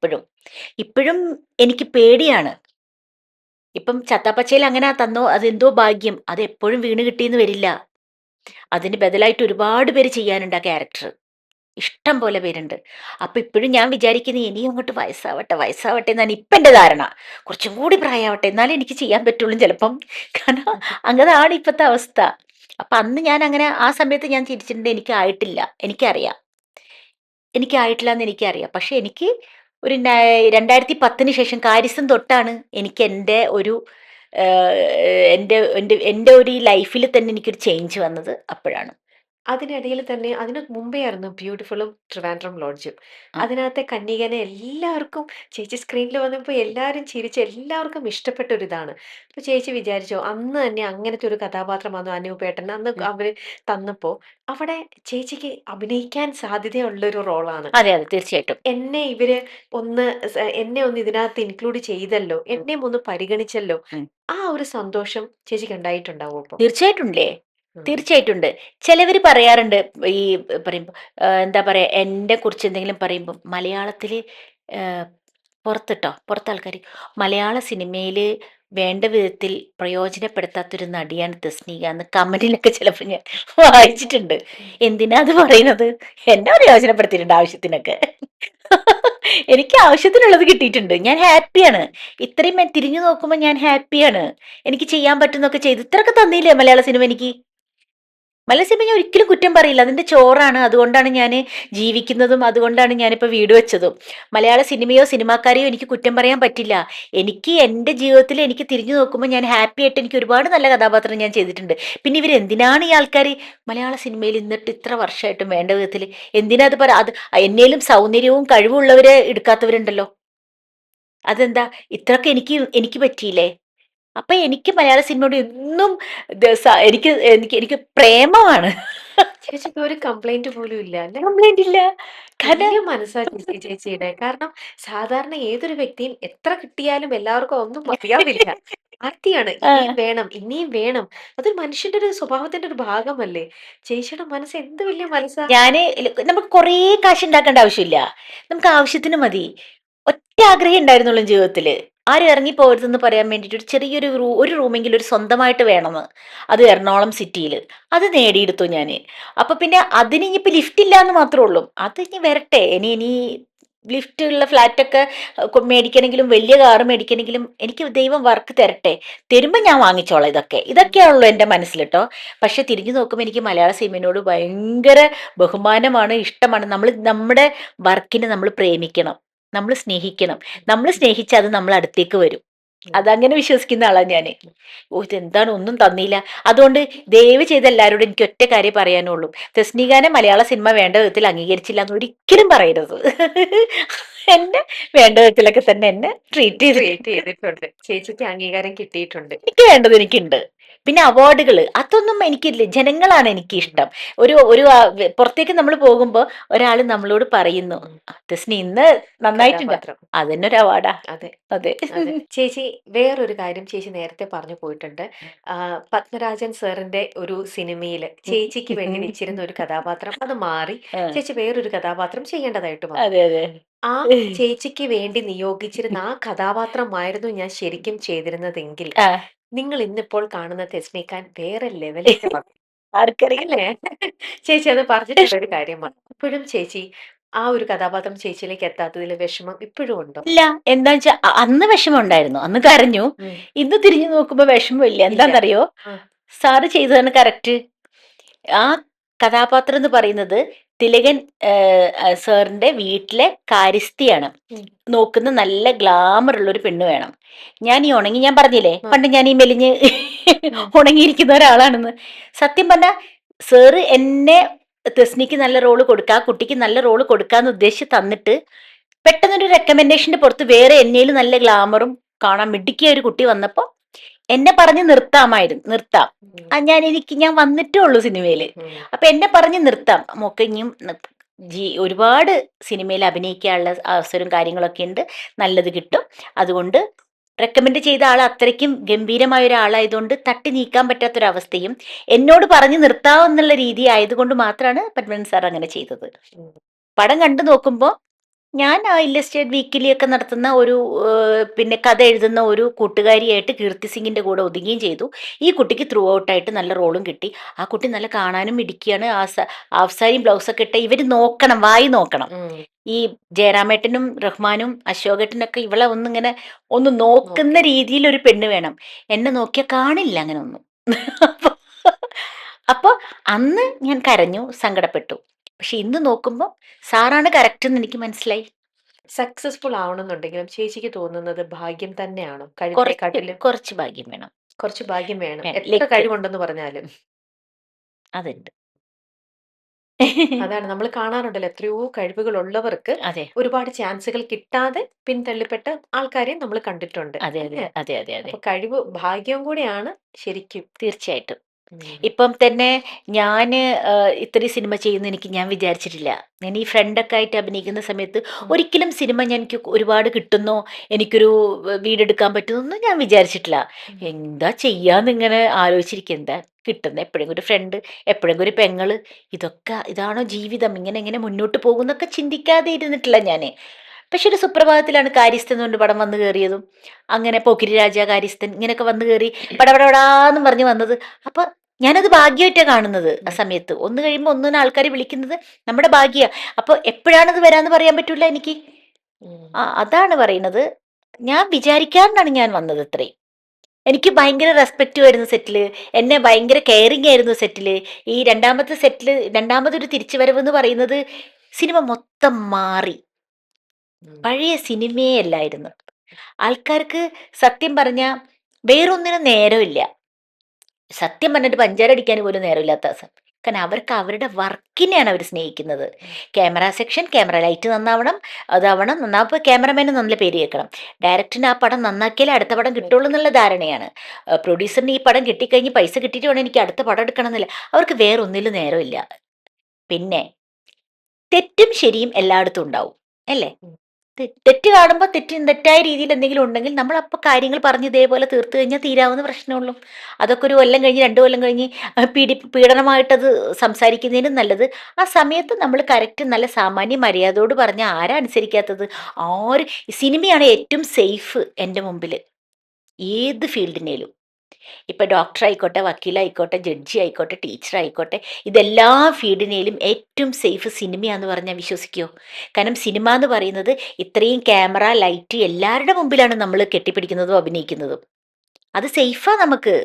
ഇപ്പോഴും എനിക്ക് പേടിയാണ്. ഇപ്പം ചത്താപ്പച്ചയിൽ അങ്ങനെ തന്നോ, അതെന്തോ ഭാഗ്യം, അത് എപ്പോഴും വീണ് കിട്ടിയെന്ന് വരില്ല. അതിന് ബദലായിട്ട് ഒരുപാട് പേര് ചെയ്യാനുണ്ട് ആ ക്യാരക്ടർ. ഇഷ്ടം പോലെ പേരുണ്ട്. അപ്പൊ ഇപ്പോഴും ഞാൻ വിചാരിക്കുന്നത് ഇനിയും അങ്ങോട്ട് വയസ്സാവട്ടെ എന്നാണ് ഇപ്പം എൻ്റെ ധാരണ. കുറച്ചും കൂടി പ്രായമാവട്ടെ എന്നാലേ എനിക്ക് ചെയ്യാൻ പറ്റുള്ളൂ ചിലപ്പം. കാരണം അങ്ങനെയാണ് ഇപ്പോഴത്തെ അവസ്ഥ. അപ്പൊ അന്ന് ഞാൻ അങ്ങനെ ആ സമയത്ത് ഞാൻ ചിരിച്ചിട്ടുണ്ട്. എനിക്കായിട്ടില്ല എന്ന് എനിക്കറിയാം. പക്ഷെ എനിക്ക് ഒരു 2010 ശേഷം കാര്യസ്ഥം തൊട്ടാണ് എനിക്ക് എൻ്റെ ഒരു ലൈഫിൽ തന്നെ എനിക്കൊരു ചേഞ്ച് വന്നത് അപ്പോഴാണ്. അതിനിടയിൽ തന്നെ അതിന് മുമ്പേ ആയിരുന്നു ബ്യൂട്ടിഫുള്ളും ട്രിവാൻഡ്രം ലോഡ്ജും. ആ, അതിനകത്തെ കന്യകനെ എല്ലാവർക്കും, ചേച്ചി സ്ക്രീനിൽ വന്നപ്പോൾ എല്ലാവരും ചിരിച്ച് എല്ലാവർക്കും ഇഷ്ടപ്പെട്ട ഒരു ഇതാണ്. അപ്പൊ ചേച്ചി വിചാരിച്ചോ അന്ന് തന്നെ അങ്ങനത്തെ ഒരു കഥാപാത്രം വന്നു അനൂപേട്ടൻ അന്ന് ഉം. അവര് തന്നപ്പോ അവിടെ ചേച്ചിക്ക് അഭിനയിക്കാൻ സാധ്യതയുള്ള ഒരു റോളാണ്. അതെ അതെ, തീർച്ചയായിട്ടും. എന്നെ ഇവര് എന്നെ ഒന്ന് ഇതിനകത്ത് ഇൻക്ലൂഡ് ചെയ്തല്ലോ, ഉം, എന്നെ ഒന്ന് പരിഗണിച്ചല്ലോ, ഉം. ആ ഒരു സന്തോഷം ചേച്ചിക്ക് ഉണ്ടായിട്ടുണ്ടാവും അപ്പൊ. തീർച്ചയായിട്ടുണ്ടേ, ഉം. തീർച്ചയായിട്ടുണ്ട്. ചിലവർ പറയാറുണ്ട്, ഈ പറയുമ്പോൾ എന്താ പറയാ, എന്നെ കുറിച്ച് എന്തെങ്കിലും പറയുമ്പോൾ മലയാളത്തിൽ പുറത്ത് ആൾക്കാർ മലയാള സിനിമയിൽ വേണ്ട വിധത്തിൽ പ്രയോജനപ്പെടുത്താത്തൊരു നടിയാണ് തസ്നീക എന്ന് കമന്റിലൊക്കെ ചിലപ്പോൾ ഞാൻ വായിച്ചിട്ടുണ്ട്. എന്തിനാ അത് പറയുന്നത്? എന്നെ പ്രയോജനപ്പെടുത്തിയിട്ടുണ്ട് ആവശ്യത്തിനൊക്കെ. എനിക്ക് ആവശ്യത്തിനുള്ളത് കിട്ടിയിട്ടുണ്ട്, ഞാൻ ഹാപ്പിയാണ്. ഇത്രയും തിരിഞ്ഞു നോക്കുമ്പോൾ ഞാൻ ഹാപ്പിയാണ്. എനിക്ക് ചെയ്യാൻ പറ്റുന്നൊക്കെ ചെയ്തു. ഇത്രയൊക്കെ തന്നില്ലേ മലയാള സിനിമ എനിക്ക്? മലയാള സിനിമ ഞാൻ ഒരിക്കലും കുറ്റം പറയില്ല, അതിന്റെ ചോറാണ്. അതുകൊണ്ടാണ് ഞാൻ ജീവിക്കുന്നതും, അതുകൊണ്ടാണ് ഞാനിപ്പോൾ വീട് വെച്ചതും. മലയാള സിനിമയോ സിനിമാക്കാരെയോ എനിക്ക് കുറ്റം പറയാൻ പറ്റില്ല. എനിക്ക് എൻ്റെ ജീവിതത്തിൽ എനിക്ക് തിരിഞ്ഞു നോക്കുമ്പോൾ ഞാൻ ഹാപ്പി ആയിട്ട് എനിക്ക് ഒരുപാട് നല്ല കഥാപാത്രം ഞാൻ ചെയ്തിട്ടുണ്ട്. പിന്നെ ഇവരെന്തിനാണ് ഈ ആൾക്കാർ മലയാള സിനിമയിൽ ഇന്നിട്ട് ഇത്ര വർഷമായിട്ടും വേണ്ട വിധത്തിൽ എന്തിനാ അത് അത് എന്നേലും സൗന്ദര്യവും കഴിവുള്ളവരെ എടുക്കാത്തവരുണ്ടല്ലോ. അതെന്താ? ഇത്രയൊക്കെ എനിക്ക് എനിക്ക് പറ്റിയില്ലേ? അപ്പൊ എനിക്ക് മലയാള സിനിമയോട് എന്നും എനിക്ക് എനിക്ക് എനിക്ക് പ്രേമമാണ്. ചേച്ചിക്ക് ഒരു കംപ്ലൈന്റ് പോലും ഇല്ല അല്ലെ? കംപ്ലൈന്റ് ഇല്ല. കാരണം വലിയ മനസ്സാ ചേച്ചിയുടെ. കാരണം സാധാരണ ഏതൊരു വ്യക്തിയും എത്ര കിട്ടിയാലും എല്ലാവർക്കും ഒന്നും മതിയാവില്ല. ആർത്തിയാണ്. ആ, ഇനിയും വേണം, ഇനിയും വേണം. അതൊരു മനുഷ്യന്റെ ഒരു സ്വഭാവത്തിന്റെ ഒരു ഭാഗമല്ലേ? ചേച്ചിയുടെ മനസ്സ് എന്ത് വലിയ മനസ്സാ. നമുക്ക് കുറേ കാശ് ഉണ്ടാക്കേണ്ട ആവശ്യമില്ല. നമുക്ക് ആവശ്യത്തിന് മതി. ഒറ്റ ആഗ്രഹം ഉണ്ടായിരുന്നുള്ളൂ ജീവിതത്തില്. ആരും ഇറങ്ങി പോകരുതെന്ന് പറയാൻ വേണ്ടിയിട്ട് ഒരു ചെറിയൊരു ഒരു റൂമെങ്കിലും ഒരു സ്വന്തമായിട്ട് വേണമെന്ന്. അത് എറണാകുളം സിറ്റിയിൽ. അത് നേടിയെടുത്തു ഞാൻ. അപ്പൊ പിന്നെ അതിന് ഇനിയിപ്പോൾ ലിഫ്റ്റ് ഇല്ല എന്ന് മാത്രമേ ഉള്ളൂ. അത് ഇനി വരട്ടെ. ഇനി ലിഫ്റ്റ് ഉള്ള ഫ്ലാറ്റൊക്കെ മേടിക്കണമെങ്കിലും വലിയ കാറ് മേടിക്കണമെങ്കിലും എനിക്ക് ദൈവം വർക്ക് തരട്ടെ. തരുമ്പോൾ ഞാൻ വാങ്ങിച്ചോളാം. ഇതൊക്കെയാണല്ലോ എൻ്റെ മനസ്സിൽ കേട്ടോ. പക്ഷെ തിരിഞ്ഞു നോക്കുമ്പോൾ എനിക്ക് മലയാള സിനിമയോട് ഭയങ്കര ബഹുമാനമാണ്, ഇഷ്ടമാണ്. നമ്മുടെ വർക്കിനെ നമ്മൾ പ്രേമിക്കണം, നമ്മൾ സ്നേഹിക്കണം. നമ്മൾ സ്നേഹിച്ചാൽ അത് നമ്മൾ അടുത്തേക്ക് വരും. അതങ്ങനെ വിശ്വസിക്കുന്ന ആളാണ് ഞാൻ. ഇതെന്താണ് ഒന്നും തന്നില്ല. അതുകൊണ്ട് ദയവ് ചെയ്ത് എല്ലാവരോടും എനിക്ക് ഒറ്റ കാര്യം പറയാനുള്ളൂ, തസ്നീഖാനെ മലയാള സിനിമ വേണ്ട വിധത്തിൽ അംഗീകരിച്ചില്ല എന്ന് ഒരിക്കലും പറയരുത്. എന്നെ വേണ്ട വിധത്തിലൊക്കെ തന്നെ എന്നെ ട്രീറ്റ് ക്രിയേറ്റ് ചെയ്തിട്ടുണ്ട്. ചേച്ചിക്ക് അംഗീകാരം കിട്ടിയിട്ടുണ്ട്. എനിക്ക് വേണ്ടത് എനിക്കുണ്ട്. പിന്നെ അവാർഡുകൾ അതൊന്നും എനിക്കില്ല. ജനങ്ങളാണ് എനിക്കിഷ്ടം. ഒരു ഒരു പുറത്തേക്ക് നമ്മൾ പോകുമ്പോൾ ഒരാൾ നമ്മളോട് പറയുന്നു, തെസ്നി ഇന്ന് നന്നായിട്ടുണ്ട്, കഥാപാത്രം. അതന്നെ ഒരു അവാർഡാ. അതെ. അതെ. അതെ. ചേച്ചി വേറൊരു കാര്യം ചേച്ചി നേരത്തെ പറഞ്ഞു പോയിട്ടുണ്ട്. പത്മരാജൻ സാറിന്റെ ഒരു സിനിമയില് ചേച്ചിക്ക് വേണ്ടി വെച്ചിരുന്ന ഒരു കഥാപാത്രം അത് മാറി ആ, ചേച്ചി വേറൊരു കഥാപാത്രം ചെയ്യേണ്ടതായിട്ട് വന്നു. അതെ അതെ. ആ ചേച്ചിക്ക് വേണ്ടി നിയോഗിച്ചിരുന്ന ആ കഥാപാത്രമായിരുന്നു ഞാൻ ശരിക്കും ചെയ്തിരുന്നതെങ്കിൽ ആ, നിങ്ങൾ ഇന്നിപ്പോൾ കാണുന്ന തെസ്നിക്കാൻ വേറെ ലെവലിന്റെ ആർക്കറിയാം. അല്ലേ? ചേച്ചി അത് പറഞ്ഞിട്ടുള്ള ഒരു കാര്യമാണ്. ഇപ്പോഴും ചേച്ചി ആ ഒരു കഥാപാത്രം ചേച്ചിയിലേക്ക് എത്താത്തതിൽ വിഷമം ഇപ്പോഴും ഉണ്ടോ? ഇല്ല, എന്താന്ന് വെച്ചാ അന്ന് വിഷമം ഉണ്ടായിരുന്നു, അന്ന് കരഞ്ഞു. ഉം. ഇന്ന് തിരിഞ്ഞു നോക്കുമ്പോ വിഷമമില്ല. ഇല്ല. എന്താണെന്നറിയോ, ആ. സാറ് ചെയ്തതാണ് കറക്റ്റ്. ആ കഥാപാത്രം എന്ന് പറയുന്നത് തിലകൻ സാറിന്റെ വീട്ടിലെ കാര്യസ്ഥിയാണ്. ഉം. നോക്കുന്ന നല്ല ഗ്ലാമർ ഉള്ള ഒരു പെണ്ണ് വേണം. ഞാൻ ഈ ഉണങ്ങി, ഞാൻ പറഞ്ഞില്ലേ ആ. പണ്ട് ഞാൻ ഈ മെലിഞ്ഞ് ഉം. ഉണങ്ങിയിരിക്കുന്ന ഒരാളാണെന്ന്. സത്യം പറഞ്ഞാ സാറ് എന്നെ തെസ്നിക്ക് നല്ല റോള് കൊടുക്കുക, ആ കുട്ടിക്ക് നല്ല റോള് കൊടുക്കാന്ന് ഉദ്ദേശിച്ച് തന്നിട്ട് പെട്ടെന്നൊരു റെക്കമെൻഡേഷന്റെ പുറത്ത് വേറെ എന്നേലും നല്ല ഗ്ലാമറും കാണാൻ മിടുക്കിയ ഒരു കുട്ടി വന്നപ്പോ എന്നെ പറഞ്ഞ് നിർത്താം. ഉം. ഞാൻ വന്നിട്ടേ ഉള്ളൂ സിനിമയില്. ഉം. അപ്പൊ എന്നെ പറഞ്ഞ് നിർത്താം, മോക്ക് ഇനിയും ഒരുപാട് സിനിമയിൽ അഭിനയിക്കാനുള്ള അവസരവും കാര്യങ്ങളൊക്കെ ഉണ്ട്, നല്ലത് കിട്ടും. അതുകൊണ്ട് റെക്കമെൻഡ് ചെയ്ത ആൾ അത്രയ്ക്കും ഗംഭീരമായ ഒരാളായതുകൊണ്ട് തട്ടി നീക്കാൻ പറ്റാത്തൊരവസ്ഥയും എന്നോട് പറഞ്ഞു നിർത്താമെന്നുള്ള രീതി ആയതുകൊണ്ട് മാത്രമാണ് പത്മൻ സാർ അങ്ങനെ ചെയ്തത്. ഉം. പടം കണ്ടു നോക്കുമ്പോൾ ഞാൻ ആ ഇല്ലസ്ട്രേറ്റ് വീക്കിലി ഒക്കെ നടത്തുന്ന ഒരു പിന്നെ കഥ എഴുതുന്ന ഒരു കൂട്ടുകാരിയായിട്ട് കീർത്തി സിംഗിന്റെ കൂടെ ഒതുങ്ങുകയും ചെയ്തു. ഈ കുട്ടിക്ക് ത്രൂ ഔട്ടായിട്ട് നല്ല റോളും കിട്ടി. ആ കുട്ടി നല്ല കാണാനും ഇടിക്കുകയാണ്. ഹാഫ് ബ്ലൗസൊക്കെ ഇട്ട ഇവര് നോക്കണം, വായി നോക്കണം. ഉം. ഈ ജയറാമേട്ടനും റഹ്മാനും അശോകേട്ടനൊക്കെ ഇവളെ ഒന്നിങ്ങനെ ഒന്ന് നോക്കുന്ന നോക്കി. രീതിയിൽ ഒരു പെണ്ണ് വേണം. എന്നെ നോക്കിയാൽ കാണില്ല അങ്ങനെ ഒന്നും. അപ്പൊ അന്ന് ഞാൻ കരഞ്ഞു, സങ്കടപ്പെട്ടു. പക്ഷെ ഇന്ന് നോക്കുമ്പോൾ സാറാണ് കറക്റ്റ് എന്ന് എനിക്ക് മനസ്സിലായി. സക്സസ്ഫുൾ ആവണമെന്നുണ്ടെങ്കിലും ചേച്ചിക്ക് തോന്നുന്നത് ഭാഗ്യം തന്നെയാണോ? കുറച്ച് കഴിവിനെക്കാട്ടിലും കുറച്ച് ഭാഗ്യം വേണം. കുറച്ച് ഭാഗ്യം വേണം. വേണം. എത്ര ലക്ക് കഴിവുണ്ടെന്ന് പറഞ്ഞാലും. അതുണ്ട്. അതാണ് നമ്മൾ കാണാറുണ്ടല്ലോ എത്രയോ കഴിവുകൾ ഉള്ളവർക്ക് അതെ ഒരുപാട് ചാൻസുകൾ കിട്ടാതെ പിന്തള്ളപ്പെട്ട ആൾക്കാരെ നമ്മൾ കണ്ടിട്ടുണ്ട്. അതെ അതെ അല്ലേ? അതെ അതെ അതെ അപ്പൊ കഴിവ് ഭാഗ്യവും കൂടിയാണ് ശരിക്കും. തീർച്ചയായിട്ടും. ഉം. ഇപ്പം തന്നെ ഞാൻ ഇത്രയും സിനിമ ചെയ്യുന്ന ഞാൻ വിചാരിച്ചിട്ടില്ല. ഞാൻ ഈ ഫ്രണ്ടൊക്കെ ആയിട്ട് അഭിനയിക്കുന്ന സമയത്ത് ഉം. ഒരിക്കലും സിനിമ എനിക്ക് ഒരുപാട് കിട്ടുന്നോ, എനിക്കൊരു വീടെടുക്കാൻ പറ്റുന്നൊന്നും ഞാൻ വിചാരിച്ചിട്ടില്ല. ഉം. എന്താ ചെയ്യാന്നിങ്ങനെ ആലോചിച്ചിരിക്കുക. എന്താ കിട്ടുന്ന എപ്പോഴെങ്കിലും ഒരു ഫ്രണ്ട്, എപ്പോഴെങ്കിലും ഒരു പെങ്ങള്, ഇതാണോ ജീവിതം, ഇങ്ങനെ മുന്നോട്ട് പോകുന്നൊക്കെ ചിന്തിക്കാതെ ഇരുന്നിട്ടില്ല ഞാൻ. പക്ഷെ ഒരു സുപ്രഭാതത്തിലാണ് കാര്യസ്ഥൻ കൊണ്ട് പടം വന്നു കയറിയതും, അങ്ങനെ പോക്കിരി രാജ, കാര്യസ്ഥൻ ഇങ്ങനെയൊക്കെ വന്നു കയറി പടപടപടാന്നും പറഞ്ഞു വന്നത്. അപ്പൊ ഞാനത് ഭാഗ്യമായിട്ടാണ് കാണുന്നത്. ആ സമയത്ത് ഒന്ന് കഴിയുമ്പോൾ ഒന്നിനെ ആൾക്കാർ വിളിക്കുന്നത് നമ്മുടെ ഭാഗ്യ. അപ്പൊ എപ്പോഴാണത് വരാന്ന് പറയാൻ പറ്റൂല എനിക്ക്. ഉം. അതാണ് പറയുന്നത്. ഞാൻ വിചാരിക്കാണ്ടാണ് ഞാൻ വന്നത്. ഇത്രയും എനിക്ക് ഭയങ്കര റെസ്പെക്റ്റ് ആയിരുന്നു സെറ്റില്, എന്നെ ഭയങ്കര കെയറിങ് ആയിരുന്നു സെറ്റില്. ഈ രണ്ടാമത്തെ സെറ്റില് രണ്ടാമതൊരു തിരിച്ചുവരവ് എന്ന് പറയുന്നത് സിനിമ മൊത്തം മാറി. ഉം. പഴയ സിനിമയേ അല്ലായിരുന്നു. ആൾക്കാർക്ക് സത്യം പറഞ്ഞ വേറൊന്നിനും നേരമില്ല. സത്യം പറഞ്ഞിട്ട് പഞ്ചാരടിക്കാൻ പോലും നേരമില്ലാത്ത ദിവസം. കാരണം അവർക്ക് അവരുടെ വർക്കിനെയാണ് അവർ സ്നേഹിക്കുന്നത്. ക്യാമറ സെക്ഷൻ, ക്യാമറ ലൈറ്റ് നന്നാവണം, അതാവണം, നന്നാവുമ്പോൾ ക്യാമറമാന് നല്ല പേര് കേൾക്കണം, ഡയറക്ടറിന് ആ പടം നന്നാക്കിയാലേ അടുത്ത പടം കിട്ടുള്ളൂ എന്നുള്ള ധാരണയാണ്. പ്രൊഡ്യൂസറിന് ഈ പടം കിട്ടിക്കഴിഞ്ഞ് പൈസ കിട്ടിയിട്ട് വേണം എനിക്ക് അടുത്ത പടം എടുക്കണം എന്നില്ല. അവർക്ക് വേറൊന്നിലും നേരമില്ല. പിന്നെ തെറ്റും ശരിയും എല്ലായിടത്തും ഉണ്ടാവും, അല്ലേ? ഉം. തെറ്റ് കാണുമ്പോൾ തെറ്റായ രീതിയിൽ എന്തെങ്കിലും ഉണ്ടെങ്കിൽ നമ്മൾ അപ്പോൾ കാര്യങ്ങൾ പറഞ്ഞ് ഇതേപോലെ തീർത്ത് കഴിഞ്ഞാൽ തീരാവുന്ന പ്രശ്നമുള്ളൂ. അതൊക്കെ ഒരു കൊല്ലം കഴിഞ്ഞ് 2 കൊല്ലം കഴിഞ്ഞ് പീഡനമായിട്ടത് സംസാരിക്കുന്നതിനും നല്ലത് ആ സമയത്ത് നമ്മൾ കറക്റ്റ് നല്ല സാമാന്യ മര്യാദയോട് പറഞ്ഞാൽ ആരാ അനുസരിക്കാത്തത്? ആര്? സിനിമയാണ് ഏറ്റവും സേഫ് എൻ്റെ മുമ്പിൽ, ഏത് ഫീൽഡിനേലും. ഇപ്പൊ ഡോക്ടർ ആയിക്കോട്ടെ, വക്കീലായിക്കോട്ടെ, ജഡ്ജി ആയിക്കോട്ടെ, ടീച്ചർ ആയിക്കോട്ടെ, ഇതെല്ലാ ഫീൽഡിനേലും ഏറ്റവും സേഫ് സിനിമയാന്ന് പറഞ്ഞാൽ വിശ്വസിക്കുമോ? കാരണം സിനിമ എന്ന് പറയുന്നത് ഇത്രയും ക്യാമറ ലൈറ്റ് എല്ലാവരുടെ മുമ്പിലാണ് നമ്മൾ കെട്ടിപ്പിടിക്കുന്നതും അഭിനയിക്കുന്നതും. അത് സേഫാ നമുക്ക്.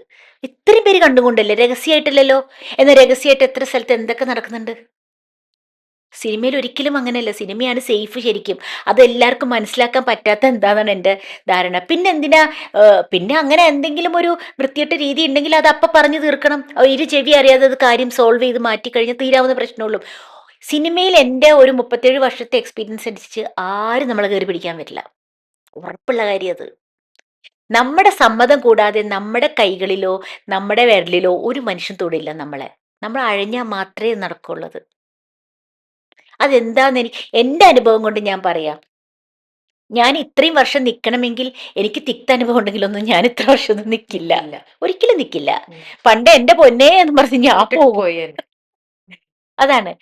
ഇത്രയും പേര് കണ്ടുകൊണ്ടല്ലേ, രഹസ്യമായിട്ടല്ലല്ലോ. എന്നാൽ രഹസ്യമായിട്ട് എത്ര സ്ഥലത്ത് എന്തൊക്കെ നടക്കുന്നുണ്ട്. സിനിമയിൽ ഒരിക്കലും അങ്ങനെയല്ല. സിനിമയാണ് സേഫ് ശരിക്കും. അത് എല്ലാവർക്കും മനസ്സിലാക്കാൻ പറ്റാത്ത എന്താണെന്നാണ് എൻ്റെ ധാരണ. പിന്നെ എന്തിനാ പിന്നെ അങ്ങനെ എന്തെങ്കിലും ഒരു വൃത്തികെട്ട രീതി ഉണ്ടെങ്കിൽ അത് അപ്പം പറഞ്ഞു തീർക്കണം. ഇരു ചെവി അറിയാതെ അത് കാര്യം സോൾവ് ചെയ്ത് മാറ്റിക്കഴിഞ്ഞാൽ തീരാവുന്ന പ്രശ്നമുള്ളൂ. സിനിമയിൽ എൻ്റെ ഒരു 37 വർഷത്തെ എക്സ്പീരിയൻസ് അനുസരിച്ച് ആരും നമ്മളെ കയറി പിടിക്കാൻ പറ്റില്ല. ഉറപ്പുള്ള കാര്യം അത്. നമ്മുടെ സമ്മതം കൂടാതെ നമ്മുടെ കൈകളിലോ നമ്മുടെ വിരലിലോ ഒരു മനുഷ്യൻ തൊടില്ല നമ്മളെ. നമ്മൾ അഴഞ്ഞാൽ മാത്രമേ നടക്കുള്ളത്. അതെന്താന്ന് എൻ്റെ അനുഭവം കൊണ്ട് ഞാൻ പറയാം. ഞാൻ ഇത്രയും വർഷം നിൽക്കണമെങ്കിൽ എനിക്ക് തിക്തനുഭവം ഉണ്ടെങ്കിലൊന്നും ഞാൻ ഇത്ര വർഷമൊന്നും നിൽക്കില്ല, ഇല്ല. ഒരിക്കലും നിൽക്കില്ല. ഉം. പണ്ട് എൻ്റെ പൊന്നേ എന്ന് പറഞ്ഞ് ഞാൻ വിട്ടിട്ട് പോകും. പോയേനെ. അതാണ്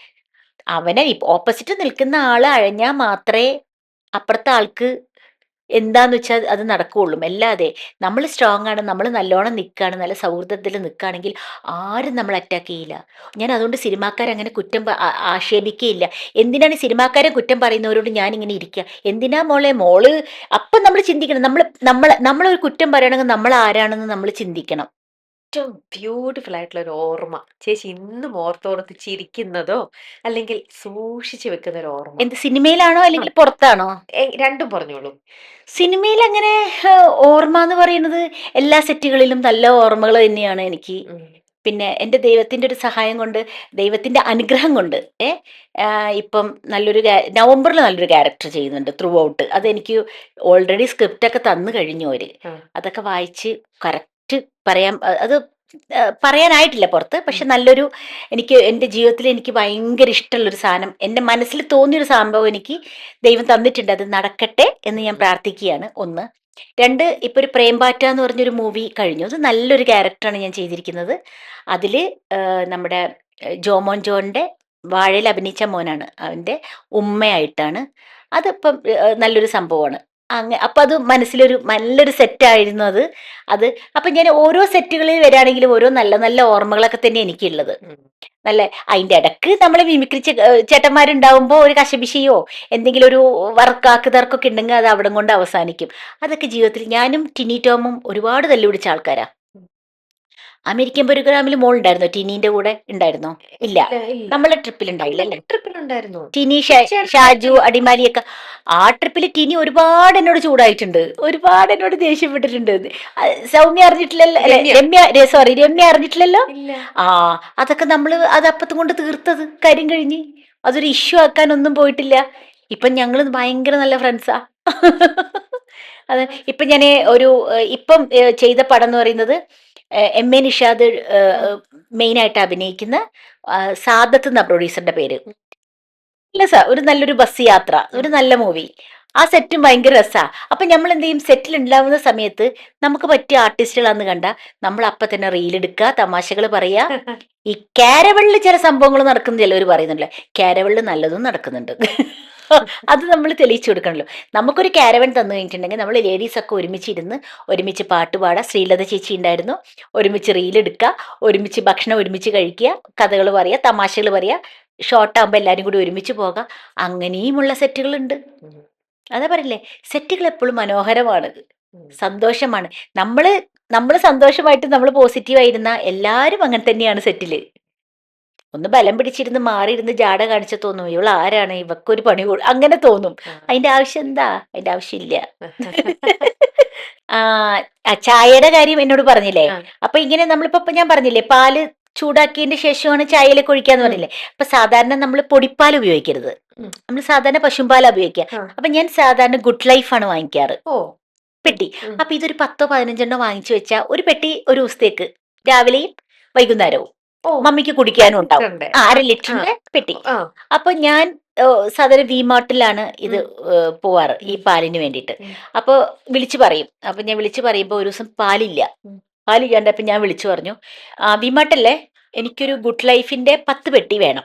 അവനെ ഓപ്പോസിറ്റ് നിൽക്കുന്ന ആള് അഴഞ്ഞാൽ മാത്രമേ അപ്പുറത്തെ ആൾക്ക് എന്താന്ന് വെച്ചാൽ അത് നടക്കുകയുള്ളൂ. അല്ലാതെ നമ്മൾ സ്ട്രോങ് ആണ്, നമ്മൾ നല്ലോണം നിൽക്കുകയാണ്, നല്ല സൗഹൃദത്തിൽ നിൽക്കുകയാണെങ്കിൽ ആരും നമ്മൾ അറ്റാക്ക് ചെയ്യില്ല. ഞാൻ അതുകൊണ്ട് സിനിമാക്കാരങ്ങനെ കുറ്റം ആക്ഷേപിക്കുകയില്ല. എന്തിനാണ് സിനിമാക്കാരെ കുറ്റം പറയുന്നവരോട് ഞാനിങ്ങനെ ഇരിക്കുക? എന്തിനാ മോള് അപ്പം നമ്മൾ ചിന്തിക്കണം. നമ്മളൊരു കുറ്റം പറയണമെങ്കിൽ നമ്മൾ ആരാണെന്ന് നമ്മൾ ചിന്തിക്കണം. ഏറ്റവും ബ്യൂട്ടിഫുൾ ആയിട്ടുള്ള ഒരു ഓർമ്മ ചേച്ചി ഇന്നും ഓർത്തോർത്ത് ചിരിക്കുന്നതോ അല്ലെങ്കിൽ സൂക്ഷിച്ചു വെക്കുന്ന ഒരു ഓർമ്മ? എന്ത്, സിനിമയിലാണോ അല്ലെങ്കിൽ പുറത്താണോ? രണ്ടും പറഞ്ഞോളൂ. സിനിമയിൽ അങ്ങനെ ഓർമ്മ എന്ന് പറയുന്നത് എല്ലാ സെറ്റുകളിലും നല്ല ഓർമ്മകൾ തന്നെയാണ് എനിക്ക്. ഉം. പിന്നെ എൻ്റെ ദൈവത്തിൻ്റെ ഒരു സഹായം കൊണ്ട്, ദൈവത്തിൻ്റെ അനുഗ്രഹം കൊണ്ട് ഇപ്പം നവംബറിൽ നല്ലൊരു ക്യാരക്ടർ ചെയ്യുന്നുണ്ട് ത്രൂ ഔട്ട്. അതെനിക്ക് ഓൾറെഡി സ്ക്രിപ്റ്റൊക്കെ തന്നു കഴിഞ്ഞു അവർ. ആ. അതൊക്കെ വായിച്ച് കറക്റ്റ് പറയാൻ അത് പറയാനായിട്ടില്ല പുറത്ത്. പക്ഷെ നല്ലൊരു, എനിക്ക് എൻ്റെ ജീവിതത്തിൽ എനിക്ക് ഭയങ്കര ഇഷ്ടമുള്ളൊരു സാധനം, എൻ്റെ മനസ്സിൽ തോന്നിയൊരു സംഭവം എനിക്ക് ദൈവം തന്നിട്ടുണ്ട്. അത് നടക്കട്ടെ എന്ന് ഞാൻ പ്രാർത്ഥിക്കുകയാണ്. ഒന്ന്. രണ്ട്, ഇപ്പൊ ഒരു പ്രേംപാറ്റ എന്ന് പറഞ്ഞൊരു മൂവി കഴിഞ്ഞു. അത് നല്ലൊരു ക്യാരക്ടറാണ് ഞാൻ ചെയ്തിരിക്കുന്നത്. അതിൽ നമ്മുടെ ജോമോൻ ജോണിൻ്റെ വാഴയിൽ അഭിനയിച്ച മോനാണ്, അവൻ്റെ ഉമ്മയായിട്ടാണ്. അതിപ്പം നല്ലൊരു സംഭവമാണ്. അപ്പം അത് മനസ്സിലൊരു നല്ലൊരു സെറ്റായിരുന്നു അത്. അത് അപ്പം ഞാൻ ഓരോ സെറ്റുകളിൽ വരികയാണെങ്കിലും ഓരോ നല്ല നല്ല ഓർമ്മകളൊക്കെ തന്നെ എനിക്കുള്ളത്. ഉം. നല്ല അതിൻ്റെ ഇടക്ക് നമ്മൾ മിമിക്രി ചേട്ടന്മാരുണ്ടാവുമ്പോൾ ഒരു കശപിശയോ എന്തെങ്കിലും ഒരു വർക്കാക്ക് തർക്കൊക്കെ ഉണ്ടെങ്കിൽ അത് അവിടെ കൊണ്ട് അവസാനിക്കും. അതൊക്കെ ജീവിതത്തിൽ ഞാനും ടിനി ടോമും ഒരുപാട് തല്ലുപിടിച്ച ആൾക്കാരാ. അമേരിക്കൻ പ്രോഗ്രാമിൽ മോളുണ്ടായിരുന്നോ? ടിനീന്റെ കൂടെ ഉണ്ടായിരുന്നോ? ഇല്ല, ഇല്ല. നമ്മളെ ട്രിപ്പിൽ ഉണ്ടായില്ല അല്ലേ? ട്രിപ്പിലുണ്ടായിരുന്നു. ടിനി, ഷാജു, അടിമാലിയൊക്കെ. ആ ട്രിപ്പിൽ ടിനി ഒരുപാട് എന്നോട് ചൂടായിട്ടുണ്ട്, ഒരുപാട് എന്നോട് ദേഷ്യപ്പെട്ടിട്ടുണ്ട്. സൗമ്യ അറിഞ്ഞിട്ടില്ലല്ലോ, അല്ലെ രമ്യ അറിഞ്ഞിട്ടില്ലല്ലോ. ഇല്ല. ആ, അതൊക്കെ നമ്മൾ അത് അപ്പത്തും കൊണ്ട് തീർത്തത്, കാര്യം കഴിഞ്ഞ്. അതൊരു ഇഷ്യൂ ആക്കാനൊന്നും പോയിട്ടില്ല. ഇപ്പം ഞങ്ങൾ ഭയങ്കര നല്ല ഫ്രണ്ട്സാ. അത് ഇപ്പം ഞാൻ ഇപ്പം ചെയ്ത പടം എന്ന് പറയുന്നത് എം എ നിഷാദ് മെയിനായിട്ട് അഭിനയിക്കുന്ന സാദത്ത് എന്ന പ്രൊഡ്യൂസറിന്റെ പേര്. ഇല്ല സാർ, ഒരു നല്ലൊരു ബസ് യാത്ര, ഒരു നല്ല മൂവി. ആ സെറ്റും ഭയങ്കര രസാ. അപ്പൊ നമ്മൾ എന്ത് ചെയ്യും, സെറ്റിൽ ഉണ്ടാവുന്ന സമയത്ത് നമുക്ക് പറ്റിയ ആർട്ടിസ്റ്റുകളാന്ന് കണ്ട നമ്മൾ അപ്പൊ തന്നെ റീലെടുക്കുക, തമാശകൾ പറയാ. ഈ കാരവളിൽ ചില സംഭവങ്ങൾ നടക്കുന്ന ചിലവർ പറയുന്നുണ്ടല്ലോ, കാരവളിൽ നല്ലതും നടക്കുന്നുണ്ട്. അത് നമ്മൾ തെളിയിച്ചു കൊടുക്കണല്ലോ. നമുക്കൊരു കാരവൻ തന്നു കഴിഞ്ഞിട്ടുണ്ടെങ്കിൽ നമ്മൾ ലേഡീസൊക്കെ ഒരുമിച്ചിരുന്ന് ഒരുമിച്ച് പാട്ട് പാടുക. ശ്രീലത ചേച്ചി ഉണ്ടായിരുന്നു. ഒരുമിച്ച് റീലെടുക്കുക, ഒരുമിച്ച് ഭക്ഷണം ഒരുമിച്ച് കഴിക്കുക, കഥകൾ പറയുക, തമാശകൾ പറയുക. ഷോർട്ടാകുമ്പോൾ എല്ലാവരും കൂടി ഒരുമിച്ച് പോകാം. അങ്ങനെയുമുള്ള സെറ്റുകളുണ്ട്. അതാ പറയില്ലേ, സെറ്റുകൾ എപ്പോഴും മനോഹരമാണ്, സന്തോഷമാണ്. നമ്മൾ സന്തോഷമായിട്ട് നമ്മൾ പോസിറ്റീവായിരുന്ന എല്ലാവരും അങ്ങനെ തന്നെയാണ് സെറ്റില്. ഒന്ന് ബലം പിടിച്ചിരുന്ന് മാറിയിരുന്ന് ജാട കാണിച്ച തോന്നും, ഇവൾ ആരാണ്, ഇവക്കൊരു പണി അങ്ങനെ തോന്നും. അതിന്റെ ആവശ്യം എന്താ? അതിന്റെ ആവശ്യമില്ല. ചായയുടെ കാര്യം എന്നോട് പറഞ്ഞില്ലേ? അപ്പൊ ഇങ്ങനെ നമ്മളിപ്പോ ഞാൻ പറഞ്ഞില്ലേ, പാല് ചൂടാക്കിയതിന്റെ ശേഷമാണ് ചായയിലേക്ക് ഒഴിക്കാന്ന് പറഞ്ഞില്ലേ. അപ്പൊ സാധാരണ നമ്മൾ പൊടിപ്പാൽ ഉപയോഗിക്കരുത്, നമ്മൾ സാധാരണ പശുമ്പാല ഉപയോഗിക്കുക. അപ്പൊ ഞാൻ സാധാരണ ഗുഡ് ലൈഫാണ് വാങ്ങിക്കാറ്, പെട്ടി. അപ്പൊ ഇതൊരു 10 15 വാങ്ങിച്ചു വെച്ചാൽ ഒരു പെട്ടി ഒരു ദിവസത്തേക്ക്, രാവിലെയും വൈകുന്നേരവും മമ്മിക്ക് കുടിക്കാനും ഉണ്ടാവും. 1/2 ലിറ്ററിന്റെ പെട്ടി. അപ്പൊ ഞാൻ സാധാരണ വിമാർട്ടിലാണ് ഇത് പോവാറ് ഈ പാലിന് വേണ്ടിയിട്ട്. അപ്പൊ വിളിച്ചു പറയും. അപ്പൊ ഞാൻ വിളിച്ചു പറയുമ്പോ ഒരു ദിവസം പാലില്ലാണ്ടപ്പോ ഞാൻ വിളിച്ചു പറഞ്ഞു, വിമാർട്ടല്ലേ, എനിക്കൊരു ഗുഡ് ലൈഫിന്റെ 10 പെട്ടി വേണം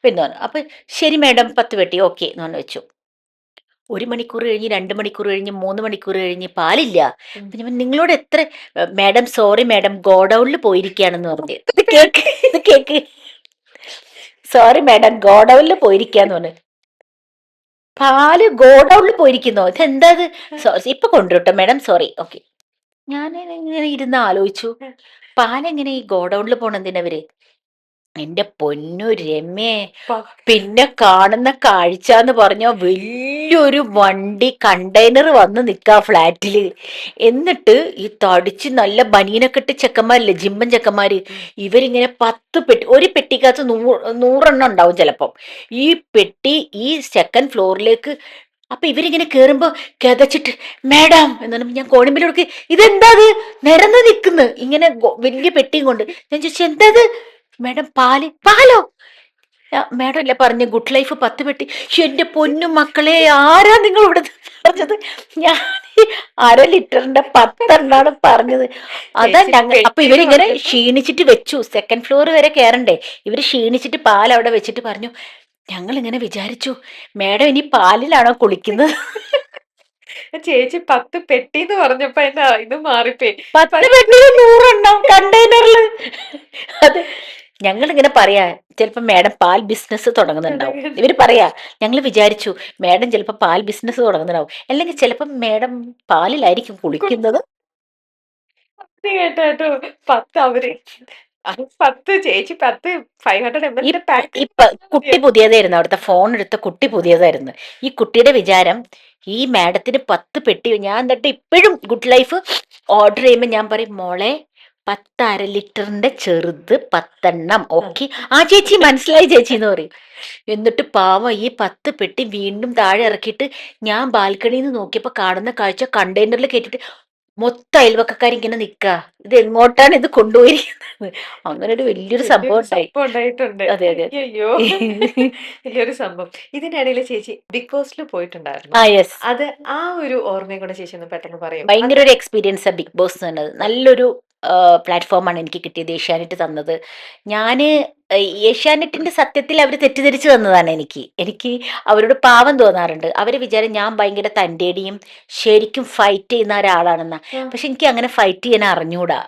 പിന്നെ. അപ്പൊ ശരി മാഡം, 10 പെട്ടി ഓക്കെ എന്ന് പറഞ്ഞു വെച്ചു. 1 മണിക്കൂർ കഴിഞ്ഞ്, 2 മണിക്കൂർ കഴിഞ്ഞ്, 3 മണിക്കൂർ കഴിഞ്ഞ് പാലില്ല. നിങ്ങളോട് എത്ര, മാഡം സോറി മാഡം, ഗോഡൌണിൽ പോയിരിക്കുകയാണെന്ന് പറഞ്ഞു. ഇത് കേക്ക്, സോറി മാഡം, ഗോഡൌണിൽ പോയിരിക്കാന്ന് പറഞ്ഞു. പാല് ഗോഡൌണിൽ പോയിരിക്കുന്നോ? ഇതെന്താ ഇത്? ഇപ്പൊ കൊണ്ടുവരട്ടോ മാഡം, സോറി ഓക്കെ. ഞാൻ ഇങ്ങനെ ഇരുന്ന് ആലോചിച്ചു, പാലെങ്ങനെ ഈ ഗോഡൌണിൽ പോണെന്തിനവര്? എന്റെ പൊന്നു രമ്യേ, പിന്നെ കാണുന്ന കാഴ്ച എന്ന് പറഞ്ഞാൽ വലിയൊരു വണ്ടി കണ്ടെയ്നർ വന്ന് നിൽക്കുക ഫ്ലാറ്റില്. എന്നിട്ട് ഈ തടിച്ച് നല്ല ബനിയനൊക്കെ ഇട്ട് ചെക്കന്മാരില്ലേ, ജിമ്മൻ ചെക്കന്മാര്, ഇവരിങ്ങനെ 10 പെട്ടി, ഒരു പെട്ടിക്കകത്ത് 100 എണ്ണം ഉണ്ടാവും ചിലപ്പം. ഈ പെട്ടി ഈ സെക്കൻഡ് ഫ്ലോറിലേക്ക് അപ്പൊ ഇവരിങ്ങനെ കേറുമ്പോ കിതച്ചിട്ട് മേഡം എന്നാലും ഞാൻ കോണിമ്പിലോർക്ക് ഇതെന്താ അത് നിരന്ന് നിൽക്കുന്നു ഇങ്ങനെ വലിയ പെട്ടിയും കൊണ്ട്. ഞാൻ ചോദിച്ചു എന്താ മേഡം പാലോ മേഡം ഇല്ല പറഞ്ഞ ഗുഡ് ലൈഫ് 10 പെട്ടി. എന്റെ പൊന്നും മക്കളെ ആരാ നിങ്ങൾ ഇവിടെ പറഞ്ഞത്? ഞാൻ 1/2 ലിറ്ററിന്റെ 10 പറഞ്ഞത്. അതാ ചേച്ചി ഞങ്ങൾ അപ്പൊ പെട്ടിന്ന് ഇവരിങ്ങനെ പറഞ്ഞപ്പോ ക്ഷീണിച്ചിട്ട് വെച്ചു. സെക്കൻഡ് ഫ്ലോർ വരെ കയറണ്ടേ. ഇവര് ക്ഷീണിച്ചിട്ട് പാൽ അവിടെ വെച്ചിട്ട് പറഞ്ഞു ഞങ്ങൾ ഇങ്ങനെ വിചാരിച്ചു മേഡം ഇനി പാലിലാണോ കുളിക്കുന്നത്. ചേച്ചി 10 പെട്ടിന്ന് പറഞ്ഞപ്പോ എന്റെ ഇത് മാറിപ്പോയി. 10 പെട്ടിയിൽ 100 കണ്ടെയ്നറിൽ. അത് ഞങ്ങൾ ഇങ്ങനെ പറയാ ചിലപ്പോ മേഡം പാൽ ബിസിനസ് തുടങ്ങുന്നുണ്ടാവും. ഇവര് പറയാ ഞങ്ങൾ വിചാരിച്ചു മേഡം ചിലപ്പോ പാൽ ബിസിനസ് തുടങ്ങുന്നുണ്ടാവും, അല്ലെങ്കിൽ ചിലപ്പോ മേഡം പാലിലായിരിക്കും കുളിക്കുന്നത്. കേട്ടോ 10 അവര് അത് 10 ചേച്ചി 10 500 ഈ ml ഈ പാക്കറ്റ് കുട്ടി പുതിയതായിരുന്നു, അവിടുത്തെ ഫോൺ എടുത്ത കുട്ടി പുതിയതായിരുന്നു. ഈ കുട്ടിയുടെ വിചാരം ഈ മാഡത്തിന് 10 പെട്ടി. ഞാൻ എന്നിട്ട് ഇപ്പോഴും ഗുഡ് ലൈഫ് ഓർഡർ ചെയ്യുമ്പോൾ ഞാൻ പറയും മോളെ 10 1/2 ലിറ്ററിന്റെ ചെറുത് 10 ഓക്കെ. ആ ചേച്ചി മനസ്സിലായി ചേച്ചി എന്ന് പറയും. എന്നിട്ട് പാവം ഈ 10 പെട്ടി വീണ്ടും താഴെ ഇറക്കിയിട്ട് ഞാൻ ബാൽക്കണിയിൽ നിന്ന് നോക്കിയപ്പോ കാണുന്ന കാഴ്ച കണ്ടെയ്നറിൽ കയറ്റിട്ട് മൊത്തം അയൽവക്കക്കാരിങ്ങനെ നിക്ക ഇത് എങ്ങോട്ടാണ് ഇത് കൊണ്ടുപോയിരിക്കുന്നത്. അങ്ങനെ ഒരു വലിയൊരു സംഭവം ഉണ്ടായി. സംഭവം ഉണ്ടായിട്ടുണ്ട്. അതെ അതെ. അയ്യോ വലിയൊരു സംഭവം. ഇതിനിടയിൽ ചേച്ചി ബിഗ് ബോസിൽ പോയിട്ടുണ്ടായിരുന്നു. ആ യെസ്. അത് ആ ഒരു ഓർമ്മയും കൂടെ ചേച്ചി ഒന്ന് പെട്ടെന്ന് പറയും. ഭയങ്കര ഒരു എക്സ്പീരിയൻസ് ബിഗ് ബോസ് എന്നത്. നല്ലൊരു പ്ലാറ്റ്ഫോമാണ് എനിക്ക് കിട്ടിയത്, ഏഷ്യാനെറ്റ് തന്നത്. ഞാൻ ഏഷ്യാനെറ്റിന്റെ സത്യത്തിൽ അവർ തെറ്റിദ്ധരിച്ചു തന്നതാണ് എനിക്ക് അവരോട് പാവം തോന്നാറുണ്ട്. അവർ വിചാരം ഞാൻ ഭയങ്കര തൻ്റെടിയും ശരിക്കും ഫൈറ്റ് ചെയ്യുന്ന ഒരാളാണെന്നാ. പക്ഷെ എനിക്ക് അങ്ങനെ ഫൈറ്റ് ചെയ്യാൻ അറിഞ്ഞൂടാ.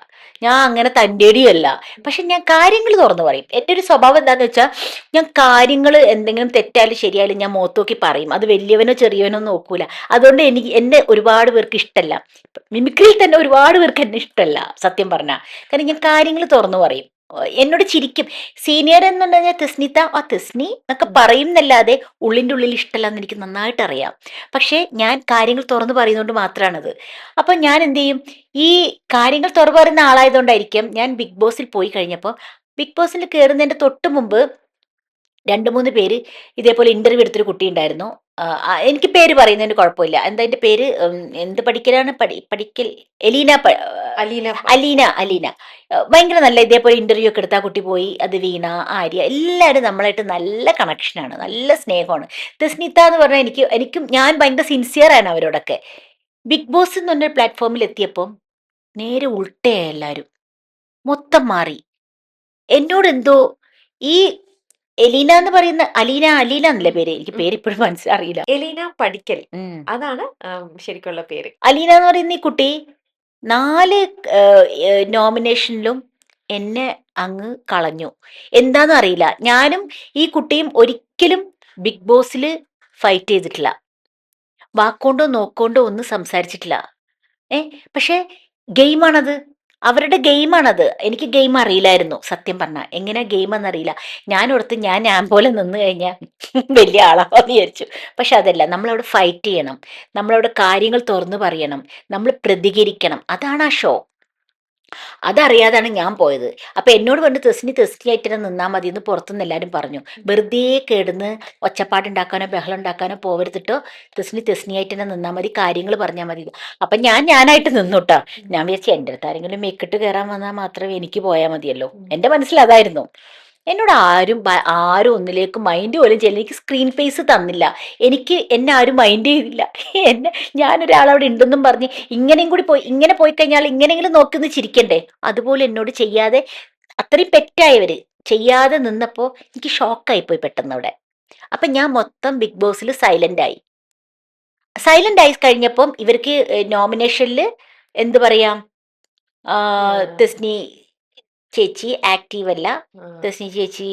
ഞാൻ അങ്ങനെ തൻ്റെടിയല്ല. പക്ഷെ ഞാൻ കാര്യങ്ങൾ തുറന്നു പറയും. എൻ്റെ ഒരു സ്വഭാവം എന്താന്ന് വെച്ചാൽ ഞാൻ കാര്യങ്ങൾ എന്തെങ്കിലും തെറ്റായാലും ശരിയായാലും ഞാൻ മുഖത്ത് നോക്കി പറയും. അത് വലിയവനോ ചെറിയവനോ നോക്കൂല. അതുകൊണ്ട് എന്നെ ഒരുപാട് പേർക്ക് ഇഷ്ടമല്ല. മിമിക്രിയിൽ തന്നെ ഒരുപാട് പേർക്ക് എന്നെ ഇഷ്ടമല്ല സത്യം പറഞ്ഞാൽ. കാരണം ഞാൻ കാര്യങ്ങൾ തുറന്നു പറയും. എന്നോട് ചിരിക്കും. സീനിയർ എന്നുണ്ടെങ്കിൽ തെസ്നി എന്നൊക്കെ പറയുന്നല്ലാതെ ഉള്ളിൻ്റെ ഉള്ളിൽ ഇഷ്ടമല്ല എന്ന് എനിക്ക് നന്നായിട്ട് അറിയാം. പക്ഷേ ഞാൻ കാര്യങ്ങൾ തുറന്നു പറയുന്നതുകൊണ്ട് മാത്രമാണത്. അപ്പം ഞാൻ എന്ത് ചെയ്യും, ഈ കാര്യങ്ങൾ തുറന്നു പറയുന്ന ആളായതുകൊണ്ടായിരിക്കും ഞാൻ ബിഗ് ബോസിൽ പോയി കഴിഞ്ഞപ്പോൾ ബിഗ് ബോസിൽ കയറുന്നതിൻ്റെ തൊട്ട് മുമ്പ് 2 3 പേര് ഇതേപോലെ ഇന്റർവ്യൂ എടുത്തൊരു കുട്ടി ഉണ്ടായിരുന്നു. എനിക്ക് പേര് പറയുന്നതിന് കുഴപ്പമില്ല. എന്താ അതിന്റെ പേര്? എന്ത് പഠിക്കലാണ്? പഠിക്കൽ എലീന അലീന അലീന അലീന. ഭയങ്കര നല്ല ഇതേപോലെ ഇന്റർവ്യൂ ഒക്കെ എടുത്ത ആ കുട്ടി പോയി. അത് വീണ, ആര്യ എല്ലാവരും നമ്മളായിട്ട് നല്ല കണക്ഷനാണ്, നല്ല സ്നേഹമാണ്. തെസ്നിത്ത എന്ന് പറഞ്ഞാൽ എനിക്കും ഞാൻ ഭയങ്കര സിൻസിയർ ആണ് അവരോടൊക്കെ. ബിഗ് ബോസ് എന്ന് പറഞ്ഞ പ്ലാറ്റ്ഫോമിൽ എത്തിയപ്പം നേരെ ഉൾട്ടയായി എല്ലാവരും. മൊത്തം മാറി. എന്നോട് എന്തോ ഈ എലീന എന്ന് പറയുന്ന അലീന എന്നല്ലേ പേര്? എനിക്ക് പേര് ഇപ്പോഴും അറിയില്ല. എലീന പഠിക്കൽ അതാണ് ശരിക്കുള്ള പേര്. അലീന എന്ന് പറയുന്ന ഈ കുട്ടി 4 നോമിനേഷനിലും എന്നെ അങ്ങ് കളഞ്ഞു. എന്താന്ന് അറിയില്ല. ഞാനും ഈ കുട്ടിയും ഒരിക്കലും ബിഗ് ബോസിൽ ഫൈറ്റ് ചെയ്തിട്ടില്ല. വാക്കോണ്ടോ നോക്കോണ്ടോ ഒന്നും സംസാരിച്ചിട്ടില്ല. പക്ഷേ ഗെയിമാണത്. അവരുടെ ഗെയിമാണത്. എനിക്ക് ഗെയിം അറിയില്ലായിരുന്നു സത്യം പറഞ്ഞാൽ. എങ്ങനെ ഗെയിം എന്നറിയില്ല. ഞാനോർത്ത് ഞാൻ പോലെ നിന്ന് കഴിഞ്ഞാൽ വലിയ ആളാവാന്ന് വിചാരിച്ചു. പക്ഷെ അതല്ല, നമ്മളവിടെ ഫൈറ്റ് ചെയ്യണം, നമ്മളവിടെ കാര്യങ്ങൾ തുറന്നു പറയണം, നമ്മൾ പ്രതികരിക്കണം. അതാണ് ആ ഷോ. അതറിയാതാണ് ഞാൻ പോയത്. അപ്പൊ എന്നോട് പണ്ട് തെസ്നി ആയിട്ട് നിന്നാൽ മതി എന്ന് പുറത്തുനിന്ന് എല്ലാവരും പറഞ്ഞു. വെറുതെ കേടുന്ന് ഒച്ചപ്പാടുണ്ടാക്കാനോ ബഹളം ഉണ്ടാക്കാനോ പോവരുതിട്ടോ, തെസ്നി ആയിട്ട് തന്നെ നിന്നാൽ മതി, കാര്യങ്ങൾ പറഞ്ഞാൽ മതി. അപ്പൊ ഞാനായിട്ട് നിന്നുട്ടാ. ഞാൻ വിചാരിച്ചു എൻ്റെ അടുത്ത് ആരെങ്കിലും മെക്കിട്ട് കയറാൻ വന്നാൽ മാത്രമേ എനിക്ക് പോയാൽ മതിയല്ലോ. എൻ്റെ മനസ്സിൽ അതായിരുന്നു. എന്നോട് ആരും ഒന്നിലേക്ക് മൈൻഡ് പോലും ചെയ്യില്ല. എനിക്ക് സ്ക്രീൻ ഫേസ് തന്നില്ല. എന്നെ ആരും മൈൻഡ് ചെയ്തില്ല. ഞാനൊരാളവിടെ ഉണ്ടെന്നും പറഞ്ഞ് ഇങ്ങനെ പോയി കഴിഞ്ഞാൽ ഇങ്ങനെയെങ്കിലും നോക്കിന്ന് ചിരിക്കണ്ടേ, അതുപോലെ എന്നോട് ചെയ്യാതെ അത്രയും പെറ്റായവര് ചെയ്യാതെ നിന്നപ്പോ എനിക്ക് ഷോക്കായി പോയി പെട്ടെന്ന് അവിടെ. അപ്പൊ ഞാൻ മൊത്തം ബിഗ് ബോസിൽ സൈലന്റ് ആയി കഴിഞ്ഞപ്പം ഇവർക്ക് നോമിനേഷനിൽ എന്ത് പറയാം, തെസ്നി ചേച്ചി ആക്റ്റീവ് അല്ല, തെസ്നി ചേച്ചി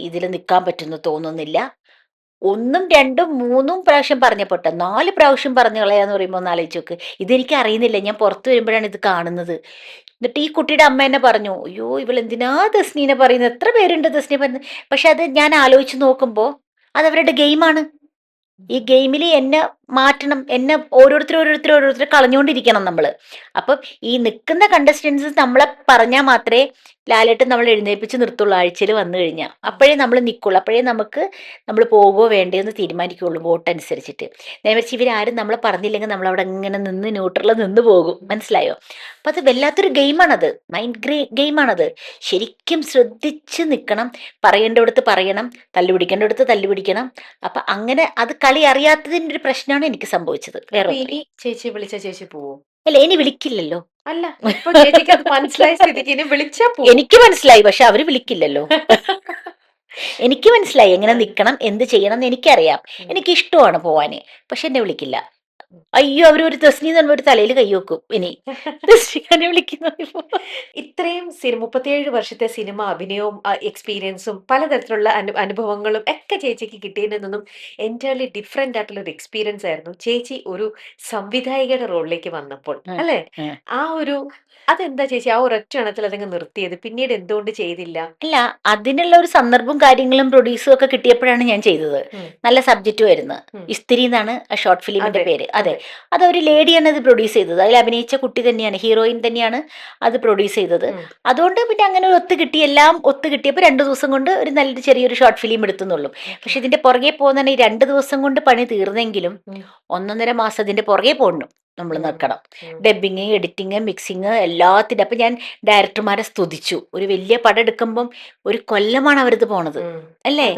ഇതിൽ നിൽക്കാൻ പറ്റുന്നു തോന്നുന്നില്ല. 1 2 3 പ്രാവശ്യം പറഞ്ഞപ്പോട്ടെ 4 പ്രാവശ്യം പറഞ്ഞു കളയാന്ന് പറയുമ്പോൾ ഒന്ന് ആലോചിച്ച് നോക്ക്. ഇതെനിക്ക് അറിയുന്നില്ല. ഞാൻ പുറത്തു വരുമ്പോഴാണ് ഇത് കാണുന്നത്. എന്നിട്ട് ഈ കുട്ടിയുടെ അമ്മ എന്നെ പറഞ്ഞു, അയ്യോ ഇവൾ എന്തിനാ തെസ്നീനെ പറയുന്നത്, എത്ര പേരുണ്ട് തെസ്നി പറയുന്നത്. പക്ഷെ അത് ഞാൻ ആലോചിച്ച് നോക്കുമ്പോൾ അത് അവരുടെ ഗെയിമാണ്. ഈ ഗെയിമിൽ എന്നെ മാറ്റണം, എന്നെ ഓരോരുത്തർ കളഞ്ഞുകൊണ്ടിരിക്കണം നമ്മൾ. അപ്പം ഈ നിൽക്കുന്ന കണ്ടസ്റ്റൻസ് നമ്മളെ പറഞ്ഞാൽ മാത്രമേ ലാലേട്ടൻ നമ്മൾ എഴുന്നേൽപ്പിച്ച് നിർത്തുള്ളൂ ആഴ്ചയിൽ വന്നു കഴിഞ്ഞാൽ. അപ്പോഴേ നമ്മൾ നിൽക്കുള്ളൂ, അപ്പോഴേ നമ്മൾ പോകുമോ വേണ്ടതെന്ന് തീരുമാനിക്കുകയുള്ളൂ വോട്ട് അനുസരിച്ചിട്ട്. നേരെ മറിച്ച് ഇവരാരും നമ്മളെ പറഞ്ഞില്ലെങ്കിൽ നമ്മളവിടെ ഇങ്ങനെ നിന്ന് ന്യൂട്രലിൽ നിന്ന് പോകും, മനസ്സിലായോ? അപ്പം അത് വല്ലാത്തൊരു ഗെയിമാണത്, മൈൻഡ് ഗെയിമാണത്. ശരിക്കും ശ്രദ്ധിച്ച് നിൽക്കണം, പറയേണ്ടടുത്ത് പറയണം, തല്ലുപിടിക്കേണ്ടടുത്ത് തല്ലുപിടിക്കണം. അപ്പം അങ്ങനെ അത് കളി അറിയാത്തതിൻ്റെ ഒരു പ്രശ്നമാണ് എനിക്ക് സംഭവിച്ചത്. വേറെ അപ്പൊ ഒന്നും. ഇനി ചേച്ചി വിളിച്ച ചേച്ചി പോവോ? അല്ല, ഇനി വിളിക്കില്ലല്ലോ. അല്ല, ഇപ്പൊ ചേച്ചിക്ക് അത് മനസ്സിലായ സ്ഥിതിക്ക് ഇനി വിളിച്ചാ പോവും. എനിക്ക് മനസ്സിലായി, പക്ഷെ അവര് വിളിക്കില്ലല്ലോ. എനിക്ക് മനസ്സിലായി എങ്ങനെ നിൽക്കണം, എന്ത് ചെയ്യണം എന്ന് എനിക്കറിയാം. എനിക്ക് ഇഷ്ടമാണ് പോവാന്, പക്ഷെ എന്നെ വിളിക്കില്ല. അയ്യോ, അവരൊരു തസ്നി എന്ന് പറയുമ്പോൾ ഒരു തലയിൽ കൈ വെക്കും. ഇനി തസ്നിനെ വിളിക്കുന്ന ഇത്രയും 37 വർഷത്തെ സിനിമ അഭിനയവും എക്സ്പീരിയൻസും പലതരത്തിലുള്ള അനുഭവങ്ങളും ഒക്കെ ചേച്ചിക്ക് കിട്ടിയതിൽ നിന്നും എൻറ്റയർലി ഡിഫറെന്റ് ആയിട്ടുള്ള ഒരു എക്സ്പീരിയൻസ് ആയിരുന്നു ചേച്ചി ഒരു സംവിധായികയുടെ റോളിലേക്ക് വന്നപ്പോൾ, അല്ലെ? ആ ഒരു അതെന്താ ചേച്ചി ആ ഒരൊറ്റ എണ്ണത്തിൽ അതങ്ങ് നിർത്തിയത്? പിന്നീട് എന്തുകൊണ്ട് ചെയ്തില്ല? അല്ല, അതിനുള്ള ഒരു സന്ദർഭവും കാര്യങ്ങളും പ്രൊഡ്യൂസും ഒക്കെ കിട്ടിയപ്പോഴാണ് ഞാൻ ചെയ്തത്. നല്ല സബ്ജക്റ്റും ആയിരുന്നു. ഇസ്തിരി എന്നാണ് ആ ഷോർട്ട് ഫിലിമിന്റെ പേര്. അതെ, അതൊരു ലേഡിയാണ് അത് പ്രൊഡ്യൂസ് ചെയ്തത്. അതിൽ അഭിനയിച്ച കുട്ടി തന്നെയാണ്, ഹീറോയിൻ തന്നെയാണ് അത് പ്രൊഡ്യൂസ് ചെയ്തത്. അതുകൊണ്ട് പിന്നെ അങ്ങനെ ഒരു ഒത്തു കിട്ടി, എല്ലാം ഒത്തു കിട്ടിയപ്പോൾ 2 ദിവസം കൊണ്ട് ഒരു നല്ലൊരു ചെറിയൊരു ഷോർട്ട് ഫിലിം എടുത്തുന്നുള്ളൂ. പക്ഷെ ഇതിന്റെ പുറകെ പോകുന്ന ഈ 2 ദിവസം കൊണ്ട് പണി തീർന്നെങ്കിലും 1.5 മാസം ഇതിന്റെ പുറകെ പോകണം, നമ്മൾ നിൽക്കണം. ഡബിങ്, എഡിറ്റിങ്, മിക്സിങ് എല്ലാത്തിൻ്റെ. അപ്പം ഞാൻ ഡയറക്ടർമാരെ സ്തുതിച്ചു. ഒരു വലിയ പടം എടുക്കുമ്പം ഒരു കൊല്ലമാണ് അവരത് പോണത്, അല്ലേ?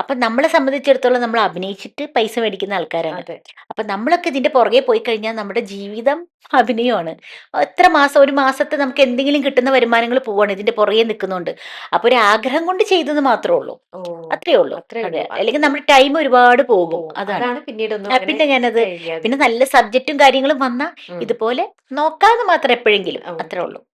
അപ്പം നമ്മളെ സംബന്ധിച്ചിടത്തോളം നമ്മൾ അഭിനയിച്ചിട്ട് പൈസ മേടിക്കുന്ന ആൾക്കാരാണ്. അപ്പം നമ്മളൊക്കെ ഇതിന്റെ പുറകെ പോയി കഴിഞ്ഞാൽ നമ്മുടെ ജീവിതം അഭിനയമാണ്. എത്ര മാസം, ഒരു മാസത്തെ നമുക്ക് എന്തെങ്കിലും കിട്ടുന്ന വരുമാനങ്ങൾ പോവാണ് ഇതിന്റെ പുറകെ നിൽക്കുന്നുണ്ട്. അപ്പൊ ഒരു ആഗ്രഹം കൊണ്ട് ചെയ്തത് മാത്രമേ ഉള്ളൂ, അത്രേ ഉള്ളൂ. അതെ, അല്ലെങ്കിൽ നമ്മുടെ ടൈം ഒരുപാട് പോകും. അതാണ് പിന്നെ ഞാനത്, പിന്നെ നല്ല സബ്ജക്റ്റും കാര്യങ്ങളും വന്ന ഇതുപോലെ നോക്കാതെ മാത്രം എപ്പോഴെങ്കിലും, അത്രേ ഉള്ളൂ.